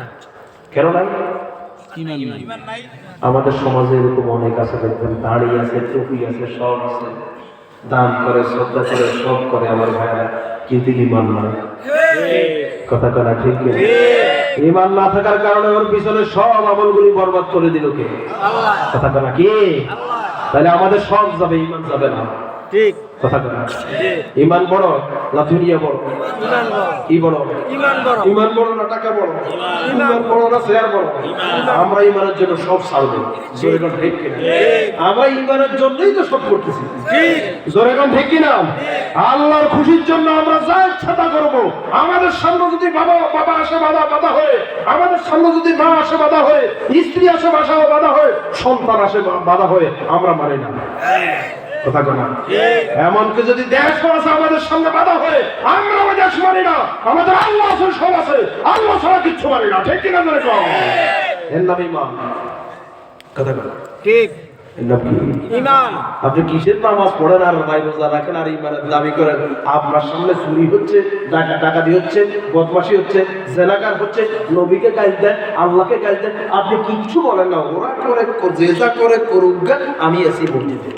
কেন নাই? ঈমান নাই আমাদের সমাজে এরকম অনেক আছে, দেখবেন দাড়ি আছে, টুপি আছে, সব আছে, দান করে, শ্রদ্ধা করে, সব করে আমার ভাইরা, কিন্তু ঈমান নাই। কথা কনা ঠিক কি? ঈমান না থাকার কারণে ওর পিছনে সব আমলগুলি বরবাদ করে দিল কে? আল্লাহ কথা কনা কি? আল্লাহ তাহলে আমাদের সব যাবে, ঈমান যাবে না। ঠিক কথা কনা জি ঈমান বড় না দুনিয়া বড়? ঈমান বড় কি বড়? ঈমান বড় ঈমান বড় না টাকা বড়? ঈমান বড় না শেয়ার বড়? আমরা ঈমানের জন্য সব ছাড়বো। জোরে কোন ঠিক কিনা? আমরা ঈমানের জন্যই তো সব করতেছি। ঠিক জোরে কোন ঠিক কিনা? আল্লাহর খুশির জন্য আমরা যা ইচ্ছা তা করবো। আমাদের সামনে যদি বাবা আসে বাধা হয়ে, আমাদের সামনে যদি মা আসে বাধা হয়ে, স্ত্রী আসে বাধা হয়ে, সন্তান আসে বাধা হয়ে, আমরা মানি না। কথা কনা এমনকি যদি দেশ আছে আমাদের সামনে বাধা হয়ে, আমরা ওই দেশ মানি না। আমাদের আল্লাহ আছে, সব আছে, আল্লাহ ছাড়া কিচ্ছু মানি না। ঠিক কিনা? এর নাম ঈমান। কথা কনা ঠিক এর নাম কি? ইমান। আপনি কিসের নামাজ পড়েন আর রায় রোজা রাখেন আর ইমানের দাবি করেন? আপনার সামনে চুরি হচ্ছে, ডাকাতি হচ্ছে, বদমাশি হচ্ছে, জেনাকার হচ্ছে, নবীকে গাল দেন, আল্লাহকে গাল দেন, আপনি কিচ্ছু বলেন না। ওরা করে যে যা করে করুক গা, আমি আছি মসজিদে।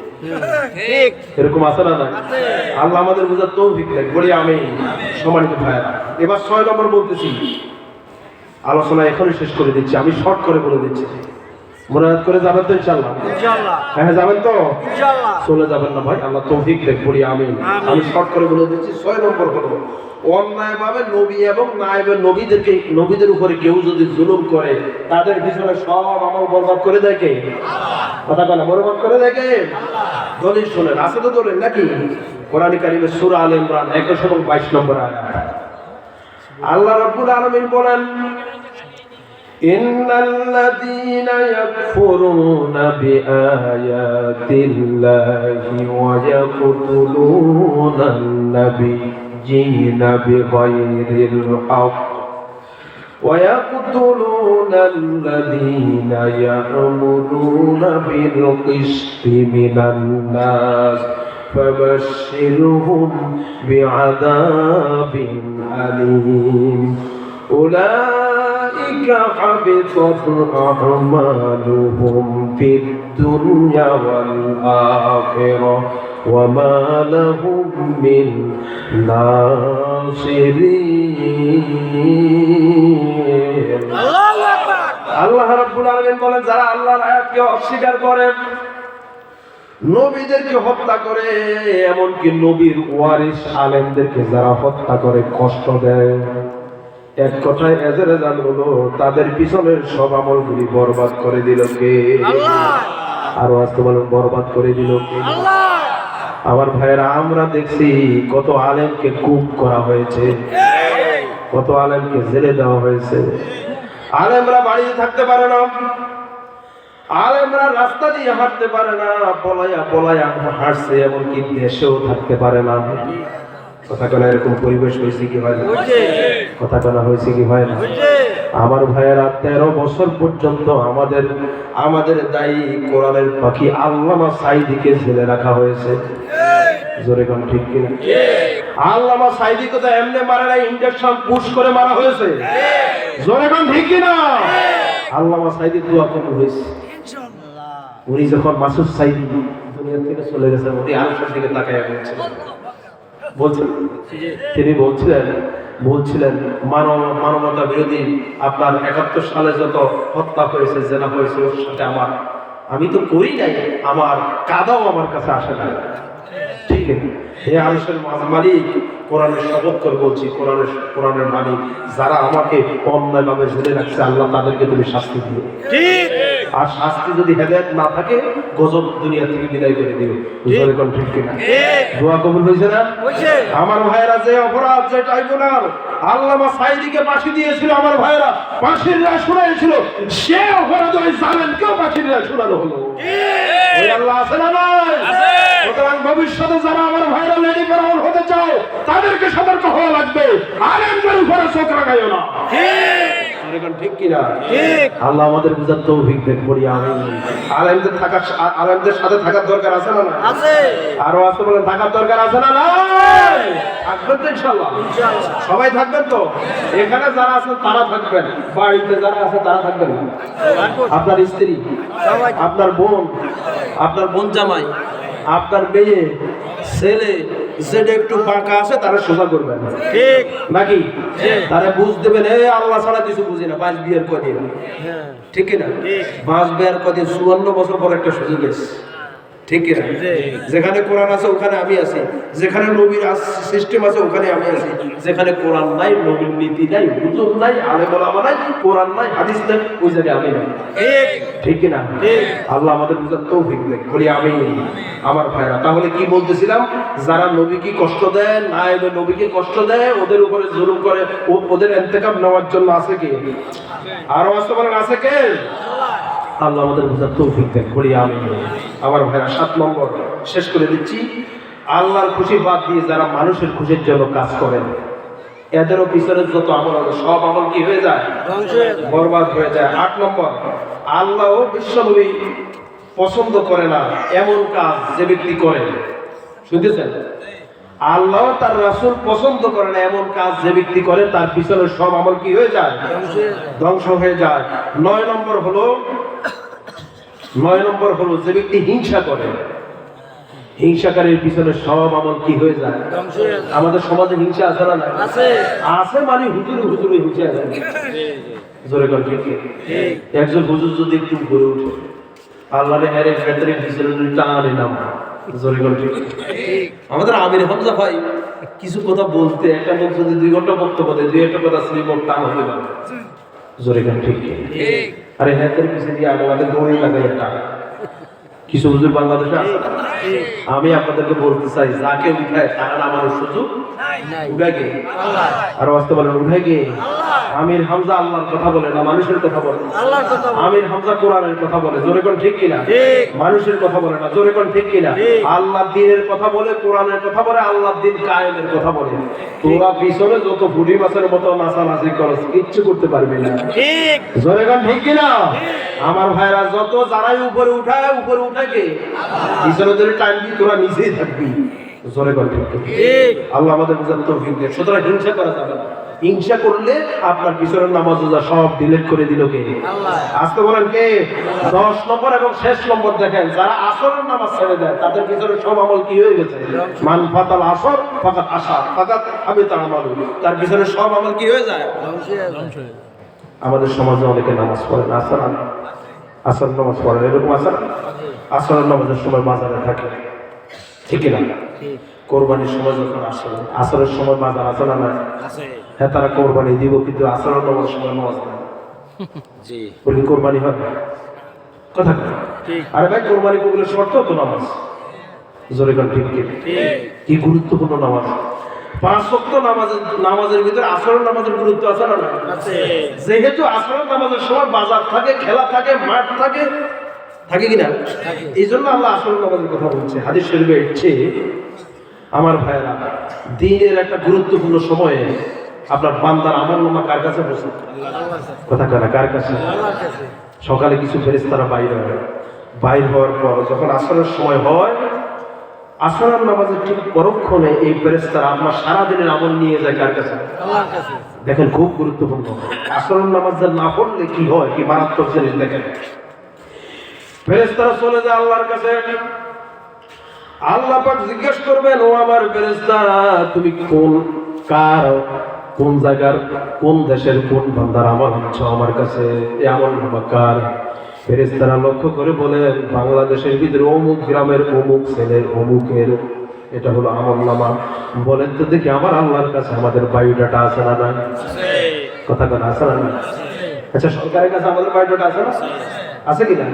ঠিক। এরকম আছে না? না, আল্লাহ আমাদের বোঝার তৌফিক দেয়। বলি আমি। সম্মানিত ভাইয়েরা, এবার 6 নম্বর বলতেছি, আলোচনা এখনই শেষ করে দিচ্ছি, আমি শর্ট করে বলে দিচ্ছি। মুরাদ করে যাবেন তো ইনশাআল্লাহ? ইনশাআল্লাহ। হ্যাঁ যাবেন তো? ইনশাআল্লাহ। চলে যাবেন না ভাই, আল্লাহ তৌফিক দেখ। বলি আমি শর্ট করে বলে দিচ্ছি। 6 নম্বর হলো অন্যায়ভাবে নবী এবং নায়েবের নবীদের উপরে কেউ যদি জুলুম করে, তাদের পিছনে সব আমল বরবাদ করে দেয় কে? কথা বলে বরবাদ করে দেয় কে? দলিল শোনেন, আছে তো দলিল নাকি? কোরআন কারীমের সূরা আলে ইমরান 122 নম্বর আয়াত। আল্লাহ রাব্বুল আলামিন বলেন, ইন্নাল্লাযীনা ইয়াকফুরুনা বিআয়াতিল্লাহি ওয়া ইয়াকতুলুনান নাবিয়্যিনা বিগাইরিল হক ওয়া ইয়াকতুলুনাল লাযীনা ইয়া'মুরুনা বিল কিসতি মিনান নাস ফাবাশশিরহুম বিআযাবিন আলীম। أولئك حبطت أعمالهم في الدنيا والآخرة وما لهم من ناصرين। আল্লাহ রাব্বুল আলামিন বলেন, যারা আল্লাহর আয়াতকে অস্বীকার করে, নবীদেরকে হত্যা করে, এমনকি নবীর ওয়ারিস আলেমদেরকে যারা হত্যা করে, কষ্ট দেয়, এক কথায় এজের রেজাল্ট হলো তাদের পিছনের সব আমলগুলি বরবাদ করে দিল কে? আরো আজকে বলেন, বরবাদ করে দিল কে? আমার ভাইয়েরা, আমরা দেখছি কত আলেমকে কুপ করা হয়েছে, কত আলেমকে জেলে দেওয়া হয়েছে। আলেমরা বাড়িতে থাকতে পারে না, আলেমরা রাস্তা দিয়ে হাঁটতে পারে না, পলায়া হাঁটছে, এমনকি দেশেও থাকতে পারে না। কথা কেনা এরকম পরিবেশ হয়েছে কি হয় না? কথা কেনা হয়েছে কি হয় না? আমার ভাইয়েরা, 13 বছর পর্যন্ত আমাদের দায়ী কোরআনের পাখি আল্লামা সাঈদীকে জেলে রাখা হয়েছে। জোরে কোন ঠিক কিনা? আল্লামা সাঈদীকে তো এমনি মারা নাই, ইনজেকশন পুশ করে মারা হয়েছে। জোরে কোন ঠিক কিনা? আল্লামা সাঈদী দোয়া কবুল হয়েছে। উনি যখন মাসুদ সাঈদী দুনিয়া থেকে চলে গেছেন, উনি আরশের দিকে তাকায় তিনি বলছিলেন মানবতা বিরোধী আপনার 71 সালে যত হত্যা হয়েছে, জেনা হয়েছে, ওর সাথে আমি তো করি নাই, আমার কাদাও আমার কাছে আসে না। ঠিক আছে, হে আরশের মালিক, কোরআনের শপথ করে বলছি, কোরআনের মালিক, যারা আমাকে অন্যায়ভাবে জেলে রাখছে, আল্লাহ তাদেরকে তুমি শাস্তি দিও। আর শাস্তি যদি হেদায়েত না থাকে, গজব দুনিয়া থেকে বিদায় করে দিও। ঠিক কিনা? দোয়া কবুল হয়েছে না? আমার ভাইয়েরা, যে অপরাধ, যে ট্রাইব্যুনাল আল্লামা সাঈদীকে ফাঁসি দিয়েছিল, আমার ভাইয়েরা ফাঁসির রায় শোনাইছিল, সে অপরাধ ওই জালেমকেও ফাঁসির রায় শোনানো হলো। ওই আল্লাহ আছে না নাই? সুতরাং ভবিষ্যতে যারা আমার ভাইয়েরা লেডি ফেরাউন হতে চাও, তাদেরকে সতর্ক হওয়া লাগবে। আলেমদের উপরে চোখ রাখাইও না। ঠিক কিনা? আল্লাহ আমাদের বুঝার তৌফিক দেন। পড়ি আমি। আলেমদের সাথে থাকার দরকার আছে না? আরো আছে বলেন, থাকার দরকার আছে না? থাকবেন তো ইনশাআল্লাহ? সবাই থাকবেন তো? এখানে যারা আছেন তারা থাকবেন, বাড়িতে যারা আছে তারা থাকবেন। আপনার স্ত্রী, আপনার বোন জামাই, আপনার মেয়ে, ছেলে, যেটা একটু বাঁকা আছে তারা সোজা করবেন, ঠিক নাকি? তারা বুঝ দেবেন, আল্লাহ ছাড়া কিছু বুঝি না, 5 বিয়ের কদিন, ঠিক কিনা? 5 বিয়ের কদিন 54 বছর পর একটা সুযোগ এসেছে, ঠিক কিনা? যেখানে কোরআন আছে ওখানে আমি আছি, যেখানে নবীর সিস্টেম আছে ওখানে আমি আছি, যেখানে কোরআন নাই, নবীর নীতি নাই, হুজুর নাই, আলেম ওলামা নাই, কোরআন নাই, হাদিস নাই, ওই জায়গায় আমি নাই, ঠিক কিনা? আল্লাহ আমাদের বুঝার তৌফিক দেন। বলি আমি। আমার ভাইরা, তাহলে কি বলতেছিলাম? যারা নবীকে কষ্ট দেয়, নায়েবে নবীকে কষ্ট দেয়, ওদের উপরে জুলুম করে, ওদের ইন্তেকাম নেওয়ার জন্য আছে কি? আরো আসতে বলেন, আছে কে? আল্লাহ আমাদের বুঝার তৌফিক দেন। বলি আমি। আমার ভাইরা, 7 নম্বর শেষ করে দিচ্ছি। আল্লাহর খুশি বাদ দিয়ে যারা মানুষের খুশির জন্য কাজ করেন, এদেরও পিছনে যত আমল হবে, সব আমল কি হয়ে যায়? বরবাদ হয়ে যায়। 8 নম্বর, আল্লাহ ও বিশ্বনবী পছন্দ করে না এমন কাজ যে ব্যক্তি করে, শুনতেছেন? আল্লাহ তার রাসূল পছন্দ করে না এমন কাজ যে ব্যক্তি করে, তার পিছনে সব আমল কি হয়ে যায়? ধ্বংস হয়ে যায়। 9 নম্বর হলো যে ব্যক্তি হিংসা করে, হিংসাকারীর পিছনে সব আমল কি হয়ে যায়? আমাদের সমাজে হিংসা আছে না? আছে মানে হুজুরে হিংসা আছে। জোরে করে ঠিক। একজন হুজুর যদি একটু ঘুরে উঠে আল্লাহরে হেরে ফেদরে পিছনে টানে নাম, জোরে করে ঠিক। আমাদের আমির হামজা ভাই কিছু কথা বলতে, একটা লোক যদি 2 ঘন্টা বক্তব্য দেয়, 2-1 কথা শুনে বক্তা টান হয়ে যাবে, জোরে করে ঠিক। আরে হেদের পিছনে দিয়ে আমাদের দৌড়ে লাগাই একটা কিছু হুজুর বাংলাদেশে আছে। আমি আপনাদেরকে বলতে চাই, যাকে উঠায় তারা নামানোর সুযোগ উঠায় কে? আর বাস্তব বলেন উঠায় কে? আমির হামজা আল্লাহর কথা বলে না মানুষের কথা বলে। আমির হামজা কোরআনের কথা বলে, জোরে কোন ঠিক কিনা? মানুষের কথা বলে না, জোরে কোন ঠিক কিনা? আল্লাহর দ্বীনের কথা বলে, কোরআনের কথা বলে, আল্লাহর দ্বীন কায়েমের কথা বলে। তোরা পিছনে যত ফুটি মাছের মতো নাচানাচি করছ, কিচ্ছু করতে পারবি না, ঠিক জোরে কোন ঠিক কিনা? আমার ভাইরা যত যারাই উপরে উঠায় কে? পিছনে ধরে টানবি, তোরা নিচেই থাকবি, জোরে কোন ঠিক। আল্লাহ আমাদের বুঝার তৌফিক দেন। সুতরাং হিংসা করা যাবে না। হিংসা করলে আপনার পিছনের নামাজ রোজা সব ডিলিট করে দিল কে? আল্লাহ। আজকে বলেন কে? 10 নম্বর এবং শেষ নম্বর দেখেন, যারা আসরের নামাজ ছেড়ে দেয় তাদের পিছনে সব আমল কি হয়ে গেছে? মান ফাতাল আসর ফাকাত আশা ফাকাত হাবিতা আমালু, তার পিছনে সব আমল কি হয়ে যায়? ধ্বংস হয়ে যায়। আমাদের সমাজে অনেকে নামাজ পড়ে না, আসর নামাজ পড়ে, এরকম আসরের নামাজের সময় বাজারে থাকে, ঠিক না? কোরবানির সময় যখন আসে, আসরের সময় বাজার আছে না? হ্যাঁ, তারা কোরবানি দিব, কিন্তু আসরের নামাজের সময় নামাজ নাই। বলি কোরবানি হয় কথা? আরে ভাই, কোরবানি কবুলের শর্ত তো নামাজ, জোরে কোন ঠিক? কি গুরুত্বপূর্ণ নামাজ! 5 ওয়াক্ত নামাজের ভিতরে আসরের নামাজের গুরুত্ব আছে না? যেহেতু আসরের নামাজের সময় বাজার থাকে, খেলা থাকে, মাঠ থাকে, থাকে কিনা? এই জন্য আল্লাহ আসরের নামাজের কথা বলছে। হাদিস শরীফে এসেছে, আমার ভাইয়েরা, দিনের একটা গুরুত্বপূর্ণ সময়ে আপনার বান্দার আমলনামা কার কাছে বসে? কথা কারা? কার কাছে? সকালে কিছু ফেরেশতারা বাইর হওয়ার পর যখন আসরের সময় হয়, আসরের নামাজের ঠিক পরক্ষণে এই ফেরেশতারা আপনার সারাদিনের আমল নিয়ে যায় কার কাছে? আল্লাহর কাছে। দেখেন, খুব গুরুত্বপূর্ণ। আসরের নামাজ না পড়লে কি হয়, কি মারাত্মক জিনিস! দেখেন, ফেরেশতারা চলে যায় আল্লাহর কাছে। আল্লাহ পাক জিজ্ঞেস করবেন, ও আমার ফেরেশতা, তুমি কোন জায়গার, কোন দেশের, কোন বান্দার আমল আনছো আমার কাছে? এই আমল নামা কার? ফেরেশতারা লক্ষ্য করে বলেন, বাংলাদেশের ভিতরে অমুক গ্রামের অমুক ছেলের অমুকের, এটা হলো আমল নামা। বলেন তো দেখি, আমার আল্লাহর কাছে আমাদের বায়োডাটা আছে না? না কথা কথা আছে না? আচ্ছা, সরকারের কাছে আমাদের বায়োডাটা আছে না? আছে কিনা?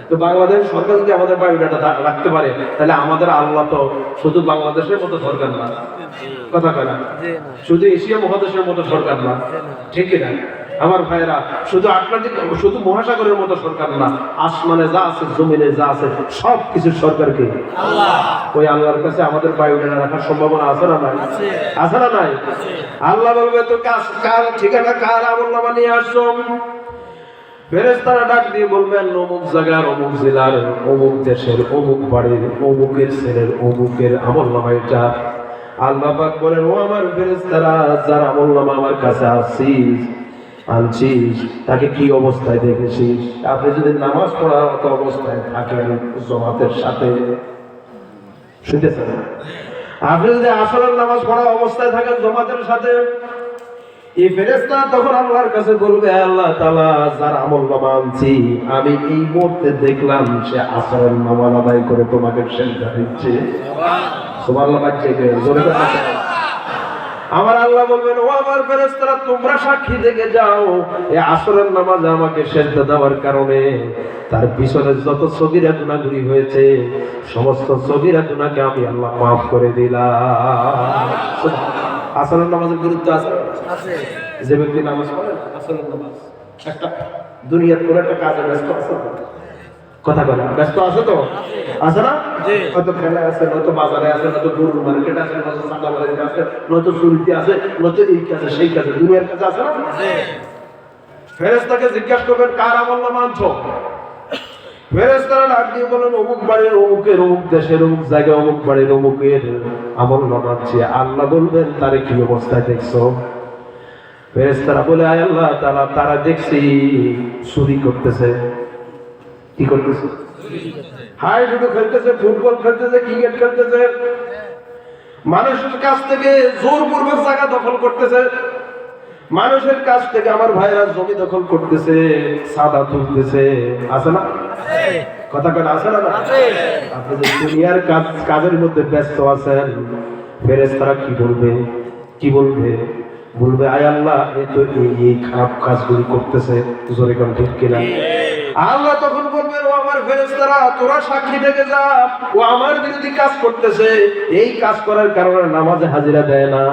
তো বাংলাদেশ সরকার যদি আমাদের বায়োডাটা রাখতে পারে, তাহলে আমাদের আল্লাহ তো শুধু বাংলাদেশের মতো সরকার না, কথা কয় না, শুধু এশিয়া মহাদেশের মতো সরকার না, ঠিক কিনা? আমার ভাইয়েরা, শুধু মহাসাগরের মতো সরকার না, আসমানে যা আছে, জমিনে যা আছে, সব কিছুর সরকারকে আল্লাহ। ওই আল্লাহর কাছে আমাদের বায়োডাটা রাখার সম্ভাবনা আছে না? নাই? আছে না? নাই? আল্লাহ বলবে, তো কার ঠিকানা, কার আমলনামা নিয়ে আসছো? ফেরেশতারা ডাক দিয়ে বলবেন, অমুক জায়গার, অমুক জেলার, অমুক দেশের, অমুক বাড়ির, অমুকের ছেলের অমুকের আমলনামা এটা। আল্লাহ পাক বলেন, ও আমার ফেরেশতারা, যার আমলনামা আমার কাছে আনছিস তাকে কি অবস্থায় দেখেছিস? আপনি যদি নামাজ পড়ার মতো অবস্থায় থাকেন জামাতের সাথে, শুনতেছেন? আপনি যদি আসরের নামাজ পড়া অবস্থায় থাকেন জামাতের সাথে, এই ফেরেশতা তখন আল্লাহর কাছে বলবে, আল্লাহ তাআলা, যার আমলনামা আনছি আমি এই মুহূর্তে দেখলাম সে আসরের নামাজ আদায় করে তোমাকে সেজদা দিচ্ছে। সুবহানাল্লাহ। আমার আল্লাহ বলবেন, ও আমার ফেরেশতারা, তোমরা সাক্ষী থেকে যাও, এই আসরের নামাজ আমাকে সেজদা দেওয়ার কারণে তার পিছনে যত সগীরা গুনাহগুলি হয়েছে, সমস্ত সগীরা গুনাহকে আমি আল্লাহ মাফ করে দিলাম। আসরের নামাজের গুরুত্ব আছে। যে ব্যক্তি নামাজ পড়ে আসরের নামাজ, একটা দুনিয়ার কোনো একটা কাজে ব্যস্ত আছে, কথা বলে ব্যস্ত আছে তো? আছে না? হয়তো খেলায় আছে, নয়তো বাজারে আছে, নয়তো গরুর মার্কেট আছে, নয়তো চাঁদা বাড়িতে আছে, নয়তো চুরিতে আছে, নয়তো এই কাজে সেই কাজে, দুনিয়ার কাছে আছে না? ফেরেশতাকে জিজ্ঞাসা করবেন, কার আমলনামা আনছো? ফেরেশতারা ডাক দিয়ে বলেন, অমুক বাড়ির অমুকের, অমুক দেশের অমুক জায়গায় অমুক বাড়ির অমুকের আমল নামাচ্ছে। আল্লাহ বলবেন, তারে কি অবস্থায় দেখছো? ফেরেশতারা বলে, আয় আল্লাহ তাআলা, তারা দেখছি চুরি করতেছে। কি করতেছে? হাই লুডো খেলতেছে, ফুটবল খেলতেছে, ক্রিকেট খেলতেছে, মানুষের কাছ থেকে জোরপূর্বক জায়গা দখল করতেছে, মানুষের কাছ থেকে আমার ভাইরা জমি দখল করতেছে, সাদা তুলতেছে। আছে না কথা? কেন আছে না? আপনি যে দুনিয়ার কাজের মধ্যে ব্যস্ত আছেন, ফেরেশতারা কি বলবে? কি বলবে? বলবে, আয় আল্লাহ, এ তো এই খারাপ কাজগুলি করতেছে। জোরে কোন ঠিক কিনা? আল্লাহ তখন বলবেন, ও আমার ফেরেশতারা, তোরা সাক্ষী থেকে যা, ও আমার বিরোধী কাজ করতেছে। এই কাজ করার কারণে নামাজে হাজিরা দেয় না,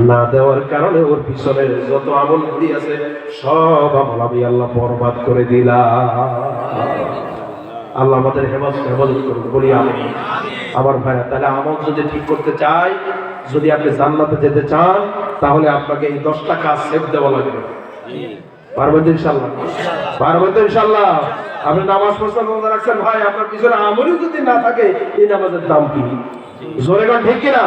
না দেওয়ার কারণে ওর পিছনে যত আমল ঘুরি আছে সব আমল আমি আল্লাহ বরবাদ করে দিলাম। আল্লাহ আমাদের হেফাজত করুন, বলি আমি। আমার ভাইরা, তাহলে আমল যদি ঠিক করতে চাই, যদি আপনি জান্নাতে যেতে চান, তাহলে আপনাকে এই 10টা কাজ সেভ দেওয়া লাগবে। পারবেন তো ইনশাআল্লাহ? পারবেন তো ইনশাআল্লাহ? আপনি নামাজ পড়ছেন, রোজা রাখছেন, ভাই আপনার পিছনে আমলই যদি না থাকে, এই নামাজের দাম কি? জোরে গান ঠিক কিনা?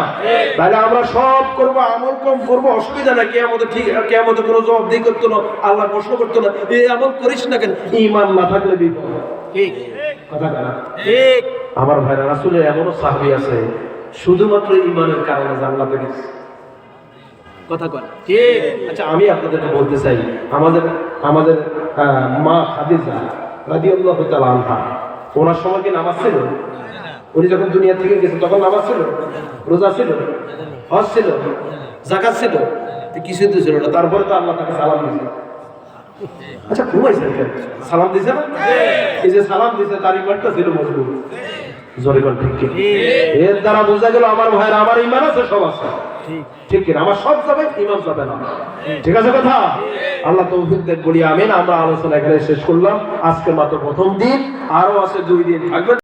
তাহলে আমরা সব করবো, আমল কম করবো, অসুবিধা না। কিয়ামতে কোনো জবাবদিহি করতো না, আল্লাহ প্রশ্ন করতো না, এই আমল করিস না কেন? ঈমান না থাকলে বিপদ। ঠিক কথা বলা ঠিক। আমার ভাইরা, রাসূলের এমনও সাহাবী আছে শুধুমাত্র ঈমানের কারণে জান্নাতে গেছে। কথা কয় ঠিক? আচ্ছা, আমি আপনাদেরকে বলতে চাই, আমাদের মা খাদিজা রাদিয়াল্লাহু তাআলা আনহা, ওনার সময় কি নামাজ ছিল? উনি যখন দুনিয়া থেকে গেছেন তখন নামাজ ছিল, রোজা ছিল, হজ ছিল, যাকাত ছিল, কিছুই তো ছিল না। তারপরে তো আল্লাহ তাকে সালাম দিয়েছে। আচ্ছা, ঘুমাইছেন কেন? সালাম দিছে না? এই যে সালাম দিছে, তার ইমানটা ছিল মজবুত। জোরে কোন ঠিক কি? এর দ্বারা বোঝা গেল আমার ভাইরা, আমার ঈমান আছে, সব আছে। ঠিক কিনা? আমার সব যাবে, ঈমান যাবে না। ঠিক আছে কথা? আল্লাহ তৌফিক দেন, বলি আমিন। আমরা আলোচনা এখানে শেষ করলাম। আজকে মাত্র প্রথম দিন, আরো আছে 2 দিন থাকবে।